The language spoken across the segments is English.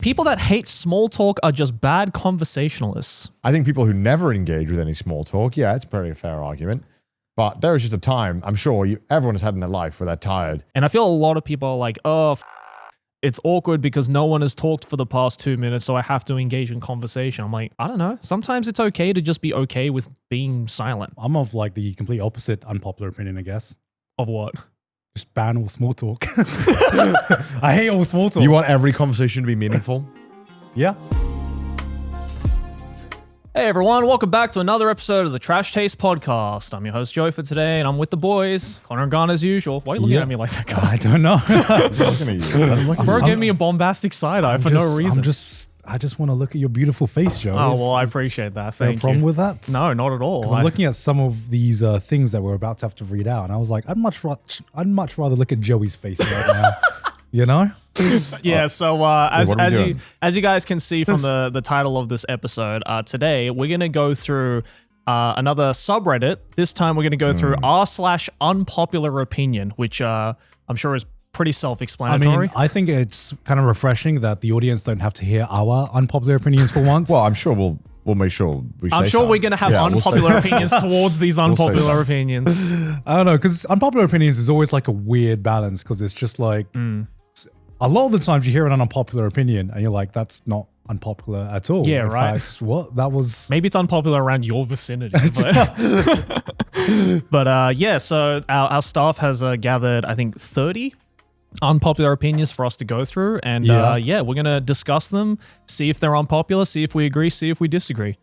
People that hate small talk are just bad conversationalists. I think people who never engage with any small talk, yeah, it's probably a fair argument. But there was just a time, I'm sure everyone has had in their life where they're tired. And I feel a lot of people are like, oh, it's awkward because no one has talked for the past 2 minutes, so I have to engage in conversation. I'm like, I don't know. Sometimes it's okay to just be okay with being silent. I'm of like the complete opposite unpopular opinion, I guess. Of what? Just ban all small talk. I hate all small talk. You want every conversation to be meaningful? Yeah. Hey everyone, welcome back to another episode of the Trash Taste Podcast. I'm your host Joe for today, and I'm with the boys, Connor and Gunn as usual. Why are you looking at me like that, guy? I don't know. I'm looking at you. Bro gave me a bombastic side eye for no reason. I just want to look at your beautiful face, Joe. Oh, well, I appreciate that. Thank you. No problem with that? No, not at all. I'm looking at some of these things that we're about to have to read out, and I was like, I'd much rather look at Joey's face right now. You know? Yeah, so as you guys can see from the title of this episode, today we're going to go through another subreddit. This time we're going to go through r/unpopular opinion, which I'm sure is pretty self-explanatory. I mean, I think it's kind of refreshing that the audience don't have to hear our unpopular opinions for once. Well, I'm sure we'll make sure we say I'm sure we're going to have unpopular opinions towards these unpopular opinions. I don't know, because unpopular opinions is always like a weird balance, because it's just like, a lot of the times you hear an unpopular opinion and you're like, that's not unpopular at all. Yeah, in right. fact, what? That was... Maybe it's unpopular around your vicinity. But yeah, so our staff has gathered, I think, 30 unpopular opinions for us to go through. And yeah, we're going to discuss them, see if they're unpopular, see if we agree, see if we disagree.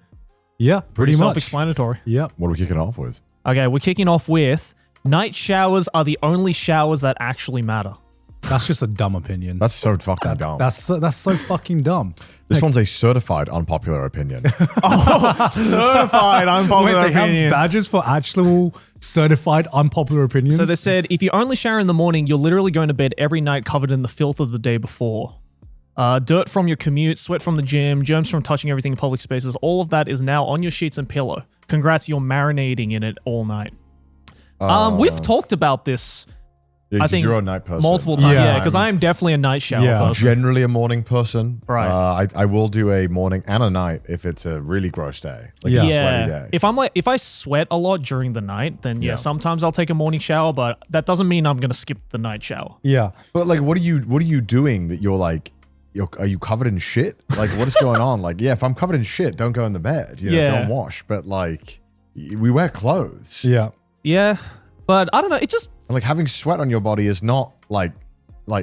Yeah, pretty much. Self-explanatory. Yeah. What are we kicking off with? Okay, we're kicking off with night showers are the only showers that actually matter. That's just a dumb opinion. That's so fucking dumb. That's so fucking dumb. This one's a certified unpopular opinion. Oh, certified unpopular Wait, they opinion. have badges for actual certified unpopular opinions? So they said, if you only shower in the morning, you're literally going to bed every night covered in the filth of the day before. Dirt from your commute, sweat from the gym, germs from touching everything in public spaces, all of that is now on your sheets and pillow. Congrats, you're marinating in it all night. We've talked about this, Yeah, I think, you're a night person. multiple times. Yeah, because I'm I am definitely a night shower Yeah. person. generally a morning person. Right. I will do a morning and a night if it's a really gross day. Like Yeah. a sweaty day. If I sweat a lot during the night, then yeah, sometimes I'll take a morning shower, but that doesn't mean I'm gonna skip the night shower. Yeah. But like, what are you doing that you're like, are you covered in shit? Like, what is going on? Like, yeah, if I'm covered in shit, don't go in the bed. You know, Yeah. don't wash. But like, we wear clothes. Yeah. Yeah, but I don't know. It just And like having sweat on your body is not like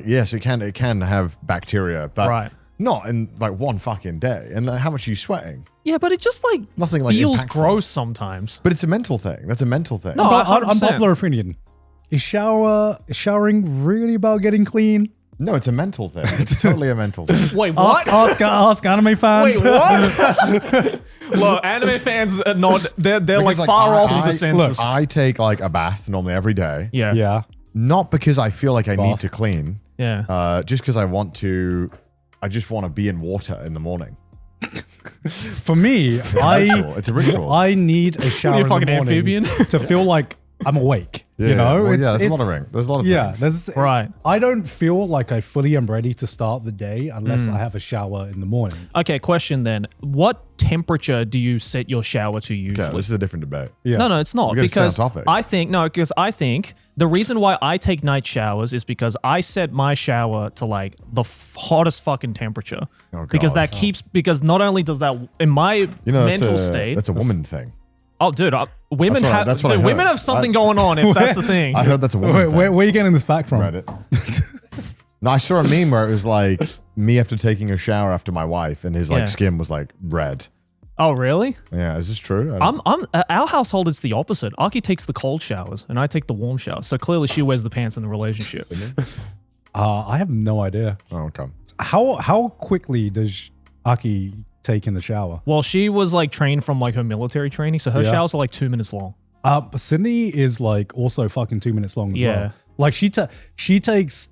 yes, it can have bacteria, but Right. not in like one fucking day. And how much are you sweating? yeah, but it just like Nothing like feels impactful. gross sometimes. But it's a mental thing. That's a mental thing. No, But 100%. unpopular opinion. Is showering really about getting clean? No, it's a mental thing. It's totally a mental thing. Wait, what? Ask anime fans. Wait, what? Look, anime fans are not. They're like Because, far off with I- the senses. Look, I take like a bath normally every day. yeah, Yeah. Not because I feel like I need Bath. to clean. yeah. Just because I just want to be in water in the morning. For me, It's a ritual. I need a shower you, in the fucking morning amphibian? to feel like I'm awake. Yeah, you know? well, there's a lot of There's a lot of things. Right. I don't feel like I fully am ready to start the day unless I have a shower in the morning. Okay, question then. What temperature do you set your shower to usually? Okay, this is a different debate. Yeah. No, it's not. We gotta stay on Because topic. I think the reason why I take night showers is because I set my shower to like the hottest fucking temperature. Oh, because gosh. because not only does that in my mental state. That's a woman thing. Oh, dude, women That's what I heard. women have something going on if that's the thing. I heard that's a woman Wait, thing. where are you getting this fact from? Reddit. No, I saw a meme where it was like me after taking a shower after my wife, and his like Yeah. skin was like red. Oh, really? Yeah, is this true? I don't- Our household is the opposite. Aki takes the cold showers and I take the warm showers. So clearly she wears the pants in the relationship. I have no idea. Oh, okay. How quickly does Aki take in the shower? Well, she was like trained from like her military training, so her Yeah. showers are like 2 minutes long. Sydney is like also fucking 2 minutes long as Yeah. well. Like she takes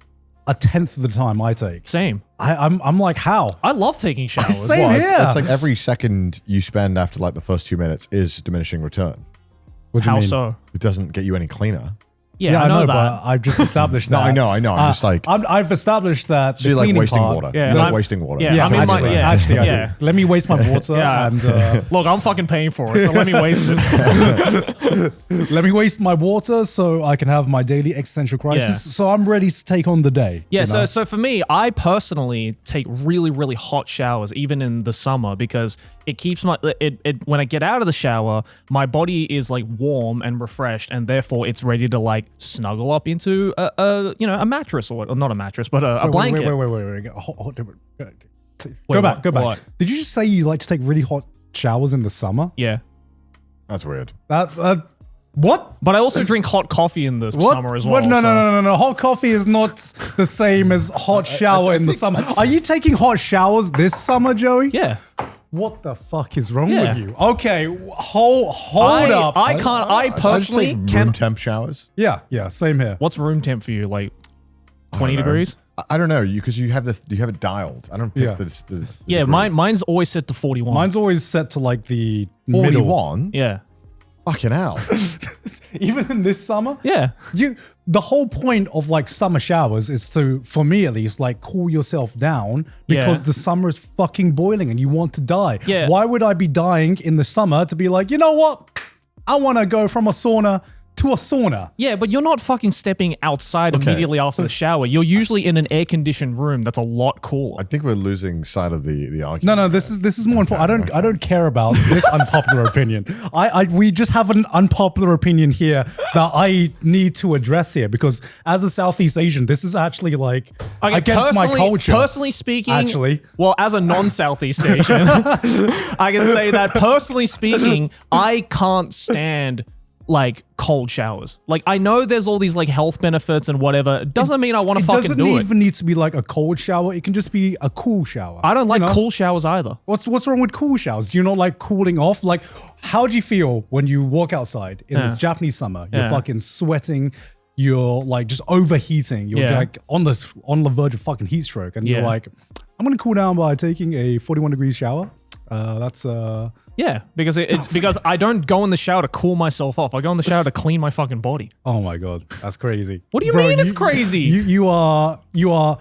a tenth of the time I take. Same. I'm like, how? I love taking showers. Same. Well, here. it's like every second you spend after like the first 2 minutes is diminishing return. What do you How mean? so? It doesn't get you any cleaner. Yeah, I know that. but I've just established No, that. I know. I'm just like, I've established that. so you like wasting water. Yeah, You like I'm- wasting water. yeah, Yeah, I mean, actually, I yeah. do. Let me waste my water Yeah. and Look, I'm fucking paying for it, so let me waste it. let me waste my water so I can have my daily existential crisis. Yeah. So I'm ready to take on the day. Yeah, you know? so for me, I personally take really, really hot showers, even in the summer, because it keeps my when I get out of the shower, my body is like warm and refreshed, and therefore it's ready to like snuggle up into a mattress or not a mattress, but a blanket. Wait. Go back. What? Did you just say you like to take really hot showers in the summer? Yeah, That's weird. What? but I also drink hot coffee in the What? summer as well. What? No. so- Hot coffee is not the same as hot shower in the summer. Are you taking hot showers this summer, Joey? Yeah, What the fuck is wrong Yeah. with you? Okay, hold up. I can't. I just personally take can. room temp showers. Yeah, same here. What's room temp for you? Like 20 know. degrees? I don't know, because you have it dialed. I don't pick Yeah. the Yeah, degree. mine's always set to 41. Mine's always set to like the middle. 41. yeah, Fucking hell. Even in this summer. yeah. The whole point of like summer showers is to, for me at least, like cool yourself down because Yeah. the summer is fucking boiling and you want to die. Yeah. Why would I be dying in the summer to be like, you know what? I want to go from a sauna to a sauna. Yeah, but you're not fucking stepping outside immediately after the shower. You're usually in an air-conditioned room that's a lot cooler. I think we're losing sight of the argument. No, this is more important. I don't care about this unpopular opinion. We just have an unpopular opinion here that I need to address here because as a Southeast Asian, this is actually like Okay, against my culture. Personally speaking, Actually. well, as a non-Southeast Asian, I can say that personally speaking, I can't stand like cold showers. Like I know there's all these like health benefits and whatever. It doesn't mean I want to It fucking doesn't do it. even need to be like a cold shower. It can just be a cool shower. I don't like You know? cool showers either. What's wrong with cool showers? Do you not like cooling off? Like, how do you feel when you walk outside in this Japanese summer? You're Yeah. fucking sweating. You're like just overheating. You're Yeah. like on the verge of fucking heat stroke, and you're Yeah. like, I'm gonna cool down by taking a 41 degree shower. That's Yeah, because it's because I don't go in the shower to cool myself off. I go in the shower to clean my fucking body. oh my god, that's crazy. What do you mean it's crazy? You are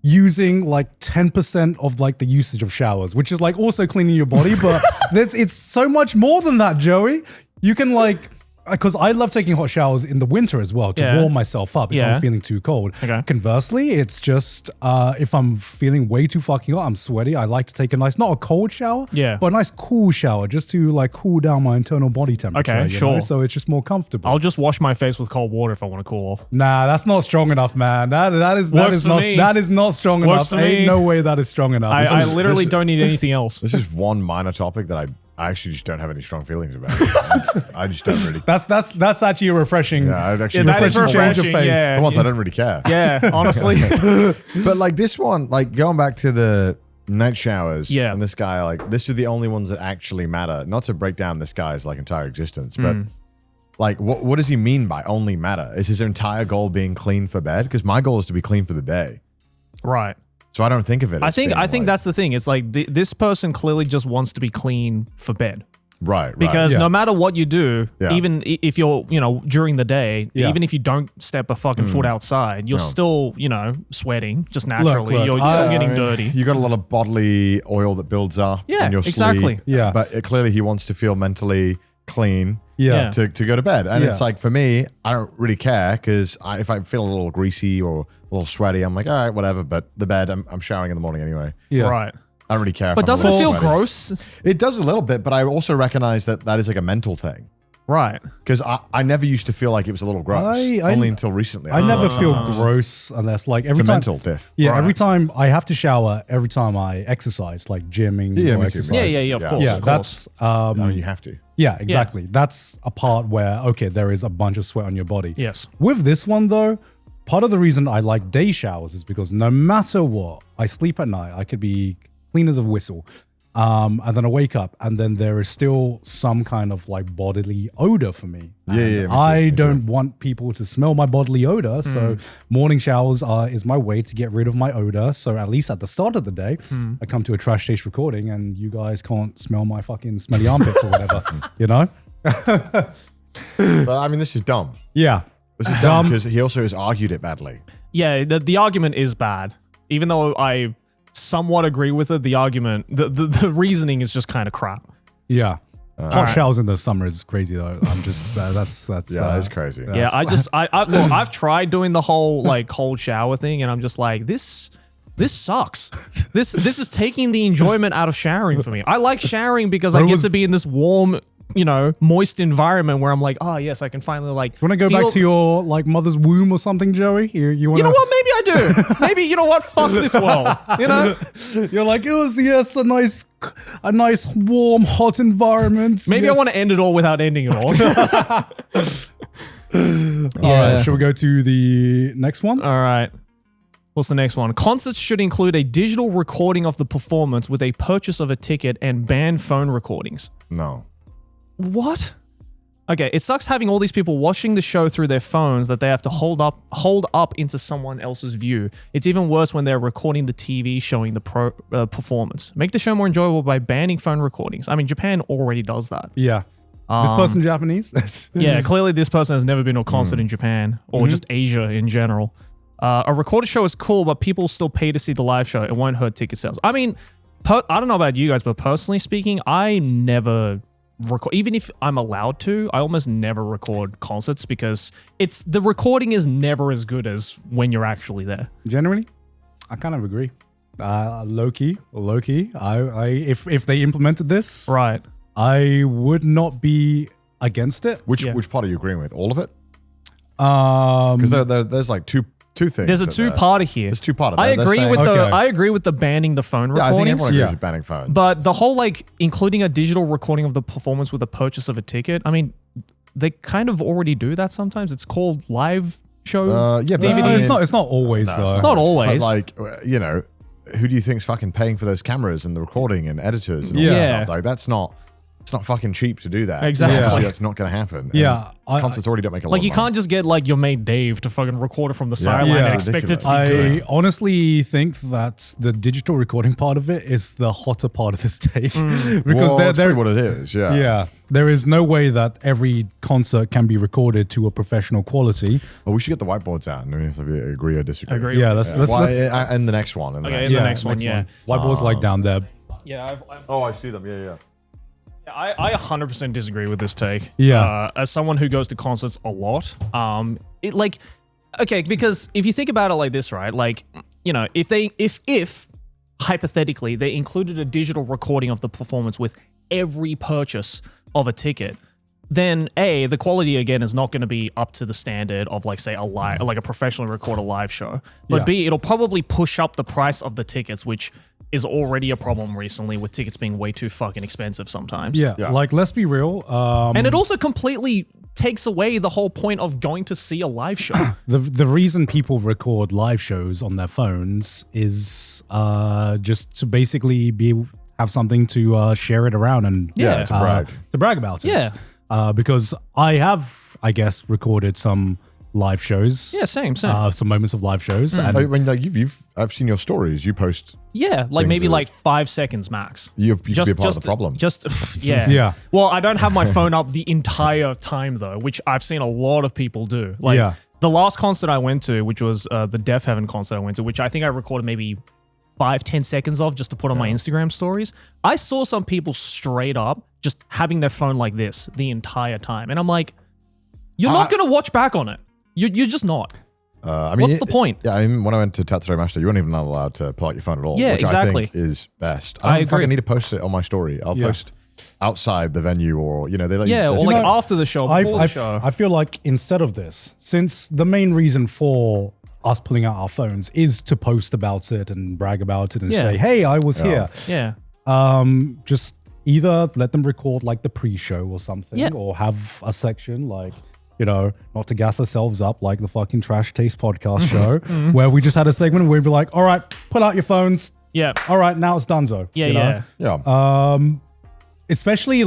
using like 10% of like the usage of showers, which is like also cleaning your body, but it's so much more than that, Joey. You can like, because I love taking hot showers in the winter as well to Yeah. warm myself up if Yeah. I'm feeling too cold. Okay. Conversely, it's just if I'm feeling way too fucking hot, I'm sweaty, I like to take a nice, not a cold shower, Yeah. but a nice cool shower just to like cool down my internal body temperature. Okay, you sure. know? So it's just more comfortable. I'll just wash my face with cold water if I want to cool off. Nah, that's not strong enough, man. That is Works for me. that is not strong Works enough. for me. Ain't no way that is strong enough. I literally don't need anything else. This is one minor topic that I actually just don't have any strong feelings about. I just don't really. that's actually a refreshing. Yeah, I'd actually. that is refreshing change of refreshing. face. Yeah, For once, I don't really care. yeah, honestly. But like this one, like going back to the night showers. Yeah. And this guy, like, this is the only ones that actually matter. Not to break down this guy's like entire existence, but like, what does he mean by only matter? Is his entire goal being clean for bed? Because my goal is to be clean for the day. Right. So I don't think of it. I as think being, like- that's the thing. It's like this person clearly just wants to be clean for bed. right. Because Yeah. no matter what you do, Yeah. even if you're, during the day, Yeah. even if you don't step a fucking foot outside, you're still, sweating just naturally. look, you're I- still getting dirty. You got a lot of bodily oil that builds up Yeah, in your exactly. sleep. Yeah. But clearly he wants to feel mentally clean. Yeah. To go to bed. And Yeah. it's like, for me, I don't really care because if I feel a little greasy or a little sweaty, I'm like, all right, whatever. But the bed, I'm showering in the morning anyway. Yeah. Right. I don't really care. if But I'm a doesn't it little feel sweaty. gross? It does a little bit, but I also recognize that is like a mental thing. Right. Because I never used to feel like it was a little gross. Only until recently. I never feel gross unless like every It's a time. mental diff. Yeah, Right. every time I have to shower, every time I exercise, like gymming Yeah, or me too. exercise. Yeah, of Yeah. course. Yeah, of that's course. I mean, you have to. yeah, exactly. That's a part where okay, there is a bunch of sweat on your body. Yes. With this one though, part of the reason I like day showers is because no matter what, I sleep at night. I could be clean as a whistle. And then I wake up, and then there is still some kind of like bodily odor for me. Yeah, And yeah, me too, I me too. don't want people to smell my bodily odor, so morning showers is my way to get rid of my odor. So at least at the start of the day, I come to a trash taste recording, and you guys can't smell my fucking smelly armpits or whatever, you know? But I mean, this is dumb. Yeah. This is dumb because he also has argued it badly. Yeah, the argument is bad. Even though I somewhat agree with it, the argument, the reasoning is just kind of crap. Yeah. Hot showers in the summer is crazy though. I'm just that's That's crazy. Yeah, look, I've tried doing the whole like cold shower thing, and I'm just like, this sucks. This is taking the enjoyment out of showering for me. I like showering because I get to be in this warm, moist environment where I'm like, oh yes, I can finally like. You want to go back to your like mother's womb or something, Joey? You want? You know what? Maybe I do. Maybe you know what? Fuck this world. You're like, it was a nice warm hot environment. Maybe yes. I want to end it all without ending it all. All right, shall we go to the next one? All right. What's the next one? Concerts should include a digital recording of the performance with a purchase of a ticket and ban phone recordings. No. What? Okay, it sucks having all these people watching the show through their phones that they have to hold up into someone else's view. It's even worse when they're recording the TV showing the performance. Make the show more enjoyable by banning phone recordings. I mean, Japan already does that. Yeah. This person Japanese? Yeah, clearly this person has never been to a concert in Japan or just Asia in general. A recorded show is cool, but people still pay to see the live show. It won't hurt ticket sales. I mean, I don't know about you guys, but personally speaking, I never record. Even if I'm allowed to, I almost never record concerts because the recording is never as good as when you're actually there. Generally, I kind of agree. Low key. If they implemented this, Right. I would not be against it. Which part are you agreeing with? All of it? Because there's like two things. There's a two-parter here. There's two-parter. I agree with the banning the phone recordings. I think everyone agrees with banning phones. But the whole like including a digital recording of the performance with a purchase of a ticket. I mean, they kind of already do that sometimes. It's called live show. DVD. It's not always though. It's not always. But like, who do you think's fucking paying for those cameras and the recording and editors and all that stuff? Like that's not. It's not fucking cheap to do that. Exactly. Obviously, that's not going to happen. Yeah. Concerts already don't make a lot Like of you money. can't just get like your mate Dave to fucking record it from the sideline and expect it to be good. I honestly think that the digital recording part of it is the hotter part of this take. Because that's probably what it is, yeah. Yeah. There is no way that every concert can be recorded to a professional quality. Well, we should get the whiteboards out and if we agree or disagree. Agree. Yeah, let's and the next one. Next one. Whiteboards like down there. Yeah. I see them. Yeah. I 100% disagree with this take. Yeah. As someone who goes to concerts a lot, because if you think about it like this, right? Like, if hypothetically they included a digital recording of the performance with every purchase of a ticket, then A, the quality again is not going to be up to the standard of like say a professionally recorded live show. But B, it'll probably push up the price of the tickets, which is already a problem recently with tickets being way too fucking expensive sometimes. Yeah. Like let's be real. And it also completely takes away the whole point of going to see a live show. The reason people record live shows on their phones is just to basically have something to share it around and to brag about it. Yeah. Because I have, I guess, recorded some live shows. Yeah, same. Some moments of live shows. And I've seen your stories. You post. Yeah, like maybe like 5 seconds max. You could be a part of the problem. Yeah. Well, I don't have my phone up the entire time though, which I've seen a lot of people do. Like the last concert I went to, which was the Deaf Heaven concert I went to, which I think I recorded maybe 5-10 seconds of just to put on my Instagram stories. I saw some people straight up just having their phone like this the entire time. And I'm like, you're not going to watch back on it. You're just not. What's the point? Yeah, I mean, when I went to Tatsuro Mashita, you weren't even allowed to pull out your phone at all. Yeah, which exactly. I think is best. I I don't fucking agree. need to post it on my story. I'll post outside the venue or, they let you. Or like after the show, before the show. I feel like instead of this, since the main reason for us pulling out our phones is to post about it and brag about it and say, hey, I was here. Yeah. Just either let them record like the pre-show or something or have a section like, not to gas ourselves up like the fucking Trash Taste podcast show where we just had a segment where we'd be like, all right, pull out your phones. Yeah. All right, now it's donezo. Yeah. Especially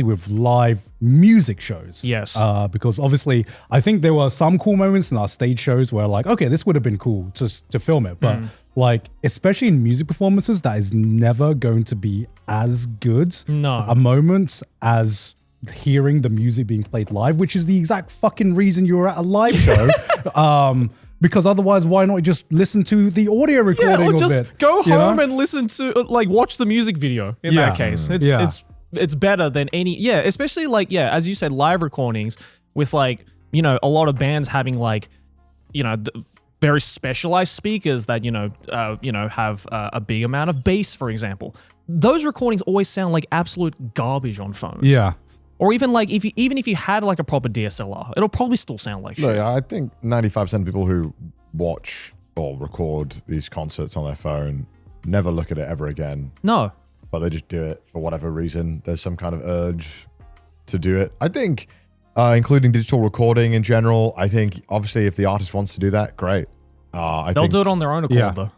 with live music shows. Yes. Because obviously, I think there were some cool moments in our stage shows where like, okay, this would have been cool to film it. But like, especially in music performances, that is never going to be as good No. a moment as hearing the music being played live, which is the exact fucking reason you're at a live show. Because otherwise, why not just listen to the audio recording or of just it? go home and listen to, watch the music video in that case. It's better than any, especially as you said, live recordings with a lot of bands having very specialized speakers that, have a big amount of bass, for example. Those recordings always sound like absolute garbage on phones. Yeah. Or even if you had a proper DSLR, it'll probably still sound like shit. Look, I think 95% of people who watch or record these concerts on their phone never look at it ever again. No. But they just do it for whatever reason. There's some kind of urge to do it. I think, including digital recording in general, I think obviously if the artist wants to do that, great. They'll do it on their own accord though.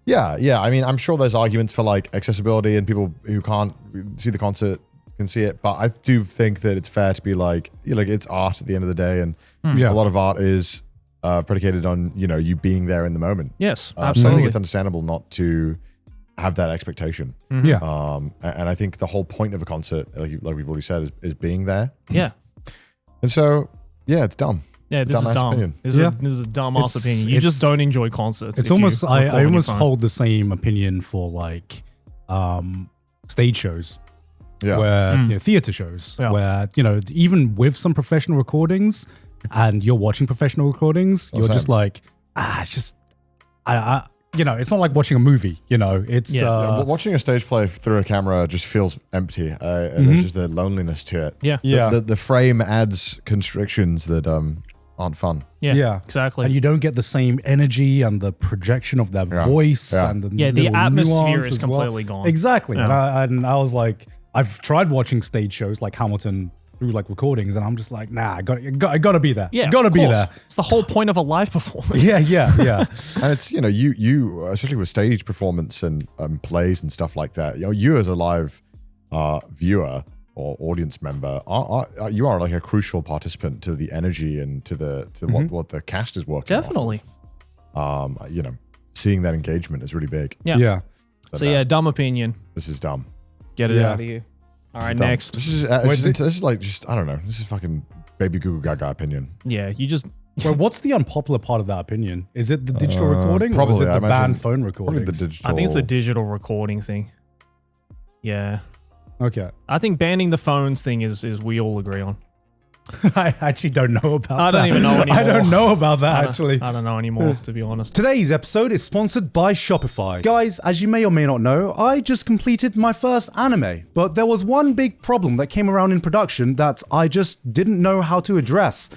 Yeah. I mean, I'm sure there's arguments for accessibility and people who can't see the concert can see it, but I do think that it's fair to be it's art at the end of the day, and a lot of art is predicated on you being there in the moment. Yes, So I absolutely. think it's understandable not to have that expectation. Mm-hmm. Yeah. And I think the whole point of a concert, like we've already said, is being there. Yeah. And so, it's dumb. Yeah, this is Dumbass dumb. opinion. This is a dumb ass opinion. You just don't enjoy concerts. It's if you almost record on I your almost phone. hold the same opinion for stage shows. Yeah. Where theater shows, where even with some professional recordings, and you're watching professional recordings, you're just it's just it's not like watching a movie. It's Watching a stage play through a camera just feels empty, and there's just the loneliness to it. Yeah. The frame adds constrictions that aren't fun. Yeah, exactly. and you don't get the same energy and the projection of their voice and the the little atmosphere nuance is as well. completely gone. Exactly, Yeah. and I was like, I've tried watching stage shows like Hamilton through recordings, and I'm just like, nah, I gotta be there. Yeah, gotta of be course. there. It's the whole point of a live performance. Yeah. And it's you especially with stage performance and plays and stuff like that. You as a live viewer or audience member you are a crucial participant to the energy and to what the cast is working. Definitely. Off of. Seeing that engagement is really big. Yeah. So dumb opinion. This is dumb. Get it out of you. All right, Dumb. next. This is I don't know. This is fucking baby Google Gaga opinion. Yeah, you just. Well, what's the unpopular part of that opinion? Is it the digital recording, or probably, is it I the imagine banned phone Probably recordings? the digital. I think it's the digital recording thing. Yeah. Okay. I think banning the phones thing is we all agree on. I actually don't know about that. I don't even know anymore. I don't know about that, actually. I don't know anymore, to be honest. Today's episode is sponsored by Shopify. Guys, as you may or may not know, I just completed my first anime, but there was one big problem that came around in production that I just didn't know how to address.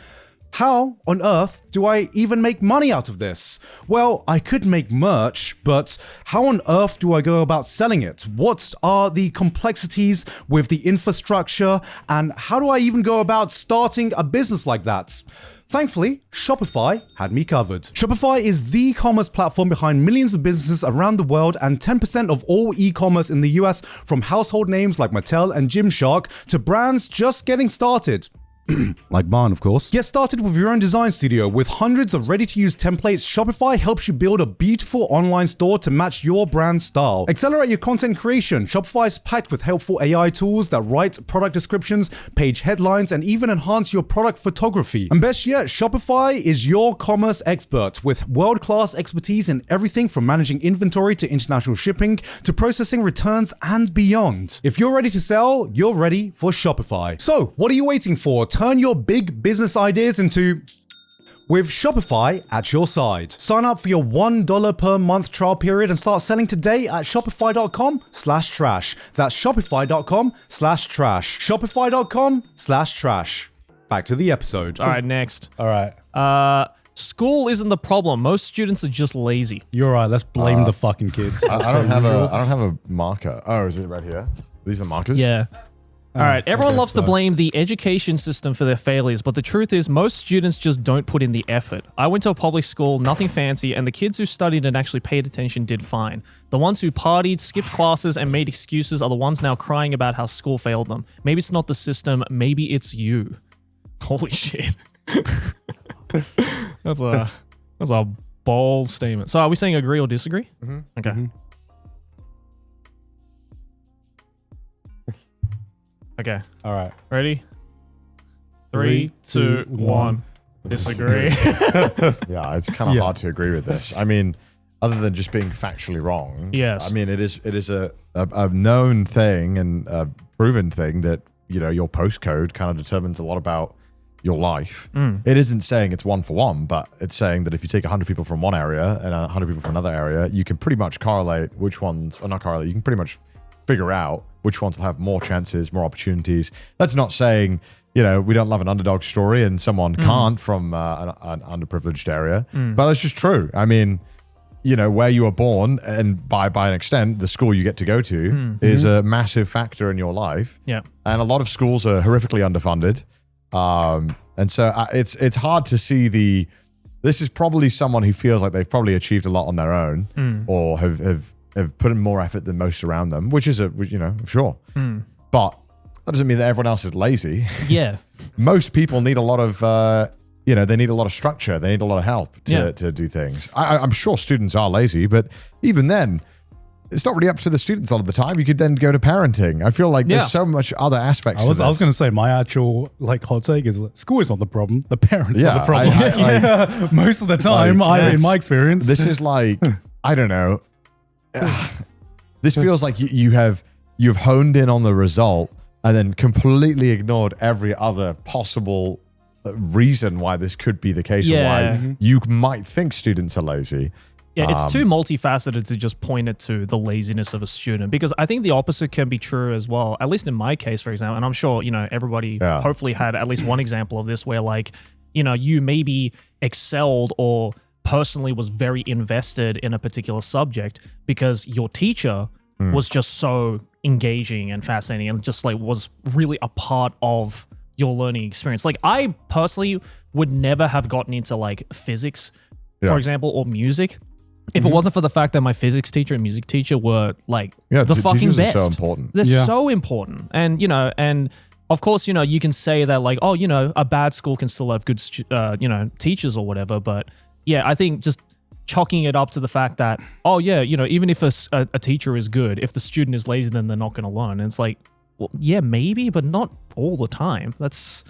How on earth do I even make money out of this? Well, I could make merch, but how on earth do I go about selling it? What are the complexities with the infrastructure, and how do I even go about starting a business like that? Thankfully, Shopify had me covered. Shopify is the commerce platform behind millions of businesses around the world and 10% of all e-commerce in the US, from household names like Mattel and Gymshark to brands just getting started. Like mine, of course. Get started with your own design studio. With hundreds of ready-to-use templates, Shopify helps you build a beautiful online store to match your brand style. Accelerate your content creation. Shopify is packed with helpful AI tools that write product descriptions, page headlines, and even enhance your product photography. And best yet, Shopify is your commerce expert with world-class expertise in everything from managing inventory to international shipping to processing returns and beyond. If you're ready to sell, you're ready for Shopify. So, what are you waiting for? Turn your big business ideas into... with Shopify at your side. Sign up for your $1 per month trial period and start selling today at shopify.com/trash. That's shopify.com/trash. Shopify.com/trash. Back to the episode. All right, next. All right. School isn't the problem. Most students are just lazy. You're right. Let's blame the fucking kids. I don't have a marker. Oh, is it right here? These are markers? Yeah. All right, everyone okay, loves to so- blame the education system for their failures, but the truth is most students just don't put in the effort. I went to a public school, nothing fancy, and the kids who studied and actually paid attention did fine. The ones who partied, skipped classes, and made excuses are the ones now crying about how school failed them. Maybe it's not the system, maybe it's you. Holy shit. That's a bold statement. So are we saying agree or disagree? Mm-hmm. Okay. Mm-hmm. Okay. All right. Ready? 3, 2, 1. Disagree. Yeah, it's kind of hard to agree with this. I mean, other than just being factually wrong. Yes. I mean, it is a known thing and a proven thing that, your postcode kind of determines a lot about your life. It isn't saying it's one for one, but it's saying that if you take 100 people from one area and 100 people from another area, you can pretty much correlate which ones, or not correlate, you can pretty much figure out which ones will have more chances, more opportunities. That's not saying, we don't love an underdog story and someone can't from an underprivileged area, but that's just true. I mean, where you were born and by an extent, the school you get to go to is a massive factor in your life. Yeah. And a lot of schools are horrifically underfunded. And so it's hard to see this is probably someone who feels like they've probably achieved a lot on their own or have put in more effort than most around them, which is sure. But that doesn't mean that everyone else is lazy. Yeah. Most people need a lot of, they need a lot of structure. They need a lot of help to do things. I'm sure students are lazy, but even then, it's not really up to the students a lot of the time. You could then go to parenting. I feel like there's so much other aspects to this. I was going to say, my actual hot take is school is not the problem. The parents are the problem. Most of the time, in my experience. This is like, I don't know. This feels like you've honed in on the result and then completely ignored every other possible reason why this could be the case or why you might think students are lazy. Yeah, it's too multifaceted to just point it to the laziness of a student, because I think the opposite can be true as well, at least in my case, for example. And I'm sure, everybody hopefully had at least one example of this where you maybe excelled or personally was very invested in a particular subject because your teacher was just so engaging and fascinating and just was really a part of your learning experience. Like, I personally would never have gotten into physics, for example, or music if it wasn't for the fact that my physics teacher and music teacher were the fucking best. Are so important. They're so important. And, and of course, you can say that a bad school can still have good, teachers or whatever. But yeah, I think just chalking it up to the fact that, even if a teacher is good, if the student is lazy, then they're not going to learn. And it's well, yeah, maybe, but not all the time. That's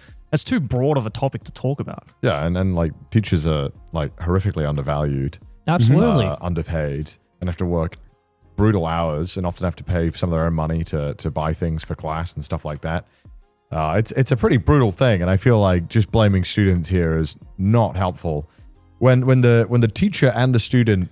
too broad of a topic to talk about. Yeah, and then teachers are horrifically undervalued. Absolutely. Underpaid and have to work brutal hours and often have to pay some of their own money to buy things for class and stuff like that. It's a pretty brutal thing, and I feel like just blaming students here is not helppful. When the teacher and the student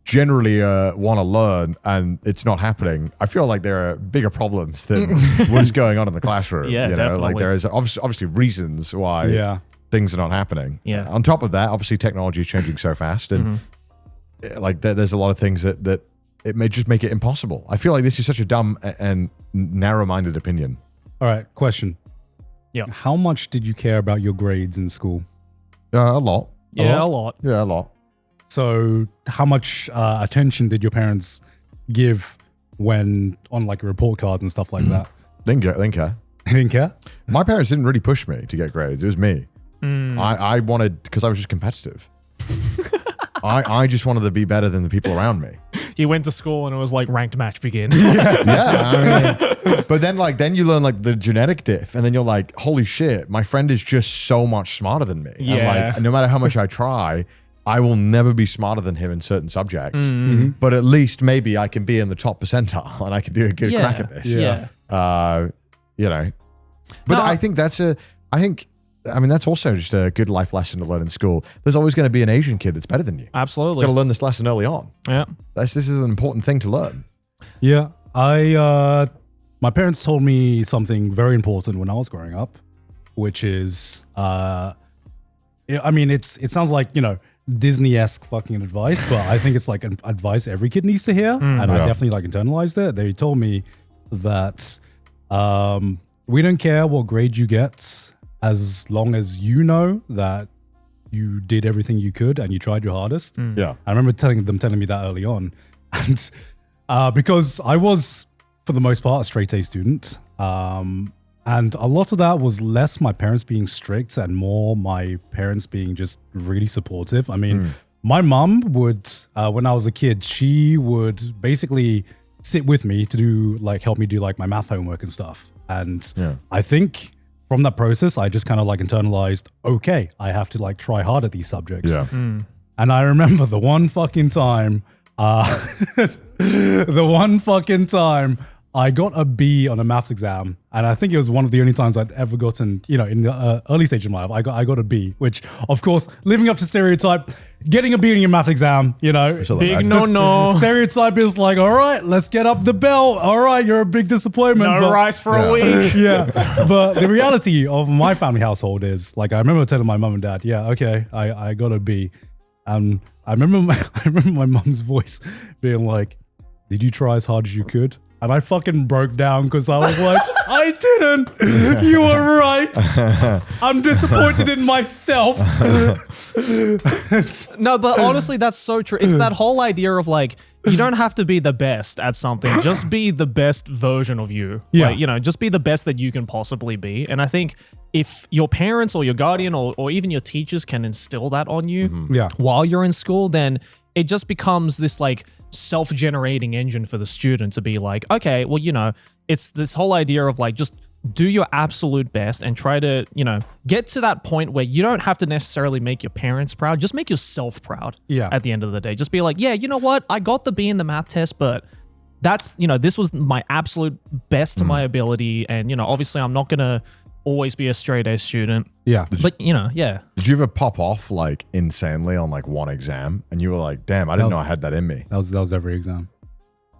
generally want to learn and it's not happening, I feel like there are bigger problems than what is going on in the classroom. Yeah, definitely. There is obviously reasons why things are not happening. Yeah. On top of that, obviously technology is changing so fast and there's a lot of things that it may just make it impossible. I feel like this is such a dumb and narrow-minded opinion. All right, question. Yeah. How much did you care about your grades in school? A lot. Yeah, a lot. Yeah, a lot. So how much attention did your parents give when on report cards and stuff like that? Didn't care. They didn't care? My parents didn't really push me to get grades. It was me. I wanted, because I was just competitive. I just wanted to be better than the people around me. You went to school and it was ranked match begin. But then you learn the genetic diff, and then you're like, holy shit, my friend is just so much smarter than me. Yeah. And no matter how much I try, I will never be smarter than him in certain subjects. But at least maybe I can be in the top percentile and I can do a good crack at this. Yeah. But I think that's also just a good life lesson to learn in school. There's always going to be an Asian kid that's better than you. Absolutely. You've got to learn this lesson early on. Yeah. This is an important thing to learn. Yeah. My parents told me something very important when I was growing up, which is, it sounds like, Disney-esque fucking advice, but I think it's an advice every kid needs to hear. And I definitely internalized it. They told me that we don't care what grade you get as long as you know that you did everything you could and you tried your hardest. Yeah. I remember telling me that early on. And because I was, for the most part, a straight A student. And a lot of that was less my parents being strict and more my parents being just really supportive. I mean, my mom would, when I was a kid, she would basically sit with me to do help me do my math homework and stuff. And I think from that process, I just kind of like internalized, okay, I have to like try hard at these subjects. Yeah. And I remember the one fucking time, I got a B on a maths exam, and I think it was one of the only times I'd ever gotten, in the early stage of my life, I got a B, which, of course, living up to stereotype, getting a B in your math exam, Big no. stereotype is like, all right, let's get up the bell. All right, you're a big disappointment. No rice for a week. Yeah, but the reality of my family household is, like, I remember telling my mum and dad, yeah, okay, I got a B, and I remember my mum's voice being like, did you try as hard as you could? And I fucking broke down because I was like, I didn't. You were right. I'm disappointed in myself. No, but honestly, that's so true. It's that whole idea of like, you don't have to be the best at something. Just be the best version of you. Yeah. Like, just be the best that you can possibly be. And I think if your parents or your guardian or even your teachers can instill that on you Yeah. while you're in school, then it just becomes this like self-generating engine for the student to be like, okay, well, it's this whole idea of like, just do your absolute best and try to, get to that point where you don't have to necessarily make your parents proud. Just make yourself proud. Yeah. At the end of the day, just be like, yeah, you know what? I got the B in the math test, but that's, this was my absolute best to my ability. And, obviously I'm not going to always be a straight A student. Yeah. But, yeah. Did you ever pop off like insanely on like one exam and you were like, damn, I didn't know I had that in me? That was every exam.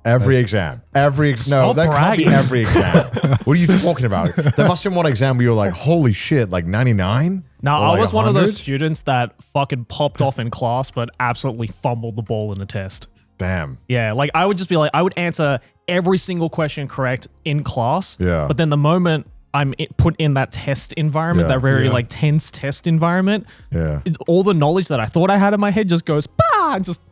Every exam. No, Stop that bragging. can't be every exam. What are you talking about? There must have been one exam where you were like, holy shit, like 99? Now, Or I like was one of 100? those students that fucking popped off in class, but absolutely fumbled the ball in a test. Damn. Yeah, like I would just be like, I would answer every single question correct in class. Yeah. But then the moment I'm put in that test environment, Yeah. that very like tense test environment, Yeah. all the knowledge that I thought I had in my head just goes, bah, and just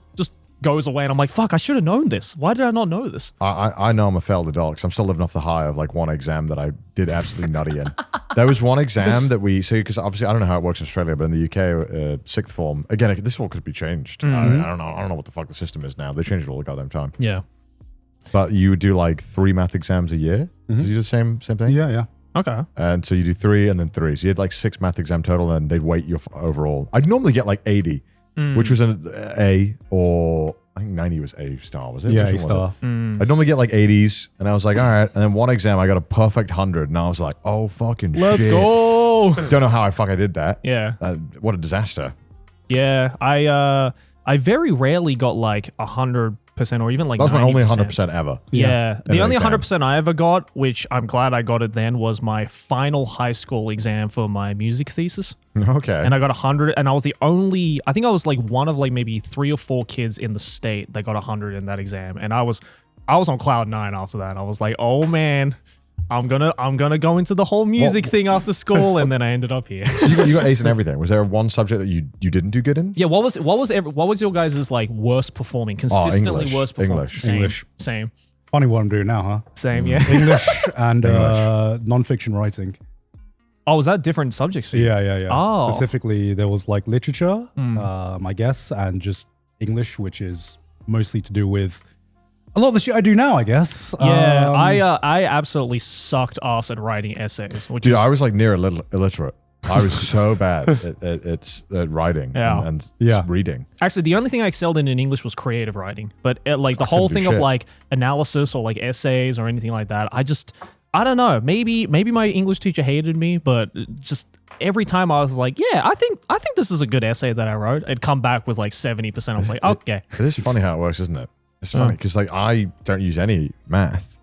goes away. And I'm like, fuck, I should have known this. Why did I not know this? I know I'm a failed adult because I'm still living off the high of like one exam that I did absolutely nutty in. There was one exam that because obviously I don't know how it works in Australia, but in the UK, sixth form, again, this all could be changed. I don't know what the fuck the system is now. They change it all the goddamn time. Yeah. But you would do like 3 math exams a year. Is it the same thing? Yeah. Okay. And so you do 3 and then 3. So you had like 6 math exam total, and they'd weight your overall. I'd normally get like 80, which was an A, or I think 90 was A star, was it? Yeah, Which A one was star. it? I'd normally get like 80s, and I was like, all right. And then one exam, I got a perfect 100, and I was like, oh fucking Let's shit. go. Don't know how I did that. Yeah. What a disaster. Yeah. I very rarely got like 100% or even like That was my only 90%. 100% ever. Yeah. In The an only exam. 100% I ever got, which I'm glad I got it then, was my final high school exam for my music thesis. Okay. And I got 100, and I was I think I was like one of like maybe 3 or 4 kids in the state that got 100 in that exam. And I was on cloud 9 after that. I was like, oh man, I'm gonna go into the whole music thing after school, and then I ended up here. So you got A's in everything. Was there one subject that you didn't do good in? Yeah, what was your guys' like worst performing, consistently English. worst performing? English. Same. Funny what I'm doing now, huh? Same, yeah. English and non-fiction writing. Oh, was that different subjects for you? Yeah. Oh. Specifically, there was like literature, I guess, and just English, which is mostly to do with a lot of the shit I do now, I guess. Yeah, I absolutely sucked ass at writing essays. Which Dude, is, I was like near illiterate. I was so bad at writing Yeah. and Yeah. reading. actually the only thing I excelled in English was creative writing. But like the whole couldn't do thing of shit. like analysis or like essays or anything like that, I don't know. Maybe my English teacher hated me, but just every time I was like, yeah, I think this is a good essay that I wrote. It'd come back with like 70%. I was like, okay. It is funny how it works, isn't it? It's funny because like I don't use any math,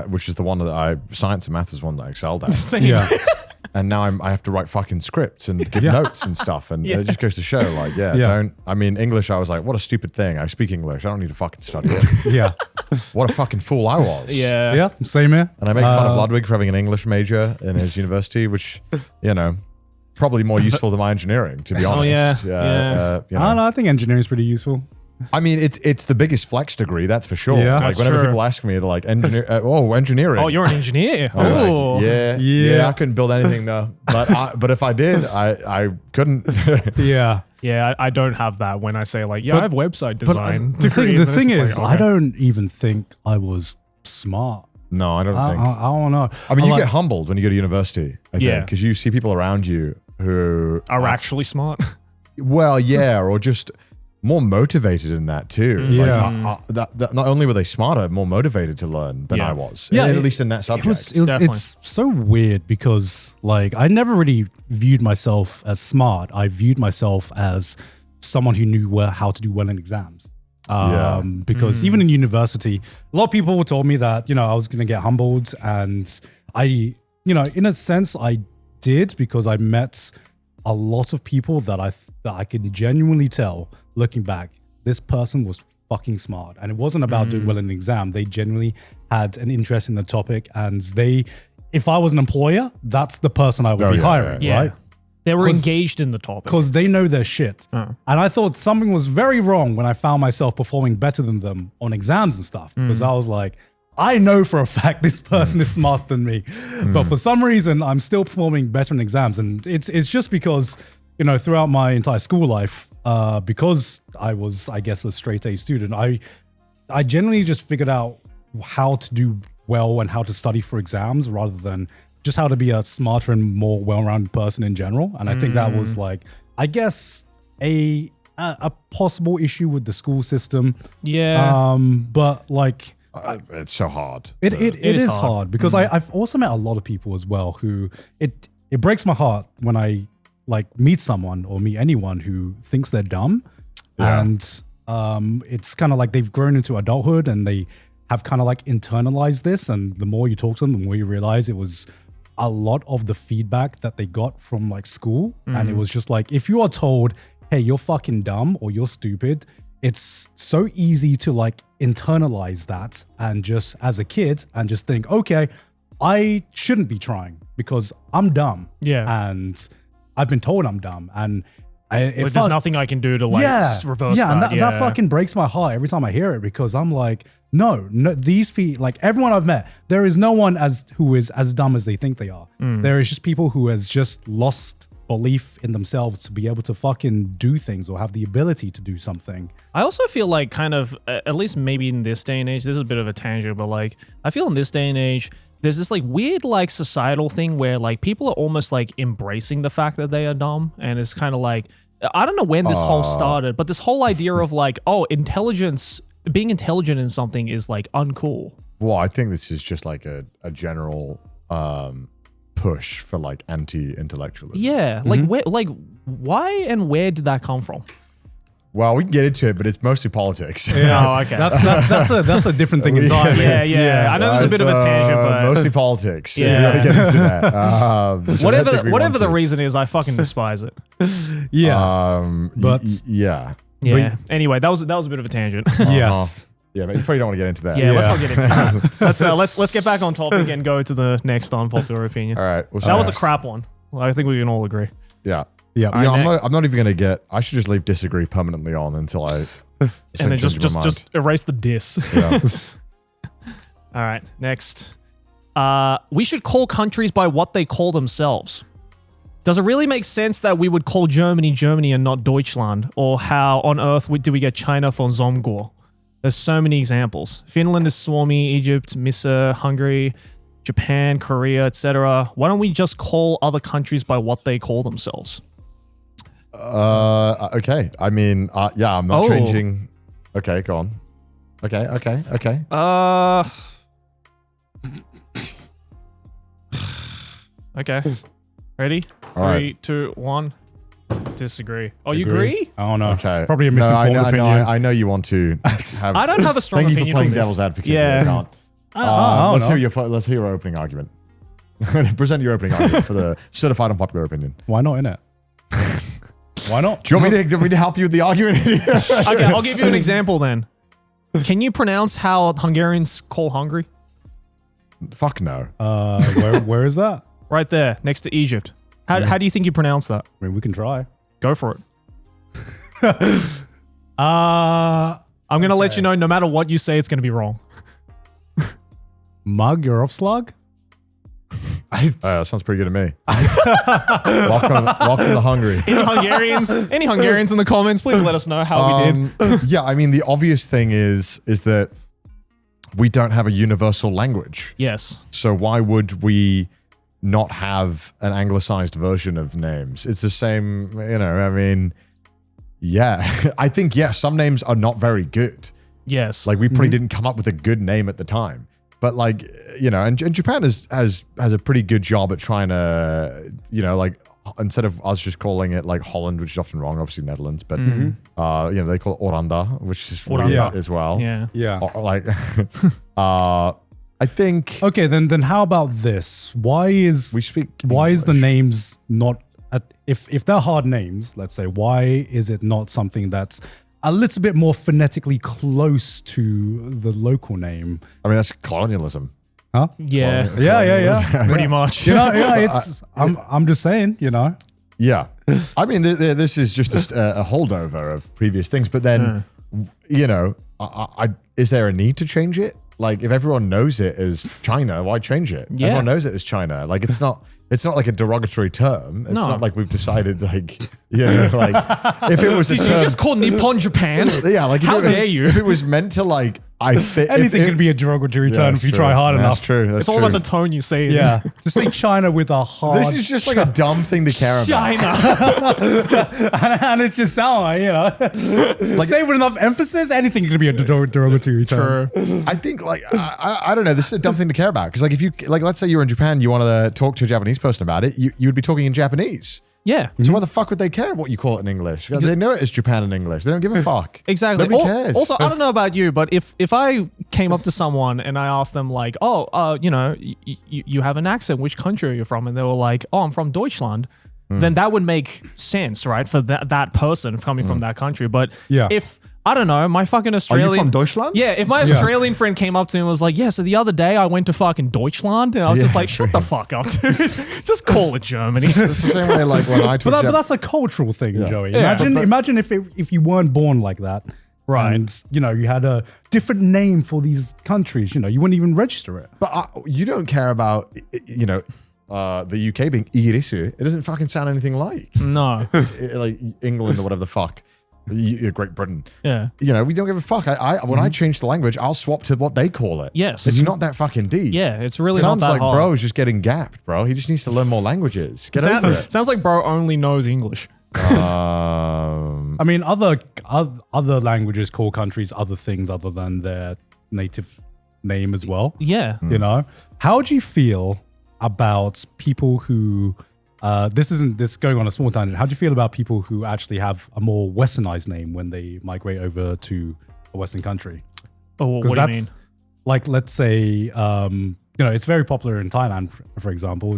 which is the one that science and math is one that I excelled at. Same. Yeah. And now I have to write fucking scripts and give notes and stuff. And Yeah. it just goes to show, like, English, I was like, what a stupid thing. I speak English. I don't need to fucking study it. Yeah. What a fucking fool I was. Yeah. Yeah. Same here. And I make fun of Ludwig for having an English major in his university, which, probably more useful than my engineering, to be honest. yeah. I don't know. I think engineering is pretty useful. I mean, it's the biggest flex degree, that's for sure. Yeah. Like That's whenever true. people ask me, they're like, engineering. Oh, you're an engineer. I was like, Oh. yeah, I couldn't build anything though. But if I did, I couldn't. Yeah. Yeah, I don't have that when I say like, I have website design. The degrees, thing and it's is, just like, I okay. don't even think I was smart No, I don't think. I don't know. I mean, you like- get humbled when you go to university, I Yeah. think, because you see people around you who Are actually smart. well, yeah, or just more motivated in that too. Yeah. That not only were they smarter, more motivated to learn than Yeah. I was. Yeah, at least in that subject. Definitely. It's so weird because like I never really viewed myself as smart. I viewed myself as someone who knew how to do well in exams. Yeah. Because even in university, a lot of people told me that, I was going to get humbled, and I, in a sense I did, because I met a lot of people that I could genuinely tell, looking back, this person was fucking smart, and it wasn't about doing well in an exam. They genuinely had an interest in the topic, and if I was an employer, that's the person I would be hiring, Yeah. right? They were engaged in the topic. Because they know their shit. And I thought something was very wrong when I found myself performing better than them on exams and stuff. Because I was like, I know for a fact this person is smarter than me. But for some reason, I'm still performing better in exams. And it's just because, throughout my entire school life, because I was, I guess, a straight A student, I generally just figured out how to do well and how to study for exams rather than just how to be a smarter and more well-rounded person in general. And I think that was like, I guess, a possible issue with the school system. Yeah. But like, it's so hard. it is hard because I've also met a lot of people as well who it breaks my heart when I like meet someone or meet anyone who thinks they're dumb. Yeah. And it's kind of like they've grown into adulthood and they have kind of like internalized this. And the more you talk to them, the more you realize it was a lot of the feedback that they got from like school. And it was just like, if you are told, hey, you're fucking dumb or you're stupid, it's so easy to like internalize that and just as a kid and just think, okay, I shouldn't be trying because I'm dumb. Yeah. And I've been told I'm dumb. And There's nothing I can do to like reverse that. Yeah, and that fucking breaks my heart every time I hear it because I'm like, no, these people, like everyone I've met, there is no one who is as dumb as they think they are. There is just people who has just lost belief in themselves to be able to fucking do things or have the ability to do something. I also feel like kind of, at least maybe in this day and age, this is a bit of a tangent, but like I feel in this day and age, there's this like weird like societal thing where like people are almost like embracing the fact that they are dumb. And it's kind of like, I don't know when this whole started, but this whole idea of like, being intelligent in something is like uncool. Well, I think this is just like a general push for like anti-intellectualism. Yeah. Like why and where did that come from? Well, we can get into it, but it's mostly politics. Oh, okay. That's a different thing entirely. Yeah. I know this is a bit of a tangent, but mostly politics. Yeah. Yeah, really get into that. Which I don't think we whatever want the to. reason is, I fucking despise it. Yeah. But- yeah. Yeah. Anyway, that was a bit of a tangent. Yes. Yeah, but you probably don't want to get into that. Yeah, let's not get into that. Let's get back on topic and go to the next unpopular opinion. All right. That was a crap one. Well, I think we can all agree. Yeah. Yeah. You know, Alright, I'm not even going to get. I should just leave disagree permanently on until I. And then change my mind. just erase the diss. Yeah. All right, next. We should call countries by what they call themselves. Does it really make sense that we would call Germany Germany and not Deutschland? Or how on earth do we get China von Zomgor? There's so many examples. Finland is Suomi, Egypt, Misa, Hungary, Japan, Korea, etc. Why don't we just call other countries by what they call themselves? Okay. I mean, yeah, I'm not Oh. changing. Okay, go on. Okay. Okay. Ready? All 3, right. 2, 1. Disagree. Oh, you agree? I don't know. Okay. Probably a No, I misinformed know, opinion. I know you want to have. I don't have a strong Thank you for opinion playing on this. devil's advocate. Yeah. But I can't. I don't know. Let's hear your opening argument. Present your opening argument for the certified unpopular opinion. Why not in it? Why not? Do you want me to help you with the argument? Okay, I'll give you an example then. Can you pronounce how Hungarians call Hungary? Fuck no. Where is that? Right there, next to Egypt. How do you think you pronounce that? I mean, we can try. Go for it. Uh, I'm going to let you know, no matter what you say, it's going to be wrong. Magyarország? That sounds pretty good to me. Welcome to Hungary. Any Hungarians in the comments, please let us know how we did. Yeah, I mean, the obvious thing is that we don't have a universal language. Yes. So why would we not have an anglicized version of names? It's the same, I mean, yeah. I think, some names are not very good. Yes. Like we probably didn't come up with a good name at the time. But like, and Japan has a pretty good job at trying to, like instead of us just calling it like Holland, which is often wrong, obviously Netherlands, but they call it Oranda, which is weird as well. Yeah. Yeah. Or, like, I think. Okay, then how about this? Why is the names not if they're hard names? Let's say, why is it not something that's a little bit more phonetically close to the local name? I mean, that's colonialism. Huh? Yeah. Yeah. Pretty much. It's. I'm just saying. Yeah. I mean, this is just a holdover of previous things. But then, is there a need to change it? Like, if everyone knows it as China, why change it? Yeah. Everyone knows it as China. Like, it's not like a derogatory term. It's not like we've decided, like, if it was a Did term, you just call Nippon Japan? yeah, like, How dare you? If it was meant to, like, Anything could be a derogatory term if you try hard enough. That's true. That's It's all about the tone you say it in. Yeah. Just say China with a hard. This is just like a dumb thing to care about. China. and it's just sound like, say it with enough emphasis, anything could be a derogatory term. True. I think, like, I don't know. This is a dumb thing to care about because, like, if you let's say you're in Japan, you want to talk to a Japanese person about it, you would be talking in Japanese. Yeah. So why the fuck would they care what you call it in English? They know it as Japan in English. They don't give a fuck. Exactly. Nobody cares. Also, I don't know about you, but if I came up to someone and I asked them like, you have an accent, which country are you from? And they were like, oh, I'm from Deutschland. Then that would make sense, right? For that person coming from that country. But if, I don't know, my fucking Australian... Are you from Deutschland? Yeah, if my Australian friend came up to me and was like, so the other day I went to fucking Deutschland, and I was just like, shut the fuck up, dude. Just call it Germany. It's the same way, like, when I talk But that's a cultural thing, Joey. Yeah. Imagine if you weren't born like that. Right. And, you had a different name for these countries, you wouldn't even register it. But you don't care about, the UK being Irisu. It doesn't fucking sound anything like. No. Like England or whatever the fuck. Great Britain. Yeah. We don't give a fuck. When I change the language, I'll swap to what they call it. Yes. It's not that fucking deep. Yeah, it's really Sounds not that like hard. bro is just getting gapped, bro. He just needs to learn more languages. Get over it. Sounds like bro only knows English. I mean, other languages call countries other things other than their native name as well. Yeah. How do you feel about people who this going on a small tangent? How do you feel about people who actually have a more westernized name when they migrate over to a Western country? Oh, what do you mean? Like, let's say, it's very popular in Thailand, for example,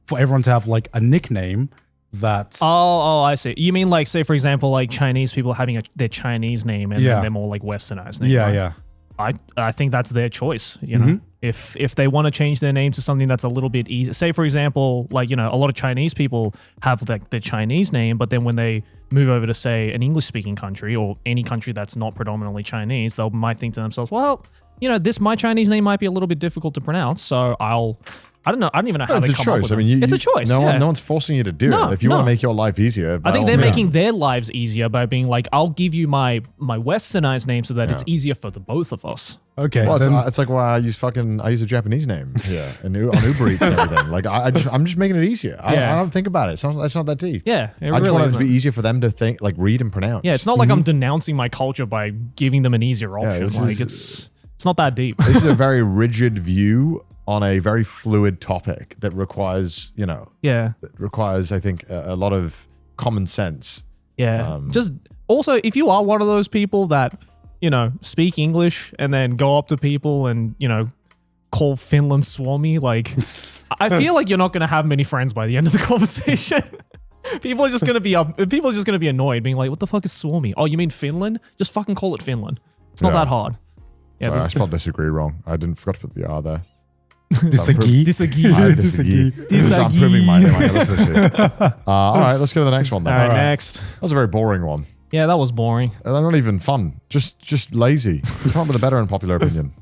for everyone to have like a nickname that's... Oh, I see. You mean like, say, for example, like Chinese people having their Chinese name and then they're more like westernized name. Yeah, right? yeah. I think that's their choice, If they want to change their name to something that's a little bit easy, say for example, like, a lot of Chinese people have like their Chinese name, but then when they move over to say an English speaking country or any country that's not predominantly Chinese, they might think to themselves, well, my Chinese name might be a little bit difficult to pronounce, so I don't know. I don't even know how they come up with it. It's a choice. No one's forcing you to do it. If you want to make your life easier, I think they're making their lives easier by being like, I'll give you my westernized name so that it's easier for the both of us. Okay. Well, it's like why I use a Japanese name here and on Uber Eats and everything. Like I'm just making it easier. I don't think about it. It's not that deep. Yeah, I just want it to be easier for them to think, like read and pronounce. Yeah, it's not like I'm denouncing my culture by giving them an easier option. It's not that deep. This is a very rigid view on a very fluid topic that requires, I think, a lot of common sense. Yeah. Just also, if you are one of those people that, speak English and then go up to people and, call Finland Suomi, like, I feel like you're not going to have many friends by the end of the conversation. People are just going to be annoyed, being like, what the fuck is Suomi? Oh, you mean Finland? Just fucking call it Finland. It's not that hard. Yeah, I spelled disagree wrong. I forgot to put the R there. Disagree. Disagree. I'm proving my illiteracy. All right, let's go to the next one then. All right, next. That was a very boring one. Yeah, that was boring. And they're not even fun. Just lazy. You come up with a better unpopular opinion.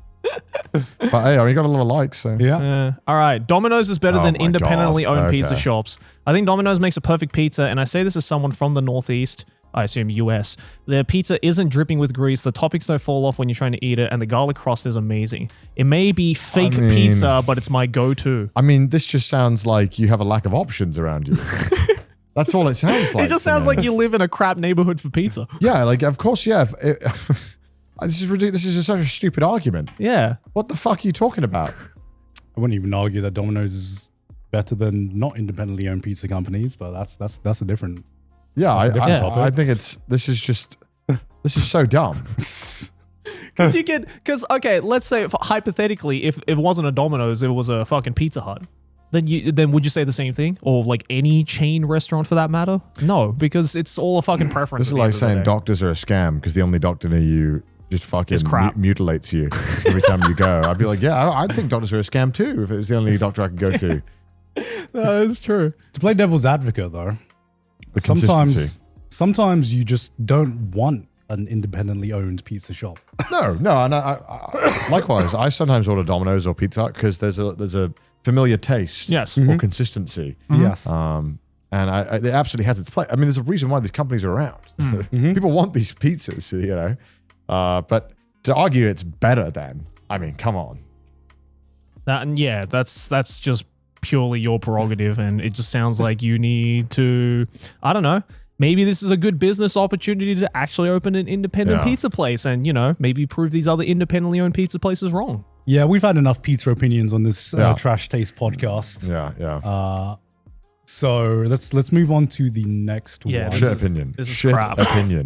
But hey, we got a lot of likes. So. Yeah. All right. Domino's is better than independently owned pizza shops. I think Domino's makes a perfect pizza, and I say this as someone from the Northeast. I assume US. Their pizza isn't dripping with grease, the toppings don't fall off when you're trying to eat it, and the garlic crust is amazing. It may be fake pizza, but it's my go-to. I mean, this just sounds like you have a lack of options around you. That's all it sounds like. It just sounds like you live in a crap neighborhood for pizza. Yeah, like, of course, yeah. This is ridiculous. This is just such a stupid argument. Yeah. What the fuck are you talking about? I wouldn't even argue that Domino's is better than not independently owned pizza companies, but that's a different. Yeah, I think this is so dumb. Because okay, let's say hypothetically, if it wasn't a Domino's, it was a fucking Pizza Hut. Then would you say the same thing, or like any chain restaurant for that matter? No, because it's all a fucking preference. This is like saying doctors are a scam because the only doctor near you just fucking mutilates you every time you go. I'd be like, yeah, I think doctors are a scam too if it was the only doctor I could go to. No, it's true. To play devil's advocate though, sometimes you just don't want an independently owned pizza shop. No, and I likewise, I sometimes order Domino's or Pizza Hut because there's a familiar taste, yes, or consistency, yes, and it absolutely has its place. I mean, there's a reason why these companies are around. People want these pizzas, you know, but to argue it's better than, I mean, come on. That's just purely your prerogative, and it just sounds like you need to, I don't know, maybe this is a good business opportunity to actually open an independent pizza place and, you know, maybe prove these other independently owned pizza places wrong. Yeah, we've had enough pizza opinions on this Trash Taste podcast. Yeah. So let's move on to the next one. Shit opinion. This is Shit crap. opinion.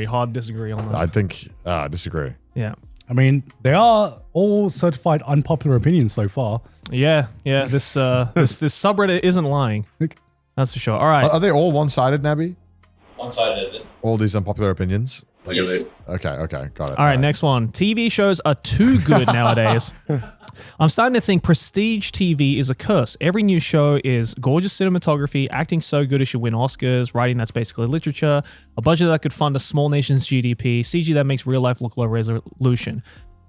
Hard disagree on that. I think, disagree. Yeah. I mean, they are all certified unpopular opinions so far. Yeah. This subreddit isn't lying. That's for sure. All right. Are they all one-sided, Nabby? One-sided, is it? All these unpopular opinions? Yes. Okay, got it. All right, next one. TV shows are too good nowadays. I'm starting to think prestige TV is a curse. Every new show is gorgeous cinematography, acting so good it should win Oscars, writing that's basically literature, a budget that could fund a small nation's GDP, CG that makes real life look low resolution.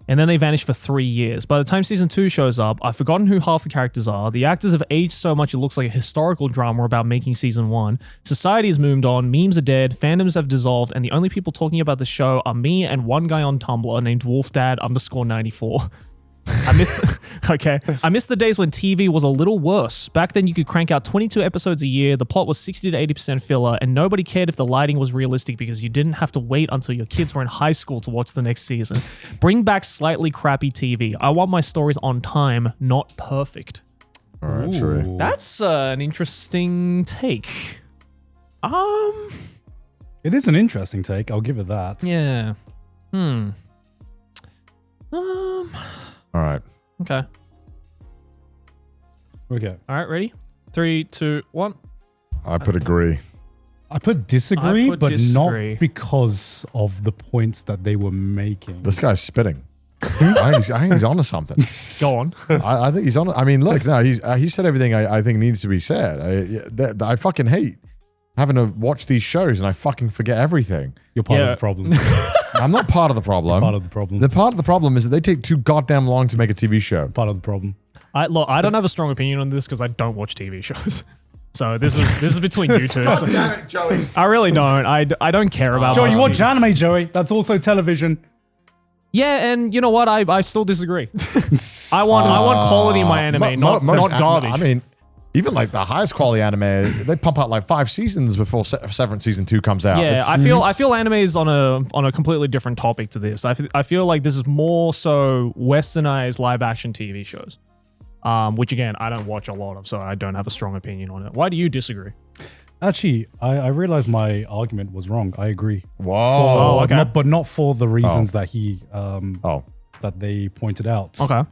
And then they vanish for 3 years. By the time season 2 shows up, I've forgotten who half the characters are. The actors have aged so much it looks like a historical drama about making season 1. Society has moved on, memes are dead, fandoms have dissolved, and the only people talking about the show are me and one guy on Tumblr named WolfDad_94. I miss the days when TV was a little worse. Back then you could crank out 22 episodes a year, the plot was 60 to 80% filler, and nobody cared if the lighting was realistic because you didn't have to wait until your kids were in high school to watch the next season. Bring back slightly crappy TV. I want my stories on time, not perfect. All right, true. That's an interesting take. It is an interesting take, I'll give it that. Yeah. All right. Okay. All right, ready? 3, 2, 1. I put agree. I put disagree, but disagree. not because of the points that they were making. This guy's spitting. I think he's onto something. Go on. I think he's on. I mean, look, no, he said everything I think needs to be said. I fucking hate having to watch these shows and I fucking forget everything. You're part of the problem. I'm not part of the problem. Part of the problem. The part of the problem is that they take too goddamn long to make a TV show. Part of the problem. I don't have a strong opinion on this because I don't watch TV shows. So this is between you two. So Damn it, Joey. I really don't. I don't care about Joey, most you watch TV. anime, Joey. That's also television. Yeah, and you know what? I still disagree. I want quality in my anime, not garbage. I mean, even like the highest quality anime, they pump out like 5 seasons before Severance season 2 comes out. Yeah, I feel anime is on a completely different topic to this. I feel like this is more so westernized live action TV shows, which again I don't watch a lot of, so I don't have a strong opinion on it. Why do you disagree? Actually, I realized my argument was wrong. I agree. Whoa. Okay. But not for the reasons that he that they pointed out. Okay.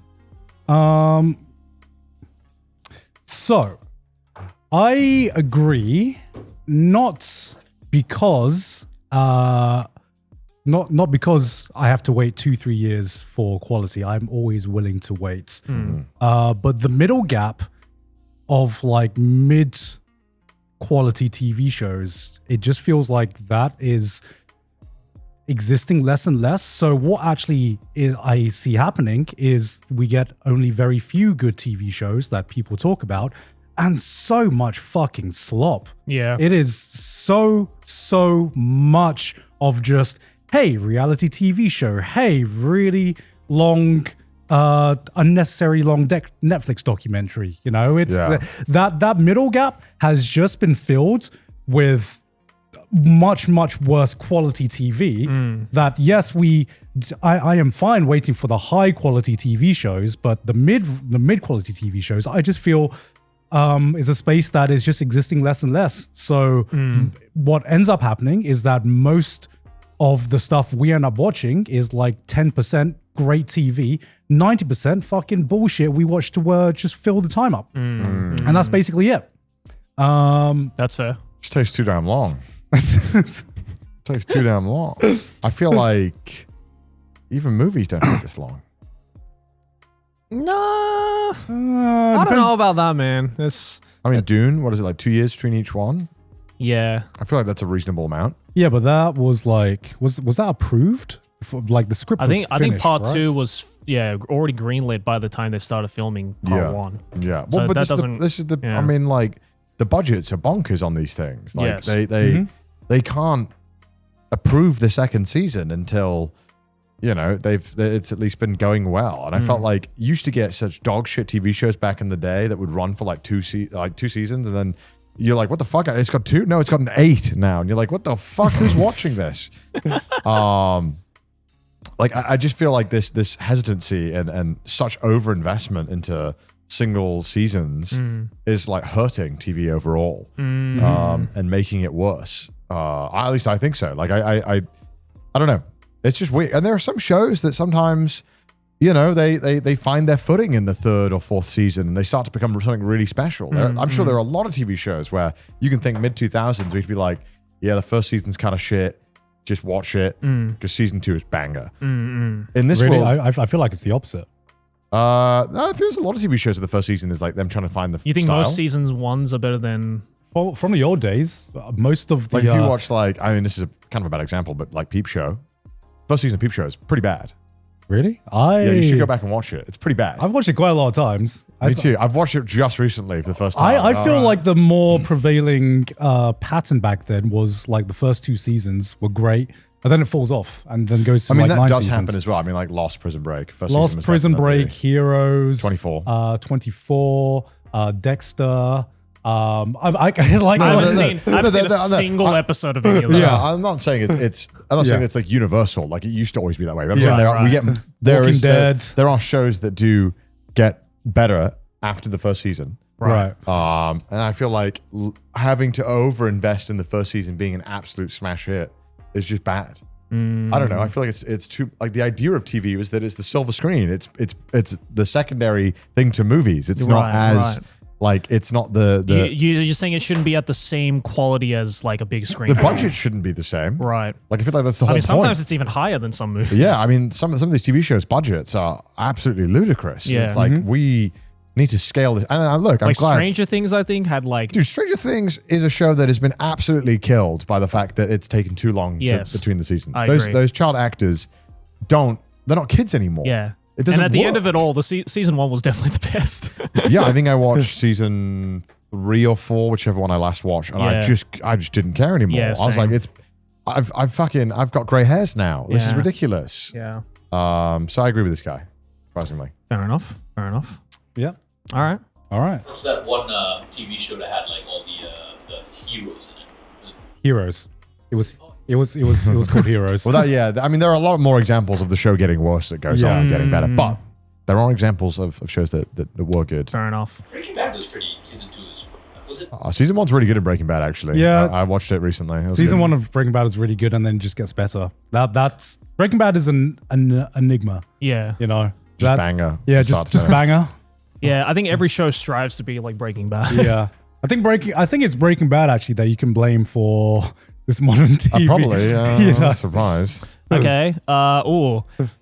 So, I agree, not because not because I have to wait 2-3 years for quality. I'm always willing to wait. But the middle gap of like mid quality TV shows, it just feels like that is existing less and less. So what actually I see happening is we get only very few good TV shows that people talk about, and so much fucking slop. Yeah. It is so much of just, hey, reality TV show. Hey, really long, unnecessary long Netflix documentary. You know, it's that middle gap has just been filled with much worse quality TV. That yes, I am fine waiting for the high quality TV shows, but the mid quality TV shows, I just feel is a space that is just existing less and less. So what ends up happening is that most of the stuff we end up watching is like 10% great TV, 90% fucking bullshit we watch to just fill the time up. And that's basically it. That's fair. Just takes too damn long. Takes too damn long. I feel like even movies don't take this long. No, I don't know about that, man. I mean, Dune, what is it, like 2 years between each one? Yeah. I feel like that's a reasonable amount. Yeah, but that was like, was that approved? Like the script I think part right? 2 was already greenlit by the time they started filming part 1. Yeah. So Well, but that this is the yeah. I mean, like, the budgets are bonkers on these things. Like Yes. they can't approve the second season until, you know, it's at least been going well. And I felt like used to get such dog shit TV shows back in the day that would run for like two seasons, and then you're like, what the fuck? It's got 2? No, it's got an 8 now. And you're like, what the fuck? Who's watching this? Like, I just feel like this hesitancy and such overinvestment into single seasons is like hurting TV overall and making it worse. At least I think so. Like, I don't know. It's just weird. And there are some shows that sometimes, you know, they find their footing in the 3rd or 4th season and they start to become something really special. I'm sure there are a lot of TV shows where you can think mid-2000s, we'd be like, yeah, the first season's kind of shit. Just watch it because season 2 is banger. In this really, world, I feel like it's the opposite. no, I feel there's a lot of TV shows where the first season is like them trying to find the You think style. most seasons 1s are better than... From the old days, most of the... Like if you watch like, I mean, this is kind of a bad example, but like Peep Show. First season of Peep Show is pretty bad. Really? Yeah, you should go back and watch it. It's pretty bad. I've watched it quite a lot of times. Me too. I've watched it just recently for the first time. I feel like the more prevailing pattern back then was like the first 2 seasons were great, but then it falls off and then goes to I mean, like that 9 does seasons. happen as well. I mean, like Lost Prison Break. First Lost season was Prison definitely Break, Heroes, 24. 24, Dexter. I I haven't seen a single episode of any of those. Yeah, I'm not saying it's. I'm not saying it's like universal. Like it used to always be that way. But I'm saying there are shows that do get better after the first season. Right. And I feel like having to overinvest in the first season being an absolute smash hit is just bad. I don't know. I feel like it's too like the idea of TV is that it's the silver screen. It's the secondary thing to movies. It's not as like it's not the You're just saying it shouldn't be at the same quality as like a big screen. the budget shouldn't be the same. Right. Like I feel like that's the whole point. Sometimes it's even higher than some movies. Yeah, I mean some of these TV shows budgets are absolutely ludicrous. Yeah. It's like we need to scale this. And look, I'm like glad. Stranger Things, I think, had like... Dude, Stranger Things is a show that has been absolutely killed by the fact that it's taken too long between the seasons. I agree. Those child actors they're not kids anymore. Yeah. It doesn't and at the end work. of it all, the season 1 was definitely the best. Yeah, I think I watched season 3 or 4, whichever one I last watched, and I just didn't care anymore. Yeah, I was like, I've got grey hairs now. This is Yeah. ridiculous. Yeah. So I agree with this guy, surprisingly. Fair enough. Yeah. All right. All right. What's that one TV show that had like all the heroes in it? Was it? Heroes. It was called Heroes. Well, I mean, there are a lot more examples of the show getting worse that goes on and getting better, but there are examples of shows that were good. Fair enough. Breaking Bad was pretty. Season 2 was it? Season 1's really good in Breaking Bad, actually. Yeah. I watched it recently. It was Season good. 1 of Breaking Bad is really good and then just gets better. That's Breaking Bad is an enigma, Yeah. you know. Just banger. Yeah, from start just to finish. banger. Yeah, I think every show strives to be like Breaking Bad. Yeah. I think it's Breaking Bad actually that you can blame for this modern TV. Probably. Yeah. Surprise. Okay.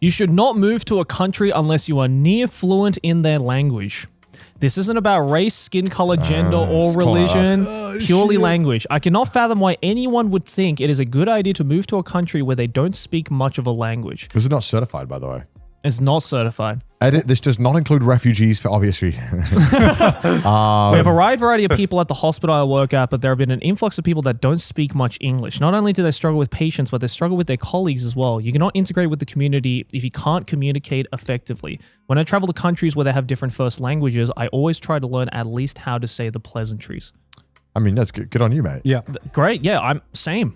You should not move to a country unless you are near fluent in their language. This isn't about race, skin color, gender, or it's calling religion. Purely language. I cannot fathom why anyone would think it is a good idea to move to a country where they don't speak much of a language. This is not certified, by the way. It's not certified. Edit, this does not include refugees for obvious reasons. We have a wide variety of people at the hospital I work at, but there have been an influx of people that don't speak much English. Not only do they struggle with patients, but they struggle with their colleagues as well. You cannot integrate with the community if you can't communicate effectively. When I travel to countries where they have different first languages, I always try to learn at least how to say the pleasantries. I mean, that's good on you, mate. Yeah. Great, yeah, I'm same.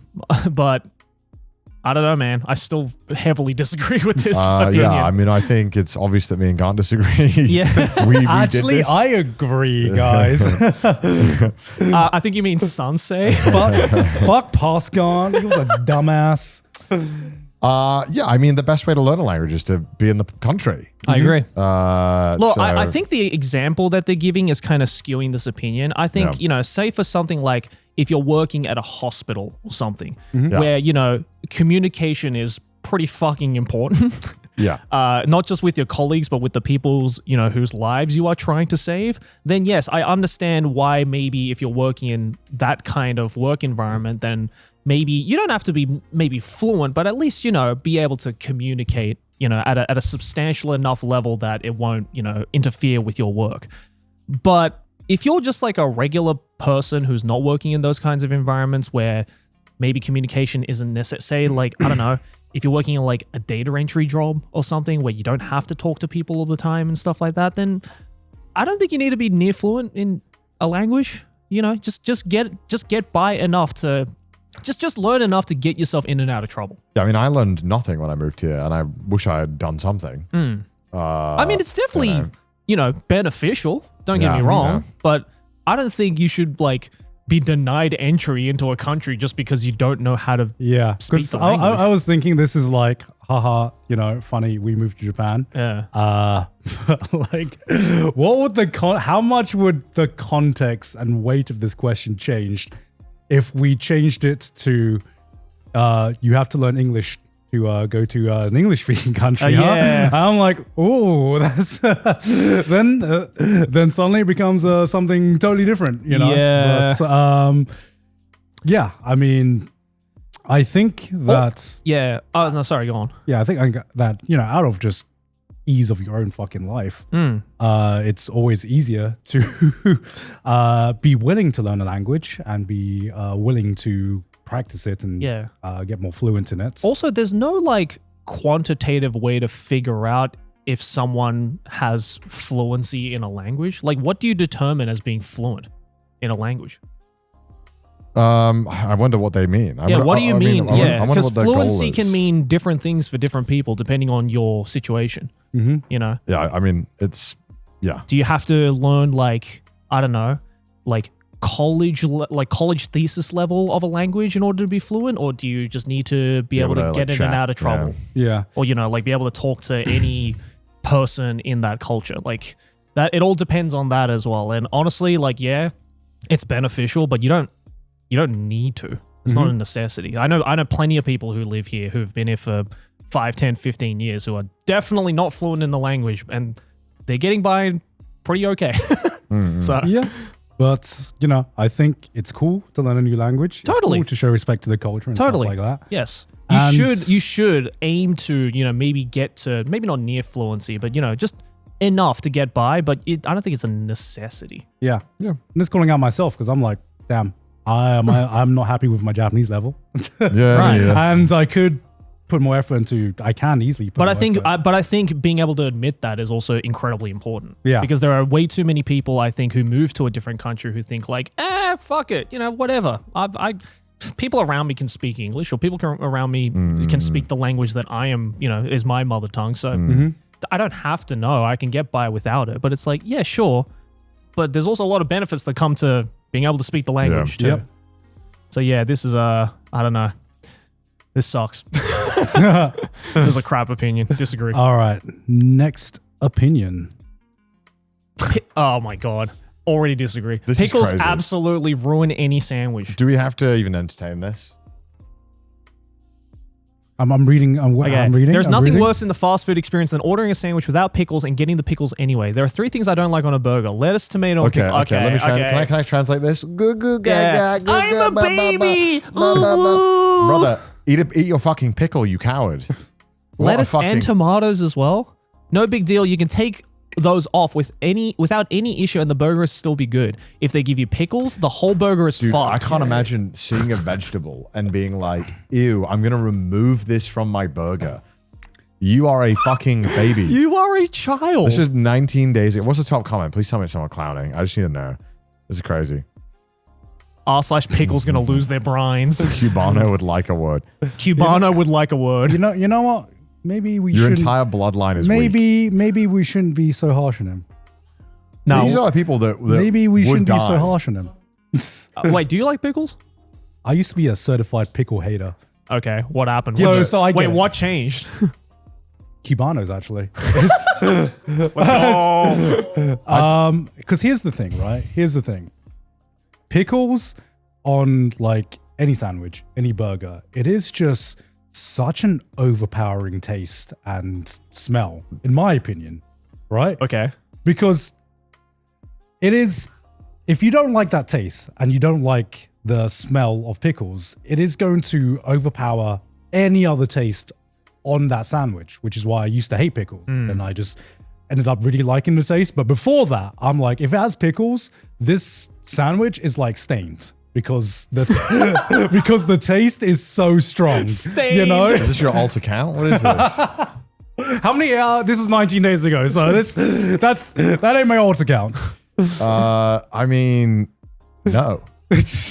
But I don't know, man. I still heavily disagree with this opinion. Yeah, I mean, I think it's obvious that me and Grant disagree. Yeah. we Actually, did this. I agree, guys. I think you mean Sansei. fuck Pascal. He was a dumbass. Yeah, I mean, the best way to learn a language is to be in the country. I agree. Look, So- I think the example that they're giving is kind of skewing this opinion. I think, say for something like if you're working at a hospital or something where, communication is pretty fucking important. Yeah. Not just with your colleagues, but with the people's, whose lives you are trying to save, then yes, I understand why maybe if you're working in that kind of work environment, then maybe you don't have to be maybe fluent, but at least, be able to communicate, at a substantial enough level that it won't, interfere with your work. But if you're just like a regular person who's not working in those kinds of environments where maybe communication isn't necessary, say like, I don't know, if you're working in like a data entry job or something where you don't have to talk to people all the time and stuff like that, then I don't think you need to be near fluent in a language. Just get by enough to just learn enough to get yourself in and out of trouble. Yeah, I mean, I learned nothing when I moved here, and I wish I had done something. I mean, it's definitely, beneficial. Don't get me wrong, but I don't think you should like be denied entry into a country just because you don't know how to speak the language. I was thinking this is like, haha, funny, we moved to Japan. Yeah. Like, what would how much would the context and weight of this question change if we changed it to, you have to learn English to go to an English-speaking country? Yeah. I'm like, oh, that's then suddenly it becomes something totally different, Yeah. But yeah, I mean, I think that Yeah. Oh, no, sorry, go on. yeah, I think that out of just ease of your own fucking life, it's always easier to be willing to learn a language and be willing to practice it and get more fluent in it. Also, there's no like quantitative way to figure out if someone has fluency in a language. Like, what do you determine as being fluent in a language? I wonder what they mean. What do you mean? I wonder Because what their goal fluency is. can mean different things for different people depending on your situation. Yeah, I mean, it's, yeah. Do you have to learn like, I don't know, like college thesis level of a language in order to be fluent, or do you just need to be able to get in and out of trouble? Yeah. Or like be able to talk to any person in that culture? Like that, it all depends on that as well. And honestly, like, yeah, it's beneficial, but you don't need to. It's not a necessity. I know plenty of people who live here who've been here for 5, 10, 15 years who are definitely not fluent in the language, and they're getting by pretty okay. So Yeah. But, I think it's cool to learn a new language. Totally. It's cool to show respect to the culture and Totally. stuff like that. yes, And- you should aim to, maybe get to, maybe not near fluency, but, just enough to get by, but I don't think it's a necessity. Yeah. Yeah. I'm just calling out myself because I'm like, damn, I'm not happy with my Japanese level. Yeah, Right. yeah. And I could put more effort into, I can easily put But more I think being able to admit that is also incredibly important. Yeah. Because there are way too many people, I think, who move to a different country who think like, fuck it, whatever. People around me can speak English, or people around me can speak the language that I am, is my mother tongue. So I don't have to know. I can get by without it. But it's like, yeah, sure. But there's also a lot of benefits that come to being able to speak the language too. Yep. So yeah, this is I don't know. This sucks. This is a crap opinion. Disagree. All right. Next opinion. Oh my god. Already disagree. This is Pickles crazy. absolutely ruin any sandwich. Do we have to even entertain this? I'm reading. I'm reading. There's I'm nothing reading. worse in the fast food experience than ordering a sandwich without pickles and getting the pickles anyway. There are 3 things I don't like on a burger: lettuce, tomato, and Okay, pickle. okay. Let me can I translate this? Yeah. I'm a baby. Ooh. Brother, eat your fucking pickle, you coward. What a Lettuce fucking- and tomatoes as well. No big deal. You can take those off without any issue, and the burger will still be good. If they give you pickles, the whole burger is Dude, fucked. I can't imagine seeing a vegetable and being like, ew, I'm going to remove this from my burger. You are a fucking baby. You are a child. This is 19 days. What's the top comment? Please tell me it's someone clowning. I just need to know. This is crazy. R/Pickle's gonna lose their brines. Cubano would like a word. Cubano would like a word. You know what? Maybe we Your shouldn't. entire bloodline is weak. Maybe we shouldn't be so harsh on him. No. These are the people that Maybe we would shouldn't be so die. harsh on him. Wait, do you like pickles? I used to be a certified pickle hater. Okay, what happened? So I get Wait, it. what changed? Cubanos, actually. Let's go. Because here's the thing, right? Here's the thing. Pickles on like any sandwich, any burger, it is just such an overpowering taste and smell, in my opinion, right? Okay. Because it is, if you don't like that taste and you don't like the smell of pickles, it is going to overpower any other taste on that sandwich, which is why I used to hate pickles. And I just ended up really liking the taste. But before that, I'm like, if it has pickles, this sandwich is like stained because the because the taste is so strong. Stained. You know? Is this your alt account? What is this? How many this was 19 days ago, so that ain't my alt account. I mean, no.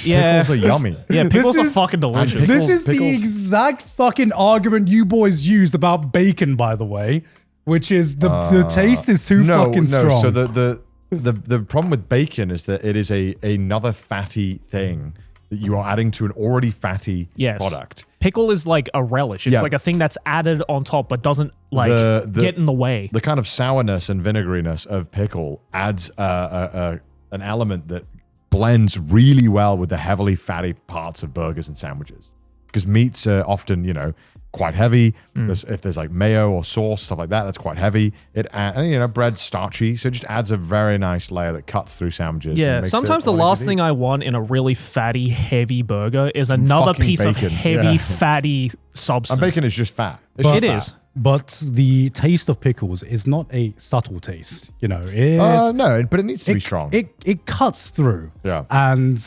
Yeah. Pickles are yummy. Yeah, pickles This are is- fucking delicious. This is the Pickles. exact fucking argument you boys used about bacon, by the way, which is the taste is too fucking strong. So the problem with bacon is that it is another fatty thing that you are adding to an already fatty Yes. product. Pickle is like a relish. It's Yeah. like a thing that's added on top but doesn't like The- get in the way. The kind of sourness and vinegariness of pickle adds an element that blends really well with the heavily fatty parts of burgers and sandwiches. Because meats are often, quite heavy. If there's like mayo or sauce, stuff like that, that's quite heavy. Bread's starchy, so it just adds a very nice layer that cuts through sandwiches. and Yeah, makes sometimes it the all last easy to thing eat. I want in a really fatty, heavy burger is another fucking piece of bacon. heavy, Yeah. fatty substance. And bacon is just fat. It's But- just It fat. is. But the taste of pickles is not a subtle taste. It, No, but it needs to be strong. It cuts through. Yeah. And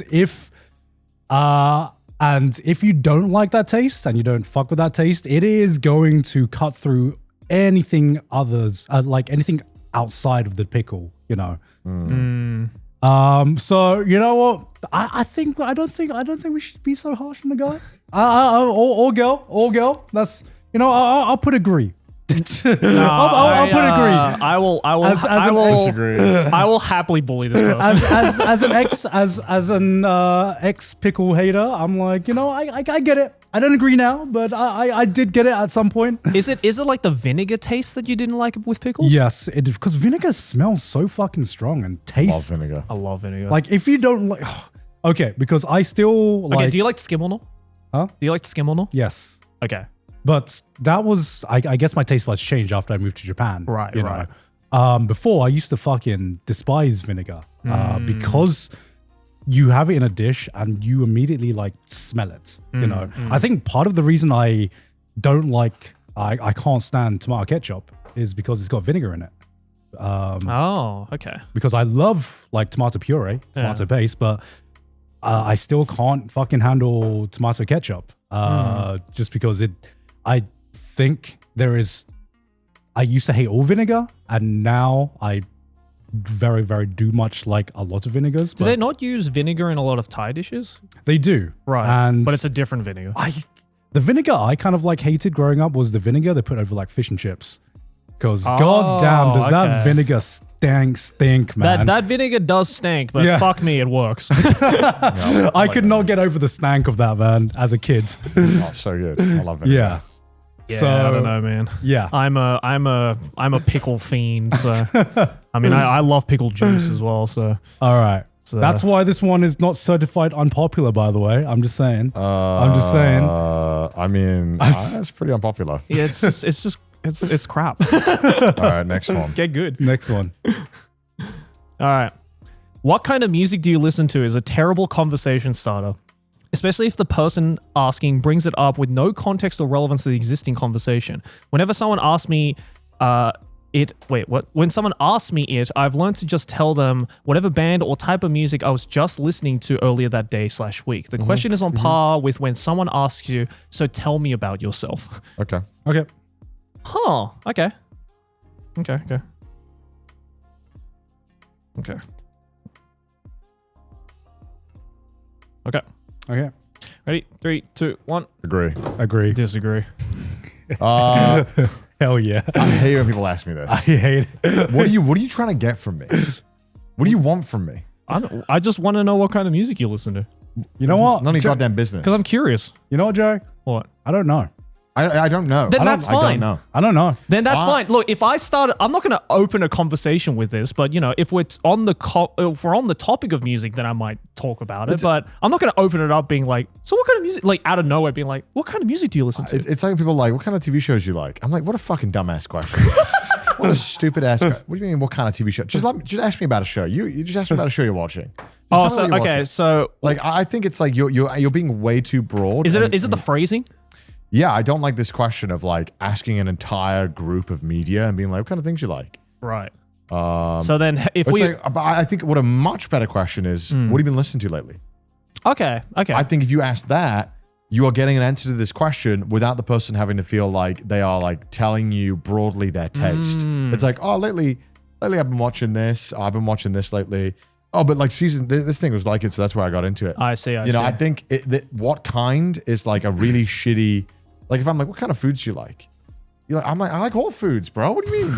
if you don't like that taste and you don't fuck with that taste, it is going to cut through anything like anything outside of the pickle. So you know what? I don't think we should be so harsh on the guy. Or girl. That's I'll put agree. I'll put agree. I will. As I an will Disagree. I will happily bully this person. As an ex pickle hater, I'm like, I get it. I don't agree now, but I did get it at some point. Is it like the vinegar taste that you didn't like with pickles? Yes, it because vinegar smells so fucking strong and Love tastes vinegar. I love vinegar. like if you don't like. Okay, because I still like. Okay, do you like to skim or not? Huh? Do you like to skim or not? Yes, Okay. but that was I guess my taste buds changed after I moved to Japan. Right, you right. know. Before I used to fucking despise vinegar because you have it in a dish and you immediately like smell it. I think part of the reason I don't like I can't stand tomato ketchup is because it's got vinegar in it. Oh, okay. Because I love like tomato puree, tomato paste, but I still can't fucking handle tomato ketchup. Just because I think I used to hate all vinegar and now I very, very do much like a lot of vinegars. Do but they not use vinegar in a lot of Thai dishes? They do. Right. And But it's a different vinegar. the vinegar I kind of like hated growing up was the vinegar they put over like fish and chips. Because goddamn, does that okay. vinegar stink, man. That vinegar does stink, but Yeah. fuck me, it works. I could not get over the stank of that, man, as a kid. Oh, so good. I love vinegar. Yeah. Yeah, So I don't know, man. Yeah. I'm a pickle fiend, so I mean I love pickle juice as well, so All right. So- That's why this one is not certified unpopular, by the way. I'm just saying. I'm just saying. I mean, that's pretty unpopular. yeah, it's crap. All right, next one. Get good. Next one. All right. What kind of music do you listen to is a terrible conversation starter, especially if the person asking brings it up with no context or relevance to the existing conversation. Whenever someone asks me wait, what? When someone asks me it, I've learned to just tell them whatever band or type of music I was just listening to earlier that day/week. The question is on par with when someone asks you, so tell me about yourself. Okay. Okay. Huh. Okay. Okay. Okay. Okay. Ready? 3, 2, 1. Agree. Disagree. Hell yeah. I hate when people ask me this. I hate it. What are you trying to get from me? What do you want from me? I just want to know what kind of music you listen to. You know what? None of your goddamn business. Because I'm curious. You know what, Joe? What? I don't know. I don't know. Then that's I don't fine. know. I don't know. Then that's fine. Look, if I start, I'm not going to open a conversation with this, but if we're on the topic of music, then I might talk about it. But I'm not going to open it up being like, so what kind of music? Like out of nowhere, being like, what kind of music do you listen to? It's like people are like, what kind of TV shows you like? I'm like, what a fucking dumbass question. What a stupid ass. What do you mean? What kind of TV show? Just ask me about a show. You just ask me about a show you're watching. Just tell me what you're watching. So like I think it's like you're being way too broad. Is it the phrasing? Yeah, I don't like this question of like asking an entire group of media and being like, what kind of things you like? Right. So then I think what a much better question is, what have you been listening to lately? Okay. I think if you ask that, you are getting an answer to this question without the person having to feel like they are like telling you broadly their taste. It's like, oh, lately I've been watching this. I've been watching this lately. Oh, but like this thing was like it, so that's where I got into it. I see. I think what kind is like a really shitty. Like if I'm like, what kind of foods do you like? You're like, I'm like, I like all foods, bro. What do you mean?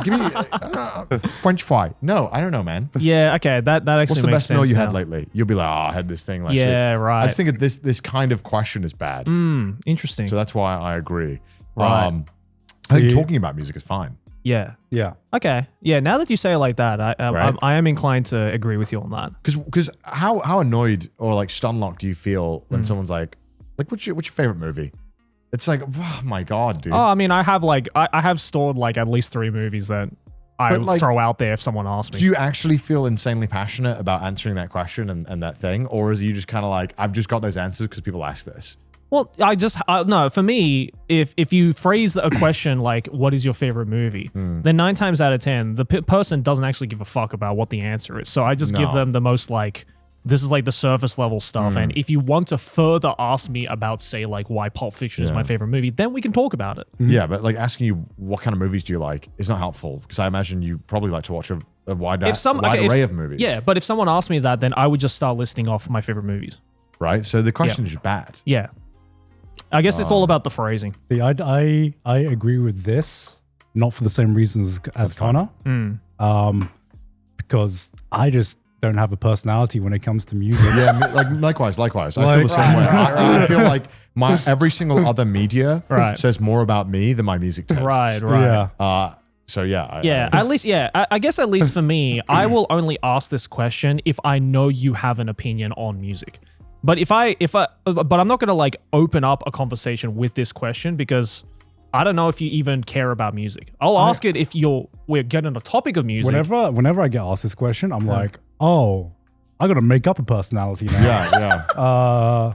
Give me I don't know, French fry. No, I don't know, man. Yeah, okay. That actually What's the makes best sense meal you now. had lately? You'll be like, oh, I had this thing last week. Yeah, right. I just think that this kind of question is bad. Interesting. So that's why I agree. Right. I think talking about music is fine. Yeah. Yeah. Okay. Yeah. Now that you say it like that, I am inclined to agree with you on that. Because how annoyed or like stun-locked do you feel when someone's like what's your favorite movie? It's like, oh my God, dude. Oh, I mean, I have stored like at least 3 movies that I would throw out there if someone asks me. Do you actually feel insanely passionate about answering that question and that thing? Or is you just kind of like, I've just got those answers because people ask this? Well, no, for me, if you phrase a question like, what is your favorite movie? Then 9 times out of 10, the person doesn't actually give a fuck about what the answer is. So I just give them the most like, this is like the surface level stuff. And if you want to further ask me about, say, like why Pulp Fiction is my favorite movie, then we can talk about it. Yeah, but like asking you what kind of movies do you like is not helpful because I imagine you probably like to watch a wide array of movies. Yeah, but if someone asked me that, then I would just start listing off my favorite movies. Right? So the question is just bad. Yeah. I guess it's all about the phrasing. See, I agree with this, not for the same reasons as Connor. Because I just don't have a personality when it comes to music. Yeah, like likewise. I feel the same way. I feel like every single other media says more about me than my music tastes. Right. Yeah. So yeah. I guess at least for me, I will only ask this question if I know you have an opinion on music. But but I'm not gonna like open up a conversation with this question because I don't know if you even care about music. I'll ask it if we're getting a topic of music. Whenever I get asked this question, I'm like, oh, I gotta make up a personality now. Yeah.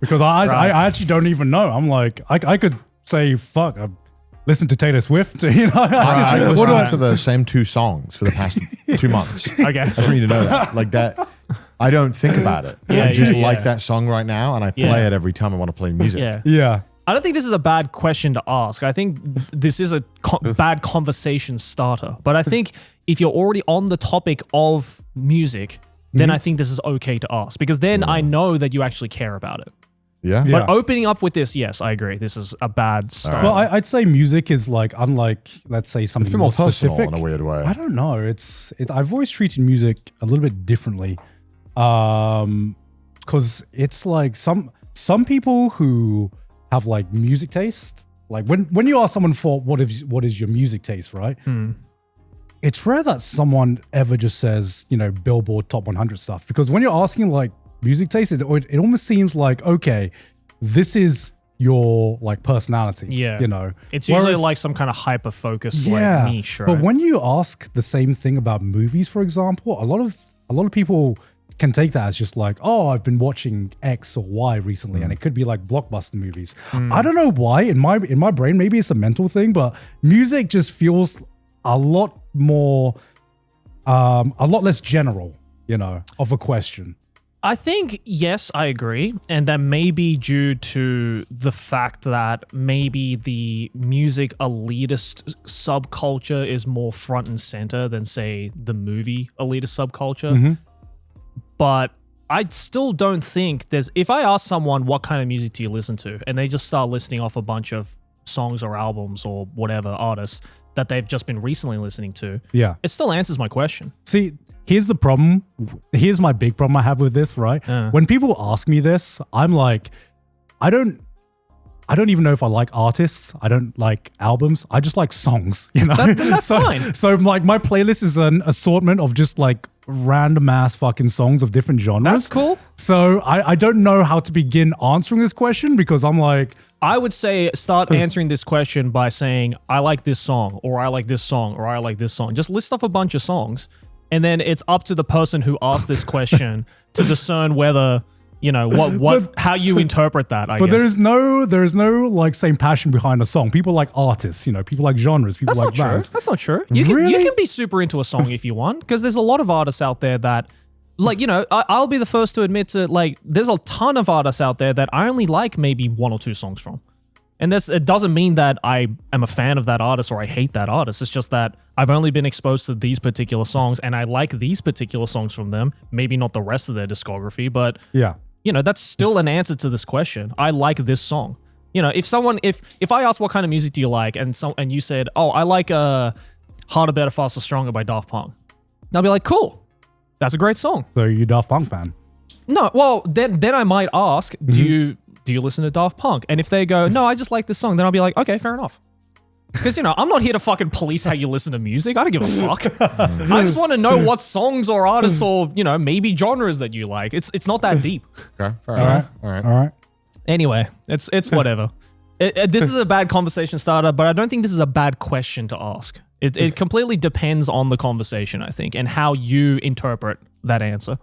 Because I actually don't even know. I'm like, I could say, fuck, I listen to Taylor Swift. I listened to the same 2 songs for the past 2 months. Okay. I just need to know that. Like that. I don't think about it. I just like that song right now, and I play it every time I want to play music. Yeah. I don't think this is a bad question to ask. I think this is a bad conversation starter. But I think if you're already on the topic of music, then I think this is okay to ask because then I know that you actually care about it. Yeah. But opening up with this, yes, I agree. This is a bad start. Well, I'd say music is like, unlike, let's say, something It's a bit more personal specific. in a weird way. I don't know. I've always treated music a little bit differently. Because it's like some people who have like music taste, like when you ask someone for what is your music taste, right? It's rare that someone ever just says, Billboard Top 100 stuff. Because when you're asking like music taste, it almost seems like, okay, this is your like personality. Yeah. It's usually like some kind of hyper focused like niche, right? But when you ask the same thing about movies, for example, a lot of people can take that as just like, oh, I've been watching X or Y recently, and it could be like blockbuster movies. I don't know why in my brain, maybe it's a mental thing, but music just feels a lot more, a lot less general, of a question. I think, yes, I agree. And that may be due to the fact that maybe the music elitist subculture is more front and center than, say, the movie elitist subculture. But I still don't think if I ask someone, what kind of music do you listen to? And they just start listing off a bunch of songs or albums or whatever artists that they've just been recently listening to. Yeah. It still answers my question. See, here's the problem. Here's my big problem I have with this, right? When people ask me this, I'm like, I don't even know if I like artists. I don't like albums. I just like songs, That's fine. So like my playlist is an assortment of just like random ass fucking songs of different genres. That's cool. So I don't know how to begin answering this question because I'm like, I would say start answering this question by saying, I like this song, or I like this song, or I like this song. Just list off a bunch of songs. And then it's up to the person who asked this question to discern whether, how you interpret that, I guess. But there is no like same passion behind a song. People like artists, people like genres, people like bands. That's not true. You can be super into a song if you want, because there's a lot of artists out there that, like, I'll be the first to admit to, like, there's a ton of artists out there that I only like maybe one or two songs from. And it doesn't mean that I am a fan of that artist or I hate that artist. It's just that I've only been exposed to these particular songs and I like these particular songs from them. Maybe not the rest of their discography, but yeah, that's still an answer to this question. I like this song. If I ask what kind of music do you like and you said, oh, I like Harder, Better, Faster, Stronger by Daft Punk. I'll be like, cool. That's a great song. So you're a Daft Punk fan? No, well, then I might ask, do you listen to Daft Punk? And if they go, no, I just like this song, then I'll be like, okay, fair enough. Because, I'm not here to fucking police how you listen to music. I don't give a fuck. I just want to know what songs or artists or, maybe genres that you like. It's not that deep. Okay, fair enough. All right. Anyway, it's whatever. This is a bad conversation starter, but I don't think this is a bad question to ask. It completely depends on the conversation, I think, and how you interpret that answer.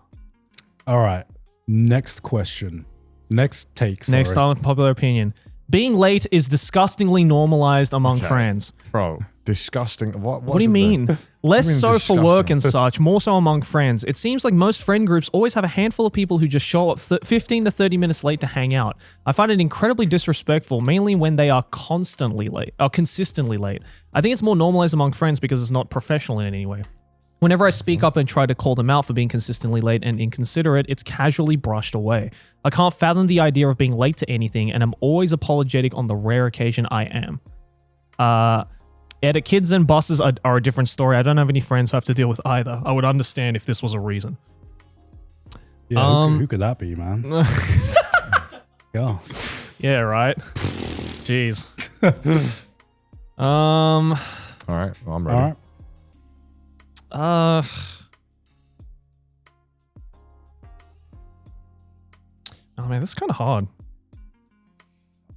All right. Next question. Next take. Sorry. Next unpopular opinion. Being late is disgustingly normalized among friends. Bro, disgusting. What do you mean? Less so for work and such, more so among friends. It seems like most friend groups always have a handful of people who just show up 15 to 30 minutes late to hang out. I find it incredibly disrespectful, mainly when they are consistently late. I think it's more normalized among friends because it's not professional in any way. Whenever I speak up and try to call them out for being consistently late and inconsiderate, it's casually brushed away. I can't fathom the idea of being late to anything, and I'm always apologetic on the rare occasion I am. Kids and buses are a different story. I don't have any friends who have to deal with either. I would understand if this was a reason. Yeah, who could that be, man? Yeah. Yeah, right. Jeez. All right, well, I'm ready. All right. Oh man, this is kind of hard.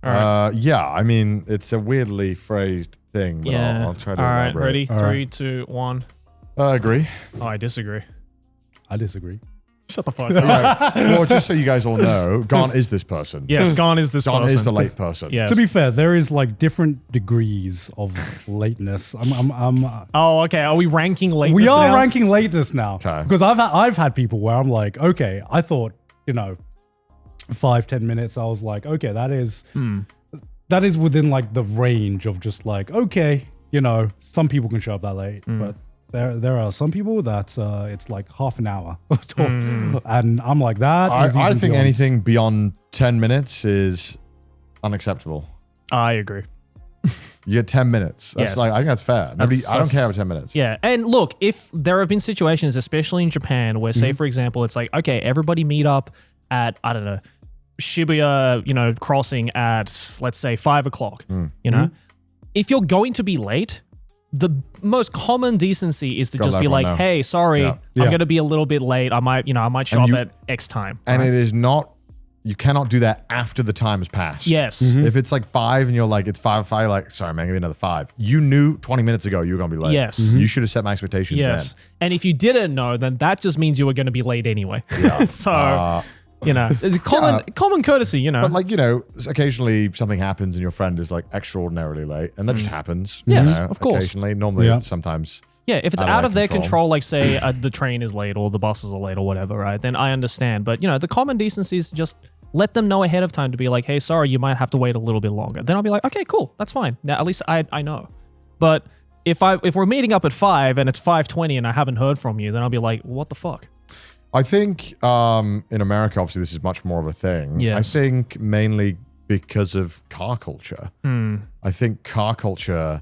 All right. Yeah, I mean, it's a weirdly phrased thing, but I'll try to elaborate. All right, ready? All 3, right. 2, 1. I agree. Oh, I disagree. I disagree. Shut the fuck up. Right. Well, just so you guys all know, Gone is this person. Yes, Gone is this Gone person. is the late person. Yes. To be fair, there is like different degrees of lateness. Oh, okay. Are we ranking lateness We are now? ranking lateness now. Okay. Because I've had people where I'm like, okay, I thought, 5-10 minutes. I was like, okay, that is within like the range of just like, okay, some people can show up that late, but there are some people that it's like half an hour, and I'm like that. I think anything beyond 10 minutes is unacceptable. I agree. You get 10 minutes. That's Yes. I think that's fair. I don't care about 10 minutes. Yeah. And look, if there have been situations, especially in Japan, where say, for example, it's like, okay, everybody meet up at, I don't know, Shibuya, crossing at, let's say, 5 o'clock, If you're going to be late, the most common decency is to Gotta just let be everyone like, know. hey, sorry, Yeah. I'm going to be a little bit late. I might show up at X time. And right? it is not, you cannot do that after the time has passed. Yes. If it's like 5 and you're like, it's 5, you're like, sorry, man, give me another 5. You knew 20 minutes ago you were going to be late. Yes. You should have set my expectations Yes. And if you didn't know, then that just means you were going to be late anyway. Yeah. So You know, it's common courtesy, you know. But like, you know, occasionally something happens and your friend is like extraordinarily late, and that just happens. Yes, you know, of course. Occasionally, normally, Yeah. sometimes. Yeah, if it's out of their control, like say the train is late or the buses are late or whatever, right? Then I understand. But you know, the common decency is just let them know ahead of time to be like, hey, sorry, you might have to wait a little bit longer. Then I'll be like, okay, cool, that's fine. Now at least I know. But if we're meeting up at 5 and it's 5:20 and I haven't heard from you, then I'll be like, what the fuck? I think in America, obviously, this is much more of a thing. Yes. I think mainly because of car culture. I think car culture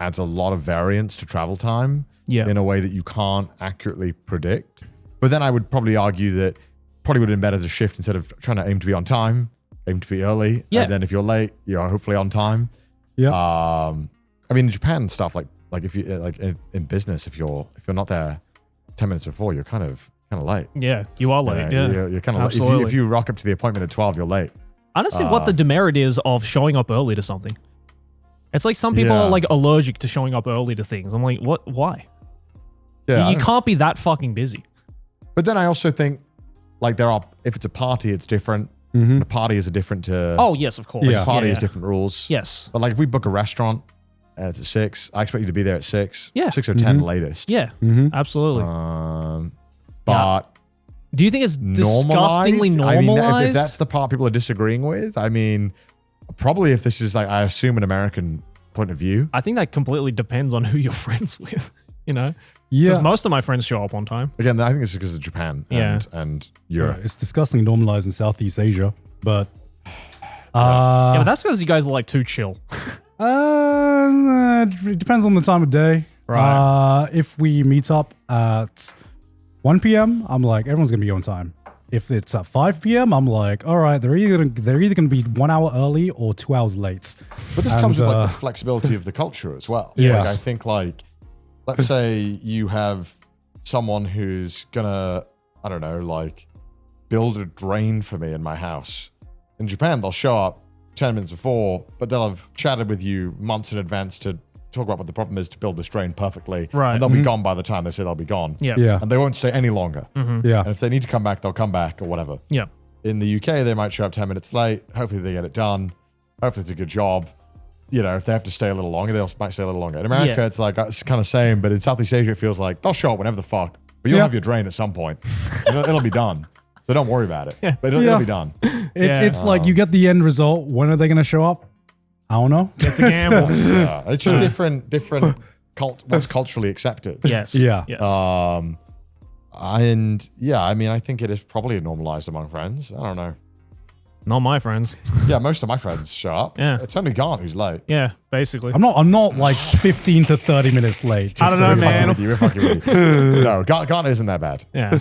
adds a lot of variance to travel time in a way that you can't accurately predict. But then I would probably argue that probably would have been better to shift instead of trying to aim to be on time, aim to be early. Yeah. And then if you're late, you're hopefully on time. Yeah. I mean, in Japan and stuff, like if you like in business, if you're not there 10 minutes before, you're kind of late. Yeah, you are late. You know, Yeah, you're kind of late. absolutely. If you rock up to the appointment at 12, you're late. I don't see what the demerit is of showing up early to something. It's like some people Yeah. are like allergic to showing up early to things. I'm like, what? Why? Yeah. You can't be that fucking busy. But then I also think like if it's a party, it's different. The party is different to Oh yes, of course. Yeah. the party yeah. is different rules. Yes. But like if we book a restaurant and it's at 6, I expect you to be there at 6. Yeah. 6 or 10 latest. Yeah. Absolutely. But Do you think it's disgustingly normalized? normalized? I mean, if that's the part people are disagreeing with, I mean, probably if this is like, I assume an American point of view. I think that completely depends on who you're friends with. You know, Yeah. because most of my friends show up on time. Again, I think it's because of Japan and Europe. It's disgustingly normalized in Southeast Asia, but Yeah, but that's because you guys are like too chill. it depends on the time of day. Right. If we meet up at 1 p.m., I'm like, everyone's gonna be on time. If it's at 5 p.m., I'm like, all right, they're either gonna be 1 hour early or 2 hours late. But this comes with like the flexibility of the culture as well. Yes. Like I think like, let's say you have someone who's gonna, I don't know, like build a drain for me in my house. In Japan, they'll show up 10 minutes before, but they'll have chatted with you months in advance to talk about what the problem is to build this drain perfectly. Right. And they'll be gone by the time they say they'll be gone. Yeah. Yeah. And they won't stay any longer. Yeah. And if they need to come back, they'll come back or whatever. Yeah. In the UK, they might show up 10 minutes late. Hopefully they get it done. Hopefully it's a good job. You know, if they have to stay a little longer, they might stay a little longer. In America, Yeah. it's like, it's kind of same, but in Southeast Asia, it feels like they'll show up whenever the fuck, but you'll Yeah. have your drain at some point. It'll be done. So don't worry about it. But it'll be done. Yeah. It's like you get the end result. When are they gonna show up? I don't know. It's a gamble. Yeah. It's just different what's culturally accepted. Yes. Yeah. Yes. And yeah, I mean, I think it is probably normalized among friends. I don't know. Not my friends. Yeah, most of my friends show up. Yeah. It's only Garnt who's late. Yeah, basically. I'm not like 15 to 30 minutes late. I don't know, so- man. We're fucking with you. No, Garnt isn't that bad. Yeah.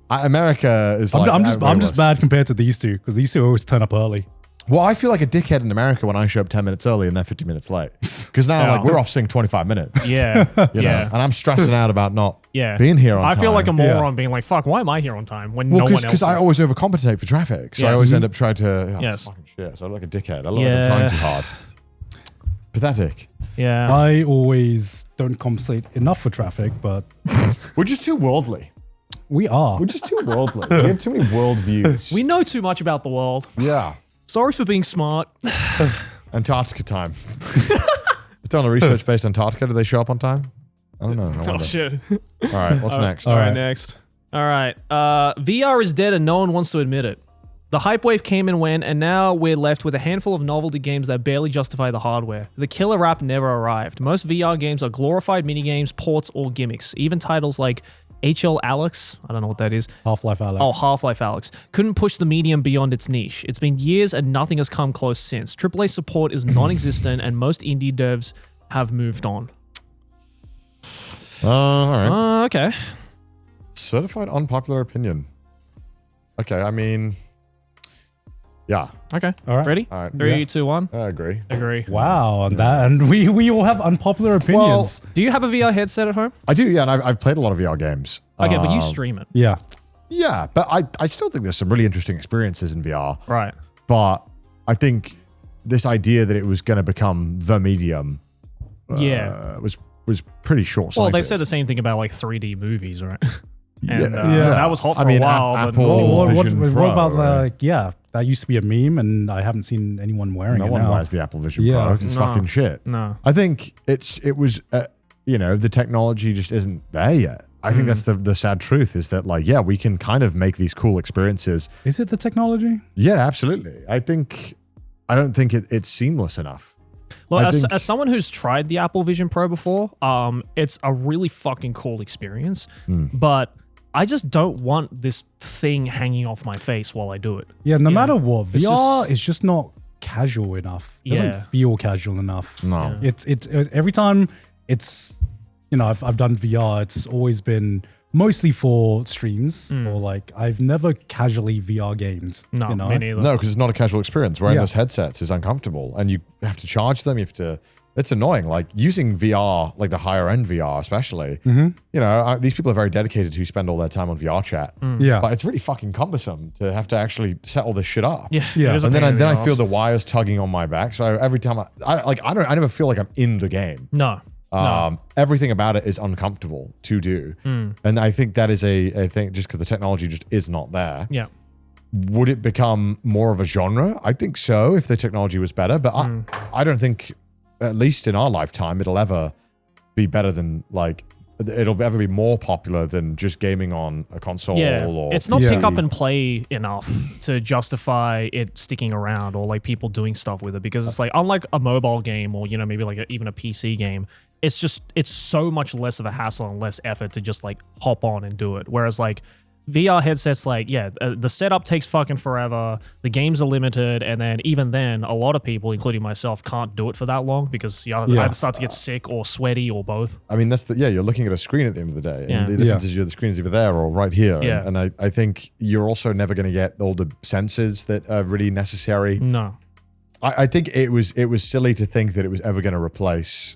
America is like I'm way just worse. bad compared to these two because these two always turn up early. Well, I feel like a dickhead in America when I show up 10 minutes early and they're 50 minutes late. Because now, Yeah. like, we're off sync 25 minutes. Yeah. you know? Yeah. And I'm stressing out about not Yeah. being here on I time. feel like a Yeah. moron being like, fuck, why am I here on time when Well, no one else because is? I always overcompensate for traffic. So I Yes. always end up trying to, oh, Yes. fucking shit. So I look like a dickhead. I look like I'm trying too hard. Pathetic. Yeah. I always don't compensate enough for traffic, but We're just too worldly. we are. We're just too worldly. We have too many world views. We know too much about the world. yeah. Sorry for being smart. Antarctica time. Done a research based Antarctica. Do they show up on time? I don't know. I Oh, wonder. shit. All right. What's next? All right, right. next. All right. VR is dead and no one wants to admit it. The hype wave came and went, and now we're left with a handful of novelty games that barely justify the hardware. The killer app never arrived. Most VR games are glorified minigames, ports, or gimmicks. Even titles like HL Alex, I don't know what that is. Half-Life Alex. Oh, Half-Life Alex. Couldn't push the medium beyond its niche. It's been years and nothing has come close since. AAA support is non-existent and most indie devs have moved on. All right. Okay. Certified unpopular opinion. Okay. I mean, yeah. Okay. All right. Ready? All right. 3, 2, 1. I agree. Agree. Wow, and we all have unpopular opinions. Do you have a VR headset at home? I do. Yeah. And I've played a lot of VR games. Okay, but you stream it. Yeah. Yeah. But I still think there's some really interesting experiences in VR. Right. But I think this idea that it was going to become the medium Yeah. was pretty short-sighted. Well, they said the same thing about like 3D movies, right? And Yeah. that was hot for I mean, a while. but Apple What Vision Pro, about right? that used to be a meme, and I haven't seen anyone wearing No it one now. wears the Apple Vision Yeah. Pro. It's No. fucking shit. No. I think it was, the technology just isn't there yet. I think that's the sad truth is that like, yeah, we can kind of make these cool experiences. Is it the technology? Yeah, absolutely. I don't think it's seamless enough. Well, I as think- someone who's tried the Apple Vision Pro before, it's a really fucking cool experience. But I just don't want this thing hanging off my face while I do it. Yeah, no matter what, It's VR just- is just not casual enough. It Yeah. doesn't feel casual enough. No. It's every time it's, I've done VR, it's always been mostly for streams or like I've never casually VR gamed. No, you know? me neither. No, because it's not a casual experience. Wearing Yeah. those headsets is uncomfortable, and you have to charge them. You have to. It's annoying. Like using VR, like the higher end VR, especially. These people are very dedicated who spend all their time on VR chat. Yeah. But it's really fucking cumbersome to have to actually set all this shit up. Yeah. Yeah. it is a And pain then in the I feel ass. the wires tugging on my back. So every time I never feel like I'm in the game. No. Everything about it is uncomfortable to do, and I think that is a thing. Just because the technology just is not there. Yeah. Would it become more of a genre? I think so if the technology was better, but I don't think, at least in our lifetime, it'll ever be better than it'll ever be more popular than just gaming on a console. Yeah, Or it's not Yeah. pick up and play enough to justify it sticking around or like people doing stuff with it, because it's like, unlike a mobile game or maybe like even a PC game, it's so much less of a hassle and less effort to just like hop on and do it. Whereas like VR headsets, like, the setup takes fucking forever. The games are limited, and then even then, a lot of people, including myself, can't do it for that long because you either start to get sick or sweaty or both. I mean, you're looking at a screen at the end of the day. Yeah. And the difference is the screen's either there or right here. Yeah. And I think you're also never going to get all the sensors that are really necessary. No. I think it was silly to think that it was ever going to replace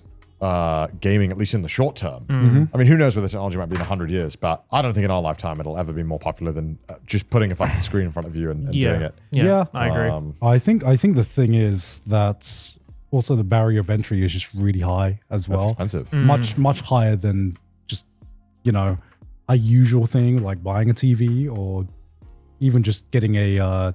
gaming, at least in the short term. I mean, who knows where the technology might be in 100 years, but I don't think in our lifetime it'll ever be more popular than just putting a fucking screen in front of you and doing it. Yeah, I agree. I think the thing is that also the barrier of entry is just really high as That's well. expensive. Much higher than just a usual thing like buying a TV or even just getting a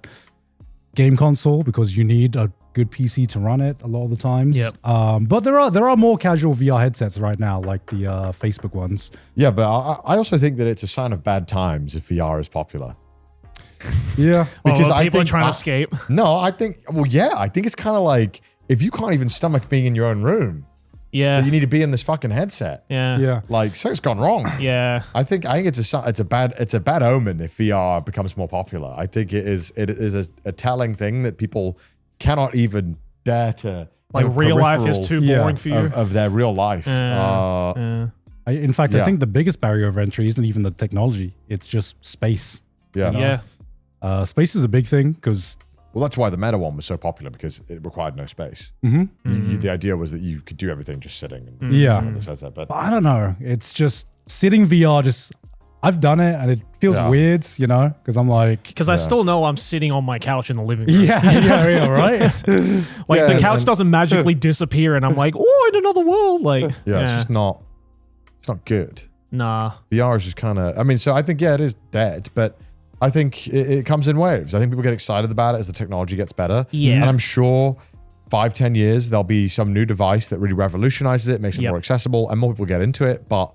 game console, because you need a good PC to run it a lot of the times. Yep. But there are more casual VR headsets right now, like the Facebook ones. Yeah, but I also think that it's a sign of bad times if VR is popular. Yeah. Because Well, I people are think trying to escape. No, I think it's kind of like if you can't even stomach being in your own room, Yeah. that you need to be in this fucking headset. Yeah. Yeah. Like something's gone wrong. Yeah. I think it's a bad omen if VR becomes more popular. I think it is a telling thing that people cannot even dare to Like have a real life is peripheral too boring for you. of their real life. Yeah. In fact, Yeah. I think the biggest barrier of entry isn't even the technology. It's just space. Yeah. Yeah. Space is a big thing because Well, that's why the Meta one was so popular, because it required no space. The idea was that you could do everything just sitting. And Yeah. on this headset, but I don't know. It's just sitting VR. I've done it and it feels Yeah. weird, because I'm like, Because I still know I'm sitting on my couch in the living room. yeah, right. Like Yeah, the couch and- doesn't magically disappear, and I'm like, oh, in another world. Like, it's just not good. nah. VR is just kind of, so I think, it is dead, but I think it comes in waves. I think people get excited about it as the technology gets better. Yeah. And I'm sure 5-10 years, there'll be some new device that really revolutionizes it, makes it Yep. more accessible, and more people get into it. But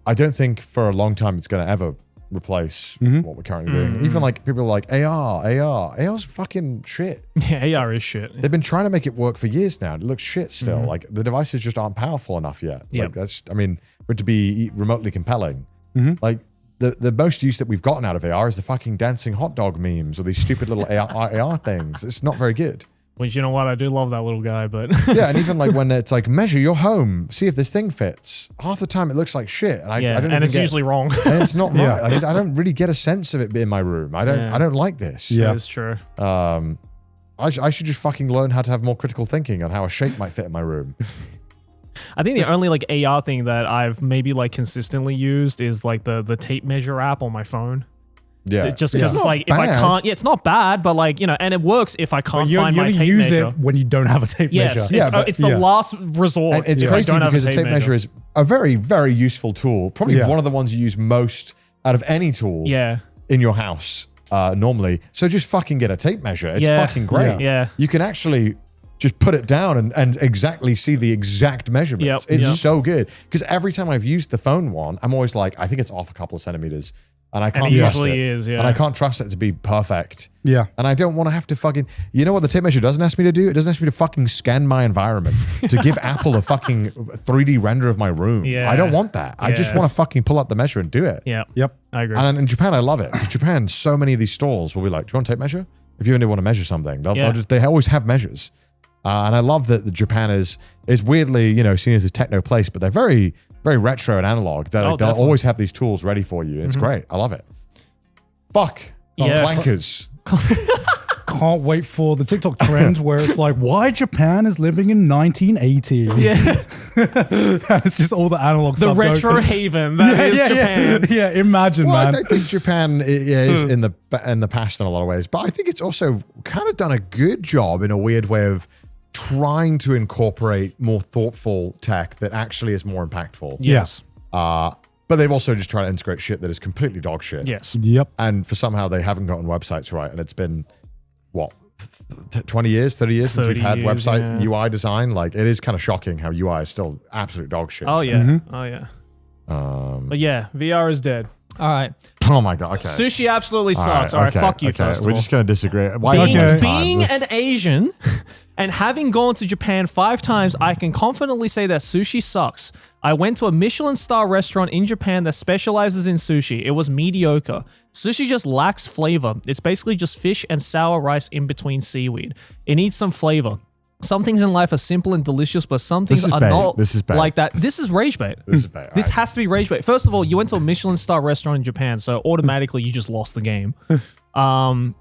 I don't think for a long time it's going to ever replace what we're currently doing. Even like people are like AR's fucking shit. Yeah, AR is shit. They've been trying to make it work for years now. It looks shit still. Like the devices just aren't powerful enough yet. Yep. Like for it to be remotely compelling. Like the most use that we've gotten out of AR is the fucking dancing hot dog memes or these stupid little AR things. It's not very good. Which, you know what? I do love that little guy, but Yeah, and even like when it's like measure your home, see if this thing fits. Half the time it looks like shit, and I don't. and even it's get- usually wrong. and it's not right. I don't really get a sense of it in my room. I don't like this. Yeah. It's true. I should just fucking learn how to have more critical thinking on how a shape might fit in my room. I think the only like AR thing that I've maybe like consistently used is like the tape measure app on my phone. Yeah, Just because it's like, if I can't, it's not bad, but like, and it works if I can't you find my only tape use measure. it when you don't have a tape Yes, measure. Yeah, but- it's the last resort. And it's if I crazy don't have because a tape measure is a very, very useful tool. Probably Yeah. one of the ones you use most out of any tool Yeah. in your house normally. So just fucking get a tape measure. It's fucking great. Yeah. You can actually just put it down and exactly see the exact measurements. It's so good. Because every time I've used the phone one, I'm always like, I think it's off a couple of centimeters. And I can't it trust usually it. is, yeah. And I can't trust it to be perfect. Yeah. And I don't want to have to fucking, you know what the tape measure doesn't ask me to do? It doesn't ask me to fucking scan my environment, to give Apple a fucking 3D render of my room. Yeah. I don't want that. I just Yeah. want to fucking pull up the measure and do it. Yeah. Yep. I agree. And in Japan, I love it. Because Japan, so many of these stores will be like, do you want a tape measure? If you only want to measure something, they always have measures. And I love that Japan is weirdly, you know, seen as a techno place, but they're very, very retro and analog. They'll always have these tools ready for you. It's great. I love it. Fuck. Clankers. Can't wait for the TikTok trend where it's like, why Japan is living in 1980. Yeah. It's just all the analog The stuff. retro haven that is Japan. Yeah, imagine, Well, man. I think Japan is in the past in a lot of ways, but I think it's also kind of done a good job in a weird way of trying to incorporate more thoughtful tech that actually is more impactful. Yes. But they've also just tried to integrate shit that is completely dog shit. Yes. Yep. And for somehow they haven't gotten websites right. And it's been, what, 20 years, 30 years since we've 30 had years, website yeah. UI design. Like, it is kind of shocking how UI is still absolute dog shit. Oh, yeah. Oh, yeah. But yeah, VR is dead. All right. Oh my God. Okay. Sushi absolutely sucks. All right, okay, fuck you, okay. first of We're all. just going to disagree. Why Being, waste time? being an Asian and having gone to Japan 5 times, I can confidently say that sushi sucks. I went to a Michelin star restaurant in Japan that specializes in sushi. It was mediocre. Sushi just lacks flavor. It's basically just fish and sour rice in between seaweed. It needs some flavor. Some things in life are simple and delicious, but some things are not like that. This is rage bait. This is bad. This has to be rage bait. First of all, you went to a Michelin star restaurant in Japan, so automatically you just lost the game. And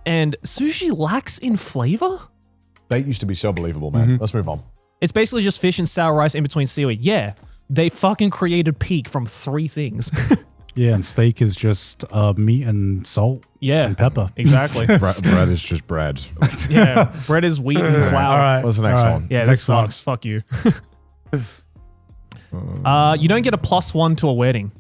sushi lacks in flavor? Bait used to be so believable, man. Let's move on. It's basically just fish and sour rice in between seaweed. Yeah, they fucking created peak from 3 things. Yeah, and steak is just meat and salt and pepper. Exactly. Bread is just bread. Yeah, bread is wheat and flour. All right. What's the next one? Yeah, this sucks. Fuck you. You don't get a +1 to a wedding.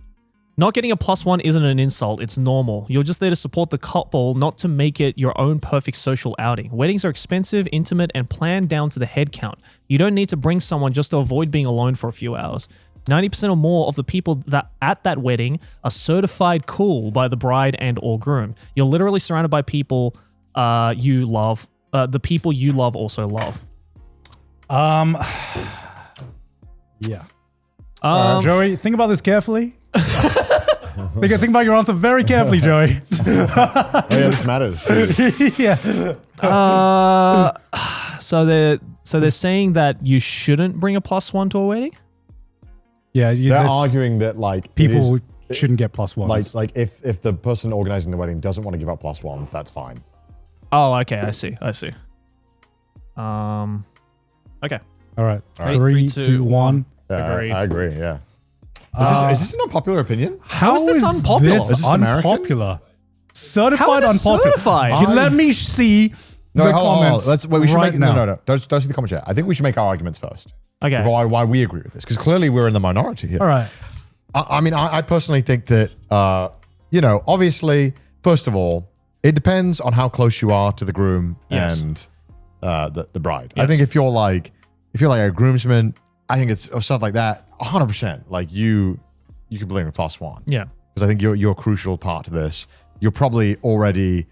Not getting a +1 isn't an insult. It's normal. You're just there to support the couple, not to make it your own perfect social outing. Weddings are expensive, intimate, and planned down to the head count. You don't need to bring someone just to avoid being alone for a few hours. 90% or more of the people that at that wedding are certified cool by the bride and or groom. You're literally surrounded by people you love. The people you love also love. Yeah. Joey, think about this carefully. Think about your answer very carefully, Joey. Oh, yeah, this matters. Yeah. So they're saying that you shouldn't bring a +1 to a wedding? Yeah, They're arguing that like people shouldn't get +1s. Like if the person organizing the wedding doesn't want to give up +1s, that's fine. Oh, okay. I see. Okay. All right. Right. 3, 3, 2, 1. Yeah, Agree. I agree. Yeah. Is this an unpopular opinion? How is this unpopular? This Is this American? unpopular? Certified How is this unpopular. certified? Let me see No, the hold on. comments. We should right make now. no. Don't see the comments yet. I think we should make our arguments first. Okay. Why we agree with this? Because clearly we're in the minority here. All right. I mean, I personally think that, obviously, first of all, it depends on how close you are to the groom Yes. and the bride. I Yes. think if you're like a groomsman, I think it's stuff like that. 100%. Like you can bring a +1 Yeah. because I think you're a crucial part to this. You're probably already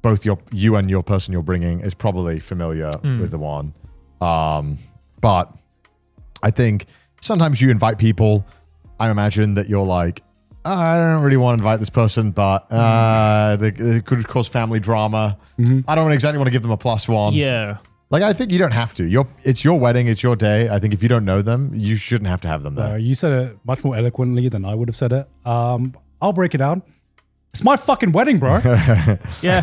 both you and your person you're bringing is probably familiar with the one. But I think sometimes you invite people. I imagine that you're like, I don't really want to invite this person, but it could cause family drama. I don't exactly want to give them a +1. Yeah. Like, I think you don't have to. It's your wedding. It's your day. I think if you don't know them, you shouldn't have to have them there. You said it much more eloquently than I would have said it. I'll break it down. It's my fucking wedding, bro. Yeah.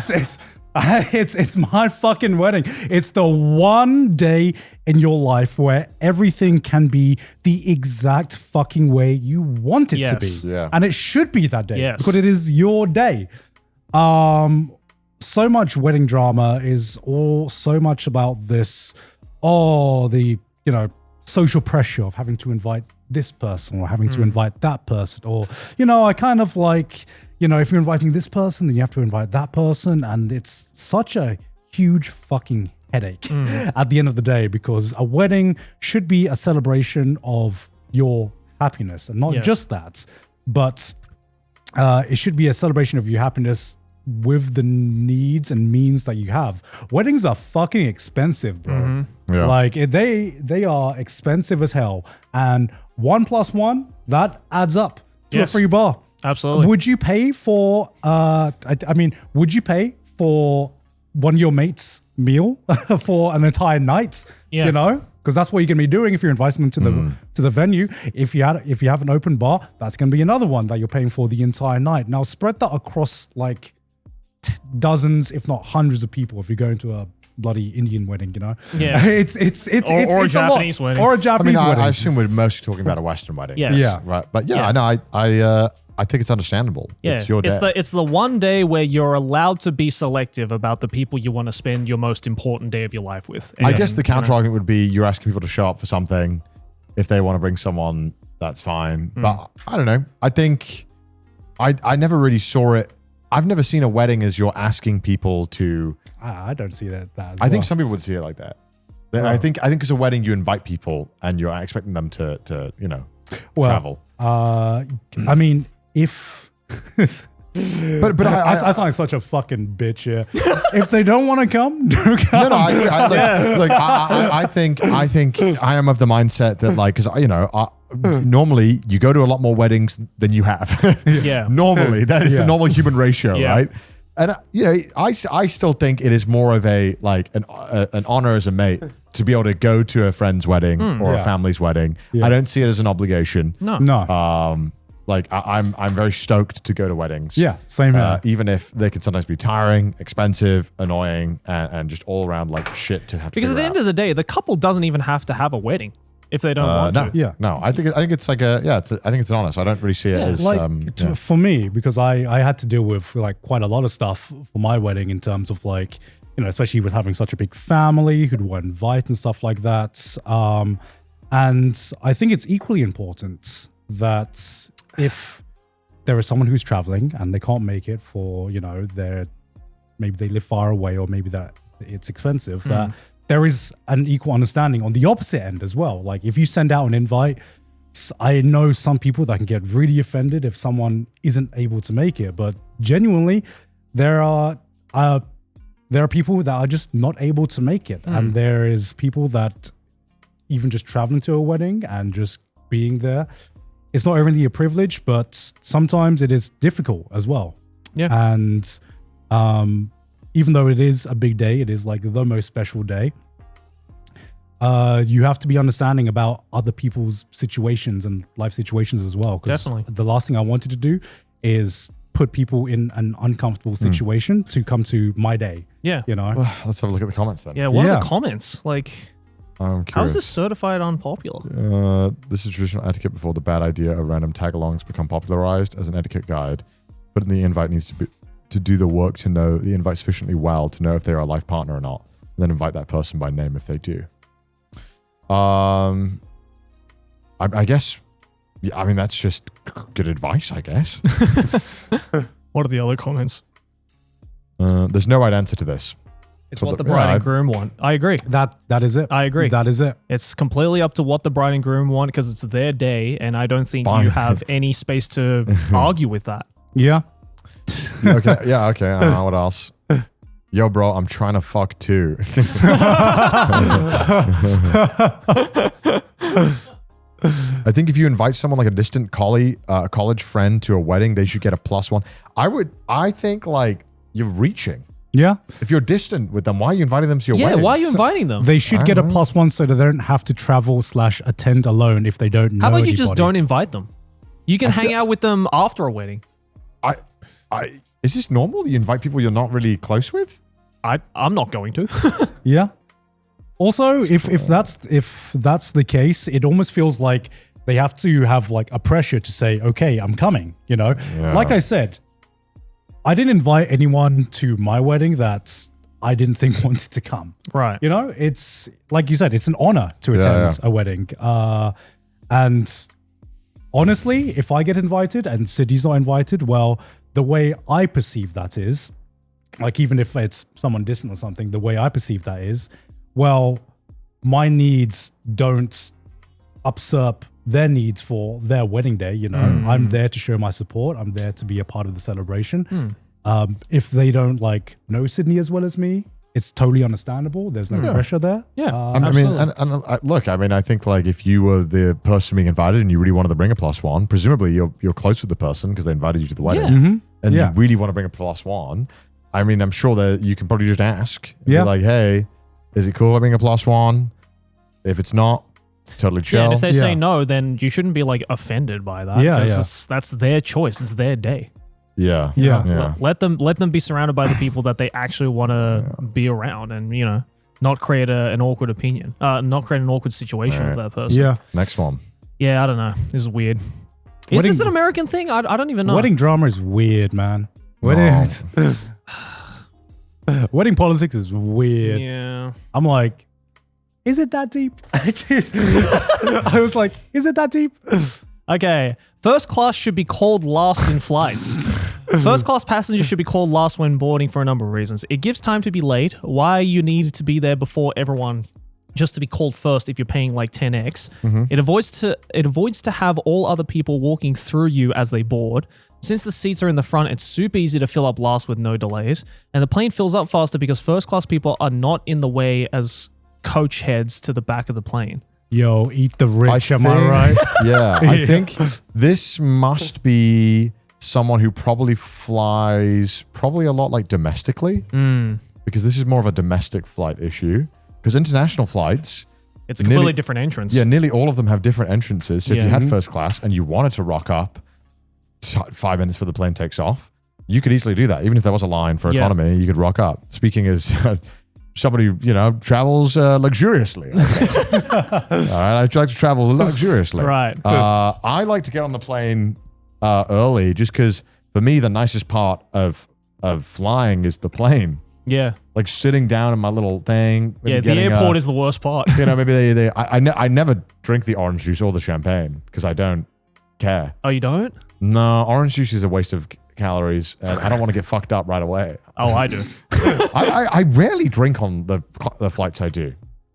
It's my fucking wedding. It's the one day in your life where everything can be the exact fucking way you want it to be. Yeah. And it should be that day. Yes. Because it is your day. So much wedding drama is all so much about this, the social pressure of having to invite this person or having to invite that person, or, I kind of like, if you're inviting this person, then you have to invite that person. And it's such a huge fucking headache at the end of the day, because a wedding should be a celebration of your happiness, and not just that, but it should be a celebration of your happiness with the needs and means that you have. Weddings are fucking expensive, bro. Yeah. Like they are expensive as hell, and 1 + 1 that adds up to a free bar. Absolutely. Would you pay for would you pay for one of your mates' meal for an entire night? Yeah. Because that's what you're gonna be doing if you're inviting them to the venue. If you have an open bar, that's gonna be another one that you're paying for the entire night. Now spread that across like dozens, if not hundreds of people. If you're going to a bloody Indian wedding, Yeah. it's or a Japanese wedding. or a Japanese wedding. I assume we're mostly talking about a Western wedding. Yes. Yeah. Right. But I know. I think it's understandable. Yeah, It's your day. it's the one day where you're allowed to be selective about the people you want to spend your most important day of your life with. I guess the counter argument would be you're asking people to show up for something. If they want to bring someone, that's fine. But I don't know. I think I never really saw it. I've never seen a wedding as you're asking people to. I don't see that as I think well. some people would see it like that. I think as a wedding, you invite people and you're expecting them to travel. I mean, if But I sound like such a fucking bitch here. If they don't want to come, don't come. No, I agree. I think I am of the mindset that because normally you go to a lot more weddings than you have. Yeah. Normally, that is the normal human ratio, Yeah. right? And I still think it is more of an honor as a mate to be able to go to a friend's wedding or a family's wedding. Yeah. I don't see it as an obligation. No. I'm very stoked to go to weddings. Yeah, same here. Even if they can sometimes be tiring, expensive, annoying, and just all around like shit to have to Because at the figure end out. of the day, the couple doesn't even have to have a wedding if they don't want no, to. Yeah. no. I think it's like I think it's an honor. So I don't really see it as for me, because I had to deal with like quite a lot of stuff for my wedding in terms of like, especially with having such a big family who'd want to invite and stuff like that. And I think it's equally important that if there is someone who's traveling and they can't make it for, maybe they live far away or maybe that it's expensive, that there is an equal understanding on the opposite end as well. Like if you send out an invite, I know some people that can get really offended if someone isn't able to make it, but genuinely there are people that are just not able to make it. And there is people that even just traveling to a wedding and just being there, it's not only a privilege, but sometimes it is difficult as well. Yeah. And even though it is a big day, it is like the most special day, you have to be understanding about other people's situations and life situations as well. 'Cause Definitely. the last thing I wanted to do is put people in an uncomfortable situation to come to my day. Yeah. Let's have a look at the comments then. Yeah. What are Yeah. the comments? Like, I'm how curious. is this certified unpopular? This is traditional etiquette before the bad idea of random tag-alongs become popularized as an etiquette guide. But the invite needs to do the work to know the invite sufficiently well to know if they're a life partner or not. And then invite that person by name if they do. I guess. Yeah, I mean that's just good advice, I guess. What are the other comments? There's no right answer to this. It's So what the- the bride yeah, and groom want. I agree. That is it. I agree. That is it. It's completely up to what the bride and groom want because it's their day, and I don't think Fine. you have any space to argue with that. Yeah. Okay. Yeah. Okay. What else? Yo, bro, I'm trying to fuck too. I think if you invite someone like a distant college friend to a wedding, they should get a +1. I think like you're reaching. Yeah. If you're distant with them, why are you inviting them to your Yeah, wedding? why are you inviting them? They should get a +1 so that they don't have to travel / attend alone if they don't know How about you just anybody. don't invite them? You can hang out with them after a wedding. Is this normal? You invite people you're not really close with? I'm not going to. Yeah. Also, if that's the case, it almost feels like they have to have like a pressure to say, okay, I'm coming, Yeah. Like I said, I didn't invite anyone to my wedding that I didn't think wanted to come. Right. It's like you said, it's an honor to attend a wedding. And honestly, if I get invited and Sydney's not invited, well, the way I perceive that is, like, even if it's someone distant or something, the way I perceive that is, well, my needs don't usurp their needs for their wedding day. You know, I'm there to show my support. I'm there to be a part of the celebration. If they don't like know Sydney as well as me, it's totally understandable. There's no pressure there. Yeah. Look, I mean, I think like if you were the person being invited and you really wanted to bring a +1, presumably you're close with the person because they invited you to the wedding, and you really want to bring a +1. I mean, I'm sure that you can probably just ask. Be like, hey, is it cool having a +1? If it's not, totally chill. Yeah, and if they say no, then you shouldn't be like offended by that. Yeah, That's their choice. It's their day. Yeah. Let them be surrounded by the people that they actually want to be around, and you know, not create an awkward opinion, not create an awkward situation with that person. Yeah. Next one. Yeah, I don't know. This is weird. Is this an American thing? I don't even know. Wedding drama is weird, man. Wedding politics is weird. Yeah. I'm like, is it that deep? I was like, is it that deep? Okay. First class should be called last in flights. First class passengers should be called last when boarding for a number of reasons. It gives time to be late. Why you need to be there before everyone just to be called first if you're paying like 10x. It avoids to have all other people walking through you as they board. Since the seats are in the front, it's super easy to fill up last with no delays. And the plane fills up faster because first class people are not in the way as coach heads to the back of the plane. Yo, eat the rich, am I right? Yeah, I think this must be someone who probably flies probably a lot like domestically, because this is more of a domestic flight issue. Because international flights, it's a completely different entrance. Yeah, nearly all of them have different entrances. So if you had first class and you wanted to rock up 5 minutes before the plane takes off, you could easily do that. Even if there was a line for economy, you could rock up. Speaking as somebody who, you know, travels luxuriously. All right, I like to travel luxuriously. Right. I like to get on the plane early just because for me, the nicest part of flying is the plane. Yeah. Like sitting down in my little thing. Yeah, the airport is the worst part. You know, maybe I never drink the orange juice or the champagne because I don't care. Oh, you don't? No, orange juice is a waste of calories and I don't want to get fucked up right away. Oh, I do. I rarely drink on the flights I do.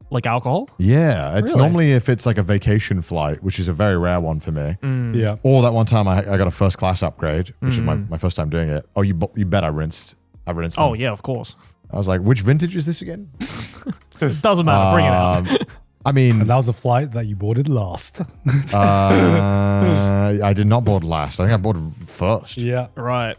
Like alcohol? Yeah, it's Really? normally if it's like a vacation flight, which is a very rare one for me. Yeah. Or that one time I got a first class upgrade, which is my first time doing it. Oh, you bet I rinsed. I rinsed them. Oh, yeah, of course. I was like, which vintage is this again? Doesn't matter. Bring it out. I mean, And that was a flight that you boarded last. I did not board last. I think I boarded first. Yeah. Right.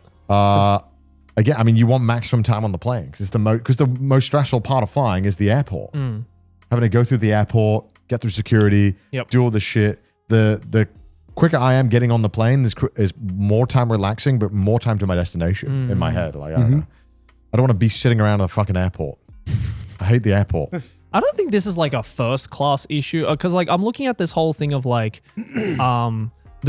Again, I mean, you want maximum time on the plane because the most stressful part of flying is the airport. Having to go through the airport, get through security, do all this shit. The quicker I am getting on the plane is more time relaxing, but more time to my destination in my head. Like, I don't know. I don't want to be sitting around a fucking airport. I hate the airport. I don't think this is like a first class issue because like I'm looking at this whole thing of like,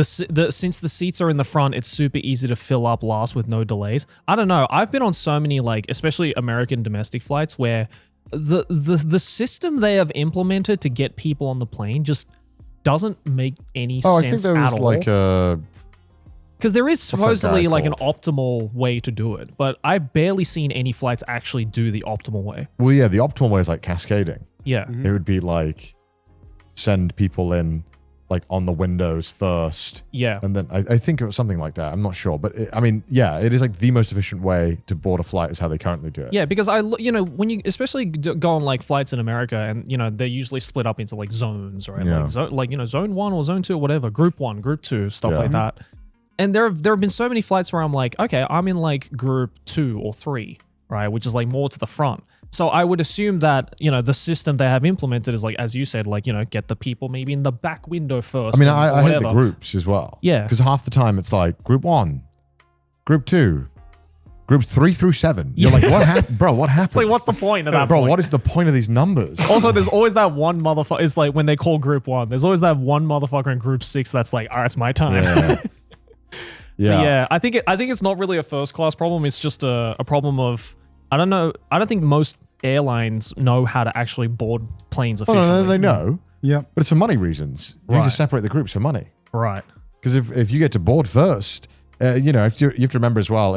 since the seats are in the front, it's super easy to fill up last with no delays. I don't know. I've been on so many like, especially American domestic flights where the system they have implemented to get people on the plane just doesn't make any sense I think there was at all. like a... Because there is supposedly guy like an called? optimal way to do it, but I've barely seen any flights actually do the optimal way. Well, yeah, the optimal way is like cascading. Yeah. It would be like send people in like on the windows first. Yeah. And then I think it was something like that. I'm not sure. But I mean, yeah, it is like the most efficient way to board a flight is how they currently do it. Yeah, because when you especially go on like flights in America and, they're usually split up into like zones, right? Yeah. Like, zone 1 or zone 2 or whatever, group 1, group 2, stuff like that. And there have been so many flights where I'm like, okay, I'm in like group 2 or 3, right? Which is like more to the front. So I would assume that, the system they have implemented is like, as you said, like, get the people maybe in the back window first. I mean, I hate the groups as well. Yeah. Because half the time it's like group 1, group 2, group 3 through 7. You're like, what happened? Bro, what happened? It's like, what's the point of that Bro, point? what is the point of these numbers? Also, there's always that one motherfucker. It's like when they call group 1, there's always that one motherfucker in group 6 that's like, all right, it's my time. Yeah. So yeah, I think it's not really a first class problem. It's just a problem of, I don't know. I don't think most airlines know how to actually board planes Oh, efficiently. no, they know. Yeah. But it's for money reasons. You Right. can just separate the groups for money. Right. Because if you get to board first, you have to remember as well,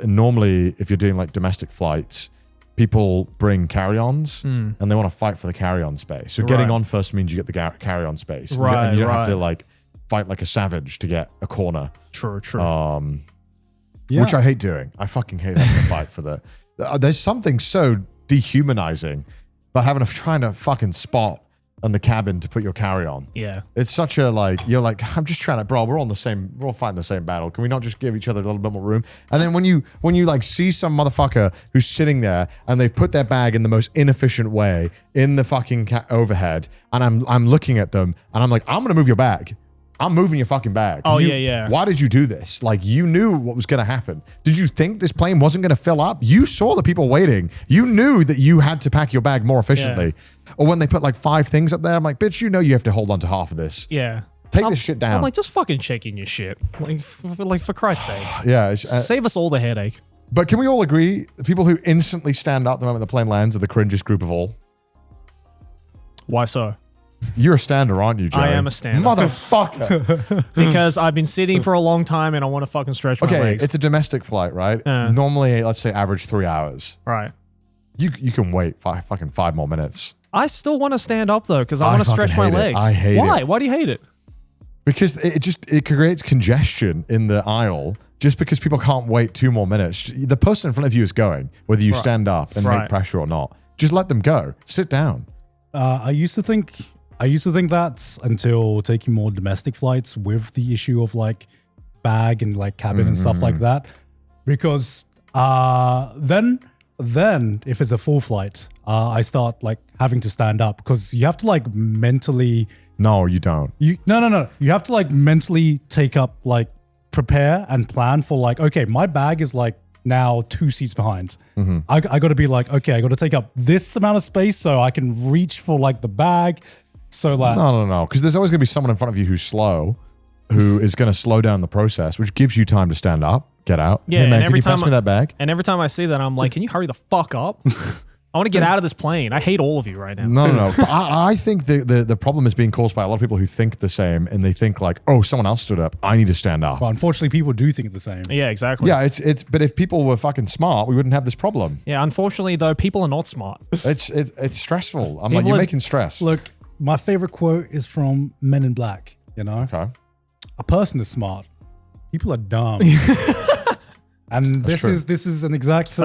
normally if you're doing like domestic flights, people bring carry-ons and they want to fight for the carry-on space. So getting on first means you get the carry-on space. Right, and you don't have to like fight like a savage to get a corner. True. Which I hate doing. I fucking hate having to fight for the. There's something so dehumanizing about trying to fucking spot on the cabin to put your carry-on. Yeah. It's such a you're like, I'm just trying to, bro, we're all fighting the same battle. Can we not just give each other a little bit more room? And then when you like see some motherfucker who's sitting there and they've put their bag in the most inefficient way in the fucking overhead, and I'm looking at them and I'm like, I'm going to move your bag. I'm moving your fucking bag. Oh, yeah. Why did you do this? Like, you knew what was going to happen. Did you think this plane wasn't going to fill up? You saw the people waiting. You knew that you had to pack your bag more efficiently. Yeah. Or when they put like 5 things up there, I'm like, bitch, you have to hold on to half of this. Yeah. Take this shit down. I'm like, just fucking checking your shit. Like for Christ's sake. Yeah. Save us all the headache. But can we all agree, the people who instantly stand up the moment the plane lands are the cringest group of all? Why so? You're a stander, aren't you, Joey? I am a stander. Motherfucker. Because I've been sitting for a long time and I want to fucking stretch my legs. It's a domestic flight, right? Normally, let's say average 3 hours. Right. You can wait 5 more minutes. I still want to stand up though because I want to stretch my legs. I hate it. Why? Why do you hate it? Because it creates congestion in the aisle just because people can't wait 2 more minutes. The person in front of you is going, whether you stand up and make pressure or not. Just let them go. Sit down. I used to think that until taking more domestic flights with the issue of like bag and like cabin and stuff like that. Because then if it's a full flight, I start like having to stand up because you have to like mentally. No, you don't. No. You have to like mentally take up like prepare and plan for like, okay, my bag is like now 2 seats behind. I got to be like, okay, I got to take up this amount of space so I can reach for like the bag. So like no, because there's always going to be someone in front of you who's slow, who is going to slow down the process, which gives you time to stand up, get out. Yeah, hey man, and can you pass me that bag? And every time I see that, I'm like, can you hurry the fuck up? I want to get out of this plane. I hate all of you right now. No. I think the problem is being caused by a lot of people who think the same, and they think like, oh, someone else stood up, I need to stand up. Well, unfortunately, people do think the same. Yeah, exactly. Yeah, it's. But if people were fucking smart, we wouldn't have this problem. Yeah, unfortunately though, people are not smart. It's stressful. I'm like, you're making stress. Look, my favorite quote is from Men in Black. Okay. A person is smart. People are dumb. And this is an exact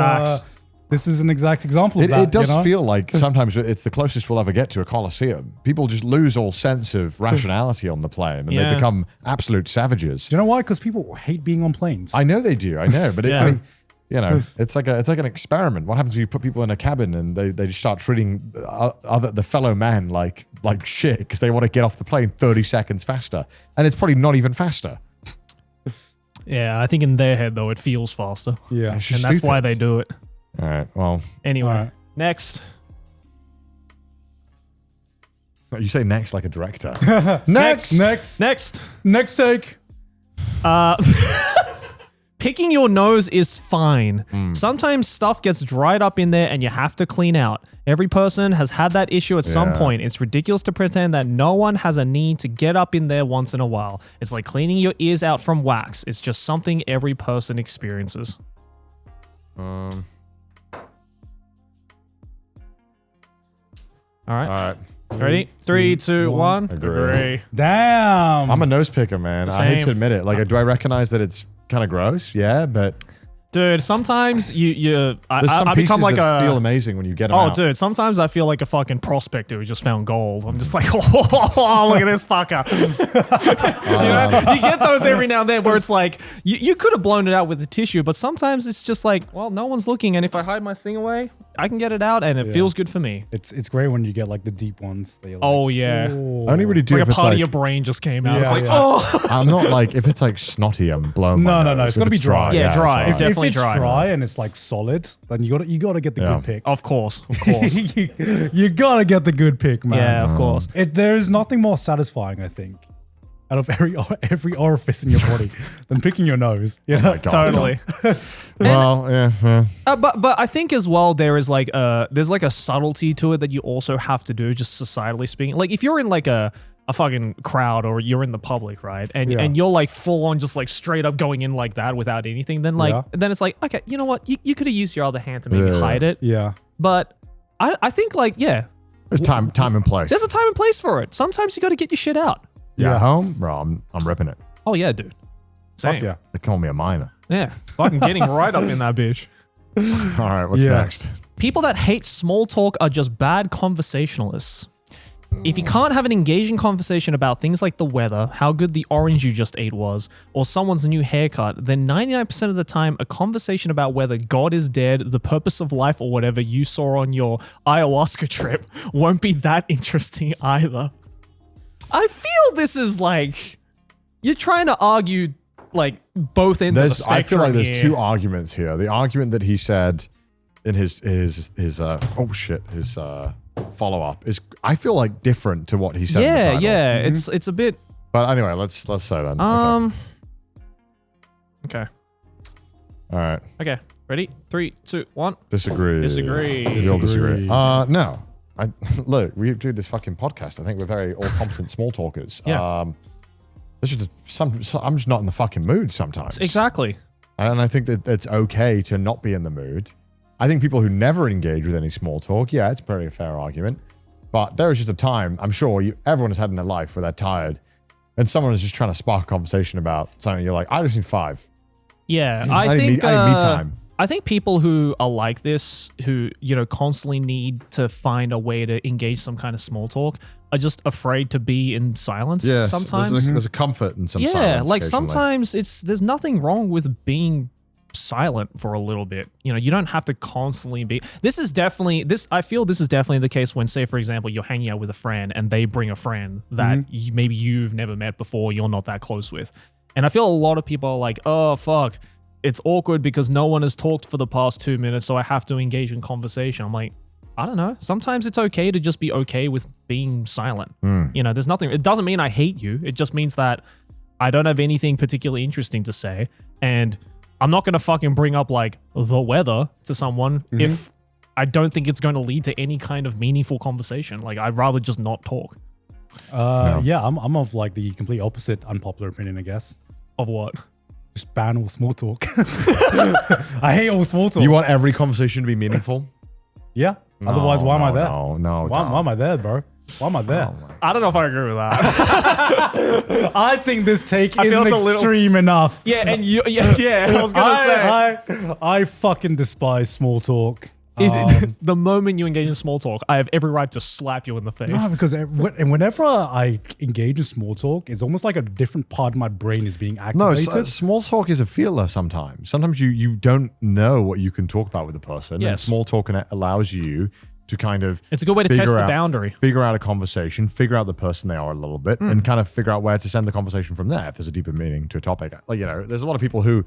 this is an exact example of that. It does feel like sometimes it's the closest we'll ever get to a coliseum. People just lose all sense of rationality on the plane, and they become absolute savages. Do you know why? Because people hate being on planes. I know they do. I know, but it's like an experiment. What happens if you put people in a cabin and they just start treating the fellow man like shit because they want to get off the plane 30 seconds faster, and it's probably not even faster. Yeah, I think in their head though it feels faster. Yeah, and that's why they do it. All right. Well. Anyway, next. You say next like a director. Next take. Picking your nose is fine. Sometimes stuff gets dried up in there and you have to clean out. Every person has had that issue at some point. It's ridiculous to pretend that no one has a need to get up in there once in a while. It's like cleaning your ears out from wax. It's just something every person experiences. All right. Ready? 3, 2, 1. Agree. Damn. I'm a nose picker, man. I hate to admit it. Like, do I recognize that it's kind of gross? Yeah, but dude, sometimes I become like that feel amazing when you get them Oh, out. dude, sometimes I feel like a fucking prospector who just found gold. I'm just like, oh, look at this fucker. You get those every now and then where it's like, you could have blown it out with a tissue, but sometimes it's just like, well, no one's looking, and if I hide my thing away, I can get it out, and it feels good for me. It's great when you get like the deep ones. That you're like, oh yeah. I only really do it's like if a part it's of like, your brain just came out. Yeah, it's like, yeah. oh. I'm not like, if it's like snotty, I'm blown. No, my nose. it's gotta be dry. Yeah, dry. If Definitely it's dry. dry and it's like solid, then you gotta get the good pick. Of course. You gotta get the good pick, man. Yeah, of course. There's nothing more satisfying, I think, out of every orifice in your body than picking your nose. Yeah, my God. Totally. Well, yeah. But I think as well there is there's like a subtlety to it that you also have to do, just societally speaking. Like if you're in like a a fucking crowd or you're in the public, right? And you're like full on just like straight up going in like that without anything, then then it's like, okay, you know what? You could have used your other hand to maybe hide it. Yeah. But I think like, There's time and place. there's a time and place for it. Sometimes you got to get your shit out. Yeah, at home, bro, I'm ripping it. Oh yeah, dude. Same. Fuck yeah. They call me a minor. Yeah. Fucking getting right up in that bitch. All right, what's next? People that hate small talk are just bad conversationalists. If you can't have an engaging conversation about things like the weather, how good the orange you just ate was, or someone's new haircut, then 99% of the time, a conversation about whether God is dead, the purpose of life, or whatever you saw on your ayahuasca trip won't be that interesting either. I feel this is like, you're trying to argue like both ends of the spectrum. I feel like there's here. two arguments here. The argument that he said in his follow-up is, I feel like, different to what he said in the title. Yeah, it's a bit. But anyway, let's say then. Okay. All right. Okay. Ready? 3, 2, 1. Disagree. Disagree. You'll disagree. No. Look, we do this fucking podcast. I think we're very all competent small talkers. Yeah. I'm just not in the fucking mood sometimes. Exactly. And I think that it's okay to not be in the mood. I think people who never engage with any small talk, it's a very fair argument. But there is just a time, I'm sure everyone has had in their life where they're tired and someone is just trying to spark a conversation about something. You're like, I just need 5. Yeah, I need me time. I think people who are like this, who, constantly need to find a way to engage some kind of small talk, are just afraid to be in silence sometimes. There's a comfort in some silence. Yeah, like occasionally. sometimes there's nothing wrong with being silent for a little bit. You don't have to constantly be. I feel this is definitely the case when, say, for example, you're hanging out with a friend and they bring a friend that maybe you've never met before, you're not that close with. And I feel a lot of people are like, oh, fuck, it's awkward because no one has talked for the past 2 minutes, so I have to engage in conversation. I'm like, I don't know. Sometimes it's okay to just be okay with being silent. There's nothing. It doesn't mean I hate you. It just means that I don't have anything particularly interesting to say. And I'm not going to fucking bring up like the weather to someone if I don't think it's going to lead to any kind of meaningful conversation. Like, I'd rather just not talk. Yeah, I'm of like the complete opposite unpopular opinion, I guess. Of what? Just ban all small talk. I hate all small talk. You want every conversation to be meaningful? Yeah. Otherwise, why am I there? No. Why am I there, bro? Why am I there? I don't know if I agree with that. I think this take I feel isn't it's a little- extreme enough. Yeah, and you, I was going to say. I fucking despise small talk. The moment you engage in small talk, I have every right to slap you in the face. No, because whenever I engage in small talk, it's almost like a different part of my brain is being No, activated. small talk is a feeler sometimes. Sometimes you don't know what you can talk about with a person. Yes. And small talk allows you to kind of... It's a good way to test the boundary. Figure out a conversation, figure out the person they are a little bit, and kind of figure out where to send the conversation from there if there's a deeper meaning to a topic. Like, there's a lot of people who...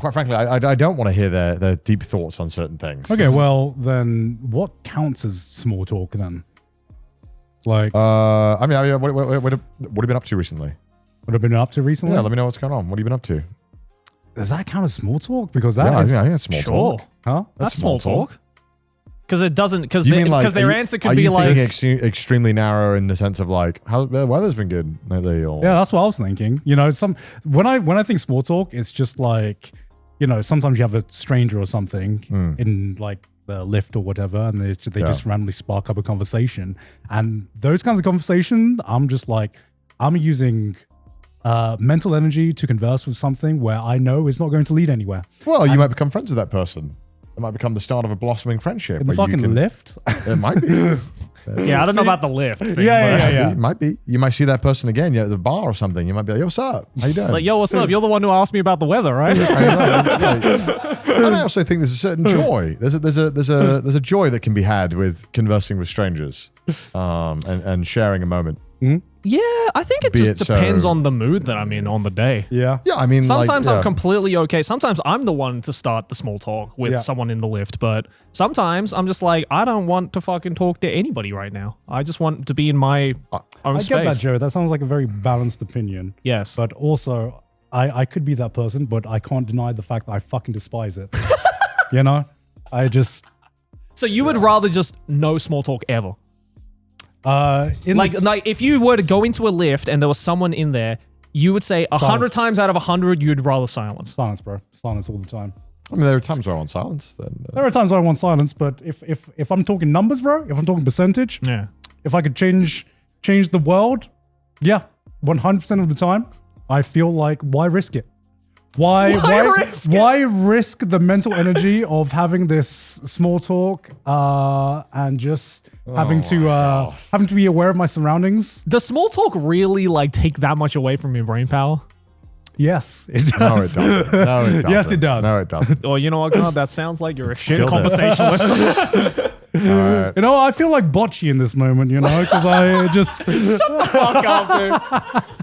Quite frankly, I don't want to hear their deep thoughts on certain things. Okay, well, then what counts as small talk then? Like, what have you been up to recently? what have I been up to recently? Yeah, let me know what's going on. What have you been up to? Does that count as small talk? Because that Yeah, I is... think it's small Sure. talk. Huh? That's small talk. Because it doesn't, because You mean like, their are you- answer are could be you like, thinking extremely narrow in the sense of like, how the weather's been good lately? Or, Yeah, that's what I was thinking. When I think small talk, it's just like, sometimes you have a stranger or something in like the lift or whatever, and they just randomly spark up a conversation. And those kinds of conversations, I'm just like, I'm using mental energy to converse with something where I know is not going to lead anywhere. Well, you might become friends with that person. It might become the start of a blossoming friendship. In the where you fucking can- lift. It might be. yeah, I don't know about the lift thing. Yeah. It might be. You might see that person again at the bar or something. You might be like, yo, what's up? How you doing? It's like, yo, what's up? You're the one who asked me about the weather, right? And I also think there's a certain joy. There's a joy that can be had with conversing with strangers, and sharing a moment. Yeah, I think it Be just it depends so- on the mood that I'm in on the day. Yeah. Yeah, I mean, Sometimes like, I'm completely okay. Sometimes I'm the one to start the small talk with someone in the lift, but sometimes I'm just like, I don't want to fucking talk to anybody right now. I just want to be in my own I space. get that, Joe. That sounds like a very balanced opinion. Yes. But also, I could be that person, but I can't deny the fact that I fucking despise it. I just... So you would rather just no small talk ever? Like if you were to go into a lift and there was someone in there, you would say 100 times out of 100 you'd rather silence. Silence, bro. Silence all the time. I mean, there are times where I want silence. Then There are times I want silence, but if I'm talking numbers, bro, if I'm talking percentage, Yeah. if I could change the world, yeah, 100% of the time, I feel like why risk it? Why risk the mental energy of having this small talk and just having to be aware of my surroundings? Does small talk really like take that much away from your brain power? Yes, it does. no, it doesn't. No, it doesn't. Yes, it does. No, it doesn't. Oh, you know what, God? That sounds like you're a shit Killed it. conversationalist. All right. You know, I feel like botchy in this moment, you know, because I just Fuck up,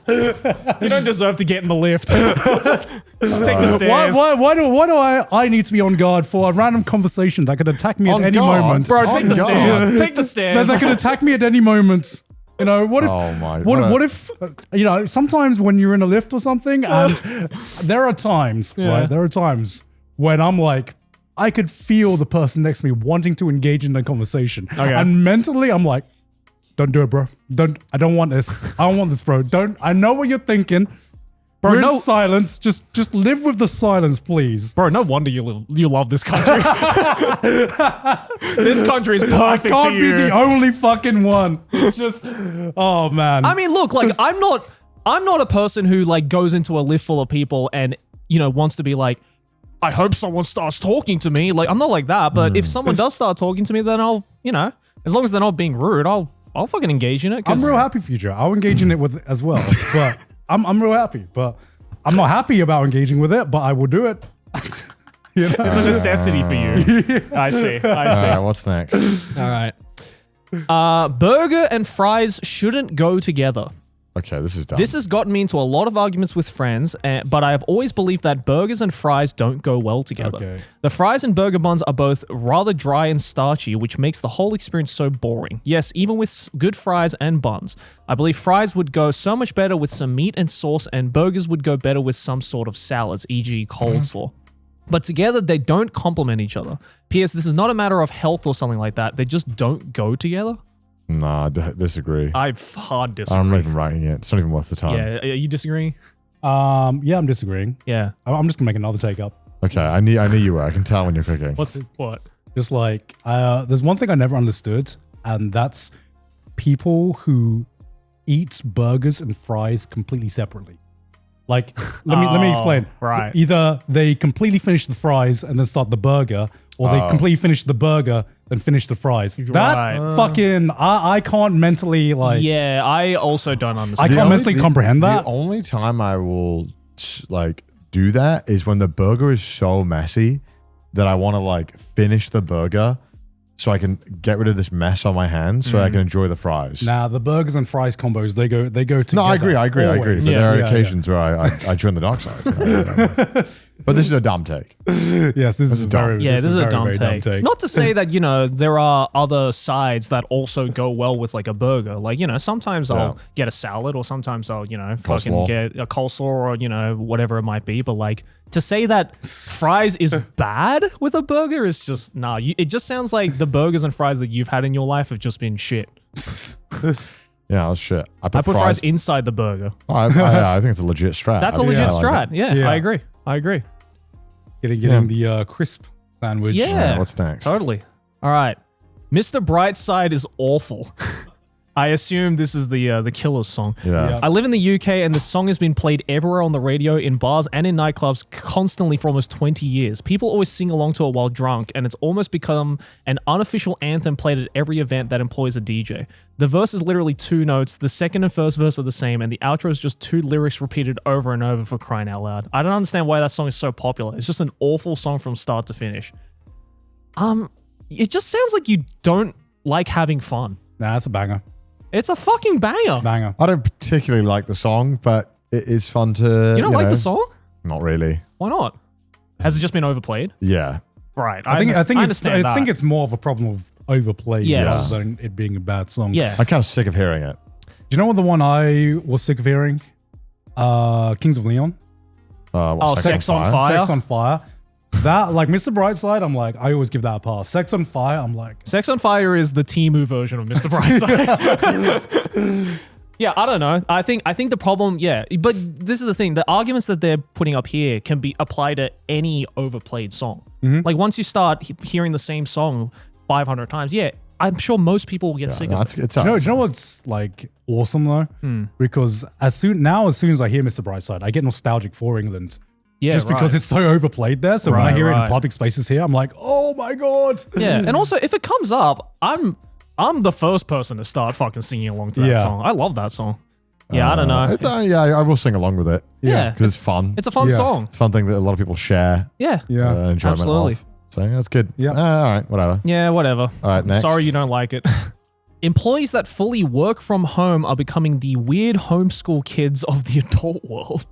dude. You don't deserve to get in the lift. Take the stairs. why do I need to be on guard for a random conversation that could attack me at On any guard? moment? Bro, Oh, take the God. stairs. Take the stairs. That could attack me at any moment. You know, what if? Oh my- What if? You know, sometimes when you're in a lift or something, and there are times, right? There are times when I'm like, I could feel the person next to me wanting to engage in the conversation, and mentally I'm like, don't do it, bro. I don't want this. I don't want this, bro. I know what you're thinking. Bro, We're no- in silence. Just live with the silence, please. Bro, no wonder you love this country. This country is I perfect can't for be you. the only fucking one. It's just, oh man. I mean, look, like I'm not a person who like goes into a lift full of people and, you know, wants to be like, I hope someone starts talking to me. Like, I'm not like that, but if someone does start talking to me, then I'll, you know, as long as they're not being rude, I'll fucking engage in it. I'm real happy for you, Joe. I'll engage in it with as well. But I'm real happy. But I'm not happy about engaging with it, but I will do it. You know? It's a necessity for you. I see. All right, what's next? All right. Burger and fries shouldn't go together. Okay, this is dumb. This has gotten me into a lot of arguments with friends, but I have always believed that burgers and fries don't go well together. Okay. The fries and burger buns are both rather dry and starchy, which makes the whole experience so boring. Yes, even with good fries and buns. I believe fries would go so much better with some meat and sauce, and burgers would go better with some sort of salads, e.g. coleslaw. But together, they don't complement each other. P.S. This is not a matter of health or something like that. They just don't go together. Nah, disagree. I hard disagree. I'm not even writing it. It's not even worth the time. Yeah, are you disagreeing? Yeah, I'm disagreeing. Yeah. I'm just gonna make another take up. Okay, I knew you were. I can tell when you're cooking. What? Just like there's one thing I never understood, and that's people who eat burgers and fries completely separately. Like, let me explain. Right. Either they completely finish the fries and then start the burger, or they completely finish the burger then finish the fries. That Right. fucking I can't mentally like. Yeah, I also don't I understand. can't mentally comprehend that. The only time I will like do that is when the burger is so messy that I want to like finish the burger so I can get rid of this mess on my hands so I can enjoy the fries. Nah, the burgers and fries combos they go together. No, I agree. always. But Yeah, there are yeah, occasions where I join the dark side. You know? But this is a dumb take. Yes, this is dumb. very. Yeah, this is a very, dumb very take. Not to say that, you know, there are other sides that also go well with like a burger. Like, you know, sometimes I'll get a salad or sometimes I'll, you know, fucking Coleslaw. get a coleslaw or, you know, whatever it might be. But like to say that fries is bad with a burger is just, nah. It just sounds like the burgers and fries that you've had in your life have just been shit. Yeah, that's shit. I I put fries inside the burger. I think it's a legit strat. That's a I think legit I like strat. it. Yeah, Yeah. I agree. Getting the crisp sandwich. Yeah. Alright, what's next? Totally. All right. Mr. Brightside is awful. I assume this is the Killers song. Yeah. I live in the UK and the song has been played everywhere on the radio, in bars and in nightclubs constantly for almost 20 years. People always sing along to it while drunk, and it's almost become an unofficial anthem played at every event that employs a DJ. The verse is literally 2 notes, the second and first verse are the same, and the outro is just 2 lyrics repeated over and over for crying out loud. I don't understand why that song is so popular. It's just an awful song from start to finish. It just sounds like you don't like having fun. Nah, that's a banger. It's a fucking banger. Banger. I don't particularly like the song, but it is fun to. You don't like know, the song? Not really. Why not? Has it just been overplayed? Yeah. Right. I think understand that. it's more of a problem of overplay Yes. rather than it being a bad song. Yeah. I'm kind of sick of hearing it. Do you know what the one I was sick of hearing? Kings of Leon. What's Sex on Fire. Sex on Fire. That, like Mr. Brightside, I'm like, I always give that a pass. Sex on Fire, I'm like, Sex on Fire is the Temu version of Mr. Brightside. Yeah, I don't know. I think the problem, but this is the thing. The arguments that they're putting up here can be applied to any overplayed song. Like once you start hearing the same song 500 times, I'm sure most people will get sick of it. It's do you know what's like awesome though? Because as soon as I hear Mr. Brightside, I get nostalgic for England. Yeah, just because it's so overplayed there. So when I hear it in public spaces here, I'm like, oh my God. Yeah, and also if it comes up, I'm the first person to start fucking singing along to that song. I love that song. Yeah, I don't know. It's, I will sing along with it. Yeah. Because it's fun. It's a fun song. It's a fun thing that a lot of people share. Yeah. Enjoyment Absolutely. of. So that's good. Yeah. All right, whatever. Yeah, whatever. All right, next. Sorry you don't like it. Employees that fully work from home are becoming the weird homeschool kids of the adult world.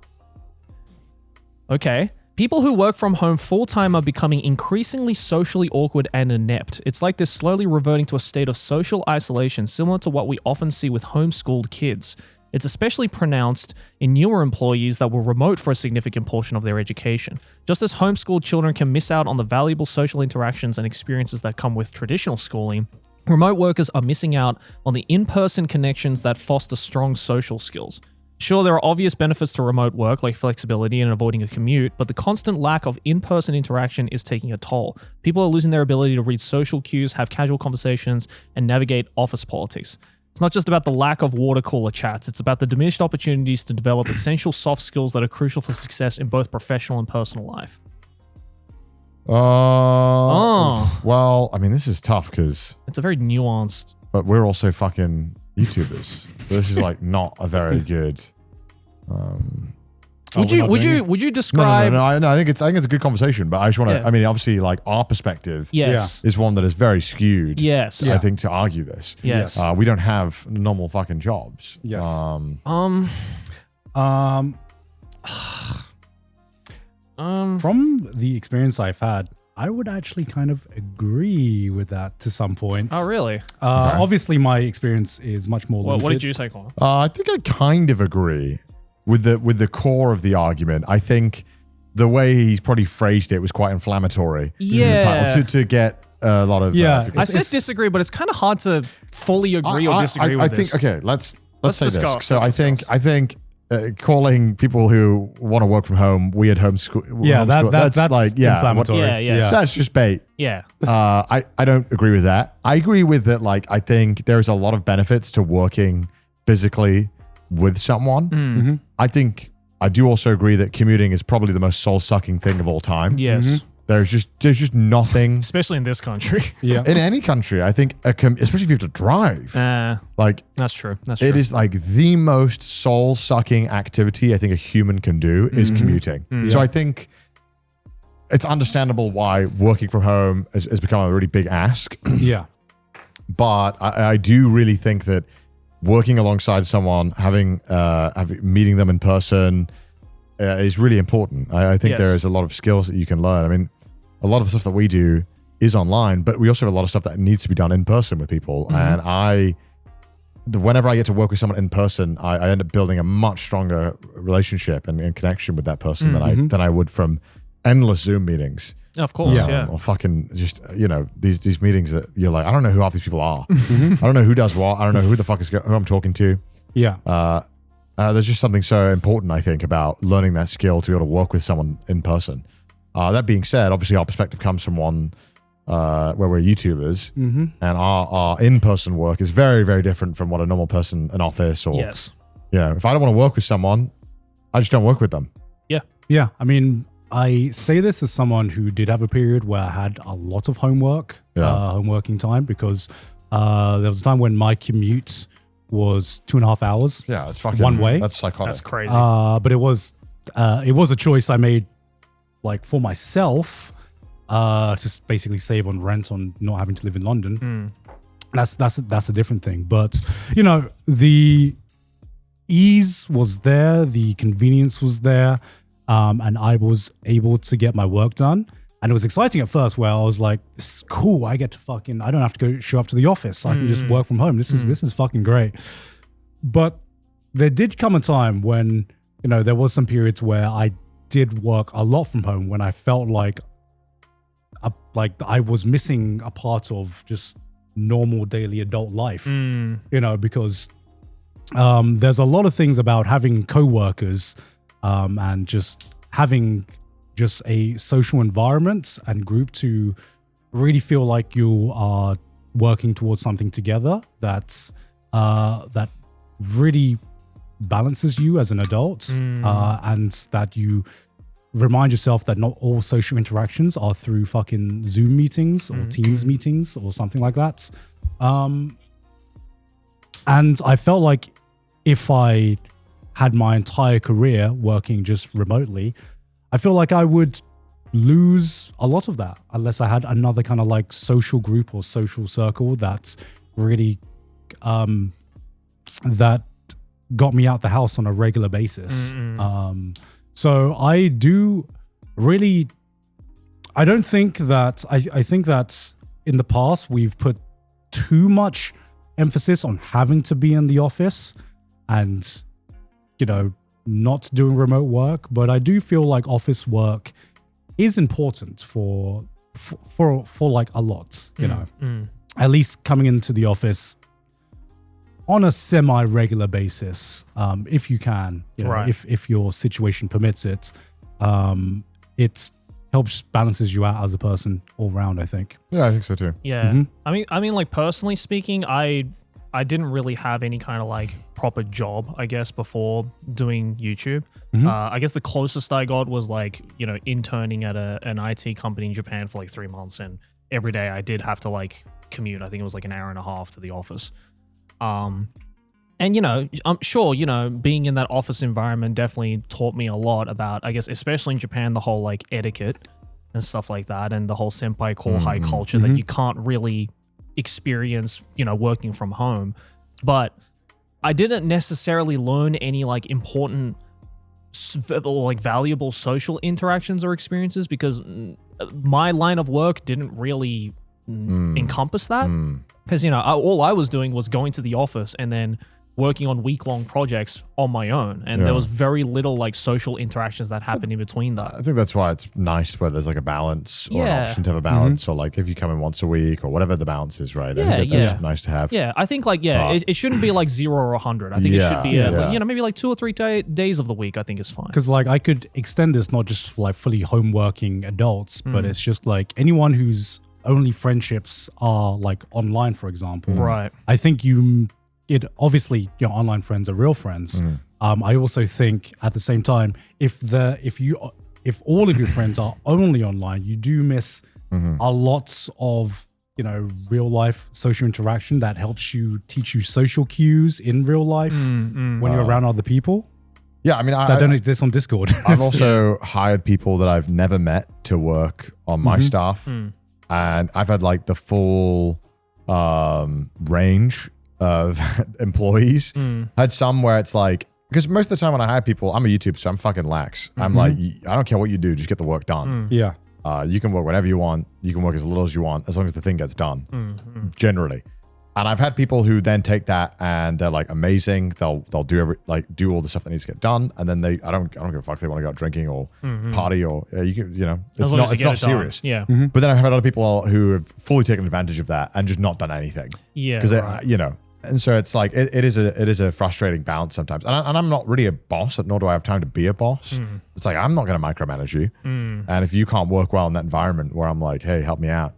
Okay. People who work from home full-time are becoming increasingly socially awkward and inept. It's like they're slowly reverting to a state of social isolation similar to what we often see with homeschooled kids. It's especially pronounced in newer employees that were remote for a significant portion of their education. Just as homeschooled children can miss out on the valuable social interactions and experiences that come with traditional schooling, remote workers are missing out on the in-person connections that foster strong social skills. Sure, there are obvious benefits to remote work like flexibility and avoiding a commute, but the constant lack of in-person interaction is taking a toll. People are losing their ability to read social cues, have casual conversations, and navigate office politics. It's not just about the lack of water cooler chats, it's about the diminished opportunities to develop essential soft skills that are crucial for success in both professional and personal life. Well, I mean, this is tough because... It's a very nuanced... But we're also fucking YouTubers. So this is like not a very good... Would you describe... No, I think it's a good conversation, but I just want to... Yeah. I mean, obviously, like our perspective Yes. is one that is very skewed. Yes. I think to argue this. Yes. We don't have normal fucking jobs. Yes. From the experience I've had, I would actually kind of agree with that to some points. Oh, really? Obviously, my experience is much more limited. What did you say, Connor? I think I kind of agree with the core of the argument. I think the way he's probably phrased it was quite inflammatory. Yeah. In the title, to get a lot of... I said disagree, but it's kind of hard to fully agree or disagree with this. I think, okay, let's say discuss. this. So I think calling people who want to work from home weird homeschool... that's like, inflammatory. That's just bait. Yeah. I don't agree with that. I agree with that. Like, I think there's a lot of benefits to working physically with someone. Mm-hmm. I do also agree that commuting is probably the most soul-sucking thing of all time. Yes. Mm-hmm. There's just nothing, especially in this country. Yeah. In any country, I think, especially if you have to drive. Like, that's true. It is like the most soul-sucking activity I think a human can do is commuting. So I think it's understandable why working from home has become a really big ask. Yeah. But I do really think that working alongside someone, meeting them in person is really important. I think there is a lot of skills that you can learn. I mean, a lot of the stuff that we do is online, but we also have a lot of stuff that needs to be done in person with people. And whenever I get to work with someone in person, I end up building a much stronger relationship and connection with that person than I would from endless Zoom meetings. Of course, yeah. Or fucking just, these meetings that you're like, I don't know who half these people are. I don't know who does what. I don't know who the fuck who I'm talking to. Yeah. There's just something so important, I think, about learning that skill to be able to work with someone in person. That being said, obviously our perspective comes from one where we're YouTubers, and our in-person work is very, very different from what a normal person in office or... Yes. Yeah. If I don't want to work with someone, I just don't work with them. Yeah. Yeah. I mean... I say this as someone who did have a period where I had a lot of homework, home working time, because there was a time when my commute was 2.5 hours. Yeah, it's fucking one way. That's psychotic. That's crazy. But it was a choice I made, like for myself, just basically save on rent on not having to live in London. That's a different thing. But the ease was there, the convenience was there. And I was able to get my work done. And it was exciting at first where I was like, this is cool. I don't have to show up to the office. I can just work from home. This is fucking great. But there did come a time when, there was some periods where I did work a lot from home when I felt like I was missing a part of just normal daily adult life, because there's a lot of things about having coworkers and just having just a social environment and group to really feel like you are working towards something together that really balances you as an adult, and that you remind yourself that not all social interactions are through fucking Zoom meetings or Teams meetings or something like that. And I felt like if I had my entire career working just remotely, I feel like I would lose a lot of that unless I had another kind of like social group or social circle that's really that got me out the house on a regular basis. So I do really, I don't think that, I think that in the past we've put too much emphasis on having to be in the office and, not doing remote work. But I do feel like office work is important for like a lot, at least coming into the office on a semi-regular basis, if you can, if your situation permits it, it helps balances you out as a person all around, I think. Yeah, I think so too. Yeah. I mean, like personally speaking, I didn't really have any kind of like proper job, I guess, before doing YouTube. I guess the closest I got was like, interning at an IT company in Japan for like 3 months. And every day I did have to like commute. I think it was like an hour and a half to the office. And, I'm sure, being in that office environment definitely taught me a lot about, I guess, especially in Japan, the whole like etiquette and stuff like that, and the whole senpai kohai culture that you can't really experience, working from home. But I didn't necessarily learn any like important or like valuable social interactions or experiences because my line of work didn't really encompass that. Because, all I was doing was going to the office and then working on week-long projects on my own. And there was very little like social interactions that happened in between that. I think that's why it's nice where there's like a balance or an option to have a balance, or like if you come in once a week or whatever the balance is, right? I think that's nice to have. Yeah, I think like, it shouldn't be like 0 or 100. I think it should be, maybe like 2 or 3 days of the week, I think is fine. Because like I could extend this not just for like fully home working adults, but it's just like anyone whose only friendships are like online, for example. Right. I think obviously your online friends are real friends. I also think at the same time, if all of your friends are only online, you do miss a lot of real life social interaction that helps you teach you social cues in real life when you're around other people. Yeah, I mean, that don't exist on Discord. I've also hired people that I've never met to work on my staff, and I've had like the full range of employees. Had some where it's like, because most of the time when I hire people, I'm a YouTuber, so I'm fucking lax. I'm like, I don't care what you do, just get the work done. Yeah. You can work whenever you want. You can work as little as you want, as long as the thing gets done. Generally. And I've had people who then take that and they're like amazing. They'll do do all the stuff that needs to get done, and then I don't give a fuck if they want to go out drinking or party or it's not serious. Yeah. But then I've had other people who have fully taken advantage of that and just not done anything. Yeah. Because and so it's like it is a frustrating balance sometimes. And I'm not really a boss, nor do I have time to be a boss. It's like I'm not going to micromanage you. And if you can't work well in that environment where I'm like, hey, help me out,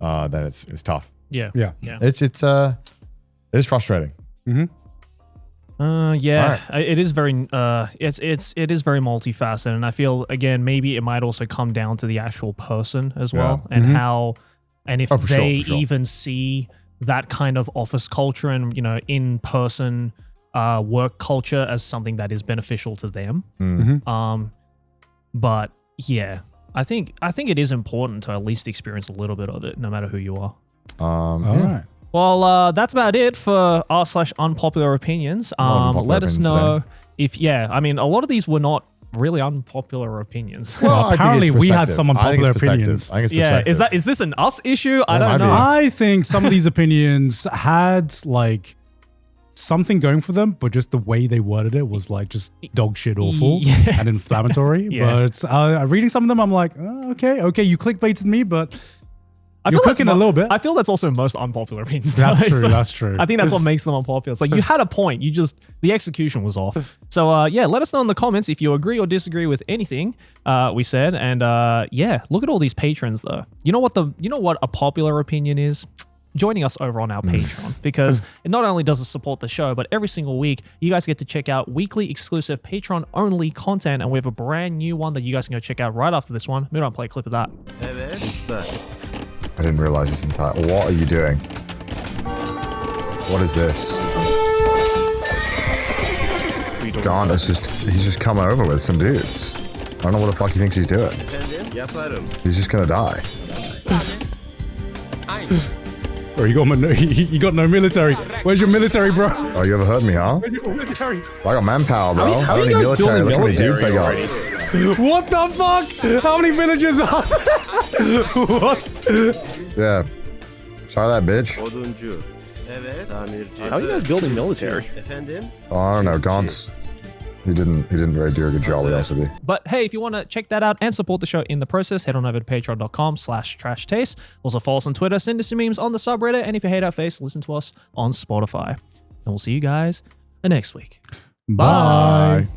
then it's tough. Yeah. It is frustrating. It is very it is very multifaceted, and I feel again maybe it might also come down to the actual person as well, and how and if they even see that kind of office culture and in person work culture as something that is beneficial to them. But yeah, I think it is important to at least experience a little bit of it, no matter who you are. All right. Well, that's about it for r/unpopular opinions. Let us know if, I mean, a lot of these were not really unpopular opinions. Well, apparently we had some unpopular opinions. I think it's is this an us issue? I don't know. I think some of these opinions had like something going for them, but just the way they worded it was like just dog shit awful Yeah. and inflammatory. Yeah. But reading some of them, I'm like, oh, okay, you clickbaited me, but I you're feel that's cooking a little bit. I feel that's also most unpopular opinions. That's though. true. So That's true. I think that's what makes them unpopular. It's like you had a point, the execution was off. So yeah, let us know in the comments if you agree or disagree with anything we said. And yeah, look at all these patrons though. You know what a popular opinion is? Joining us over on our Patreon, because it not only does it support the show, but every single week you guys get to check out weekly exclusive Patreon only content, and we have a brand new one that you guys can go check out right after this one. Mudan, play a clip of that. I didn't realize this entire. What are you doing? What is this? Gone. He's just come over with some dudes. I don't know what the fuck he thinks he's doing. He's just gonna die. Bro, you got no military. Where's your military, bro? Oh, you ever heard me, huh? Where's your military? I got manpower, bro. How I don't are need you guys military. building Look how many dudes I military got. already? What the fuck? How many villages are there? What? Yeah. Sorry that bitch. How are you guys building military? Oh, I don't know. Gaunt's. He didn't really do a good job with LCD. But hey, if you want to check that out and support the show in the process, head on over to patreon.com/trashtaste. Also follow us on Twitter, send us some memes on the subreddit, and if you hate our face, listen to us on Spotify. And we'll see you guys next week. Bye.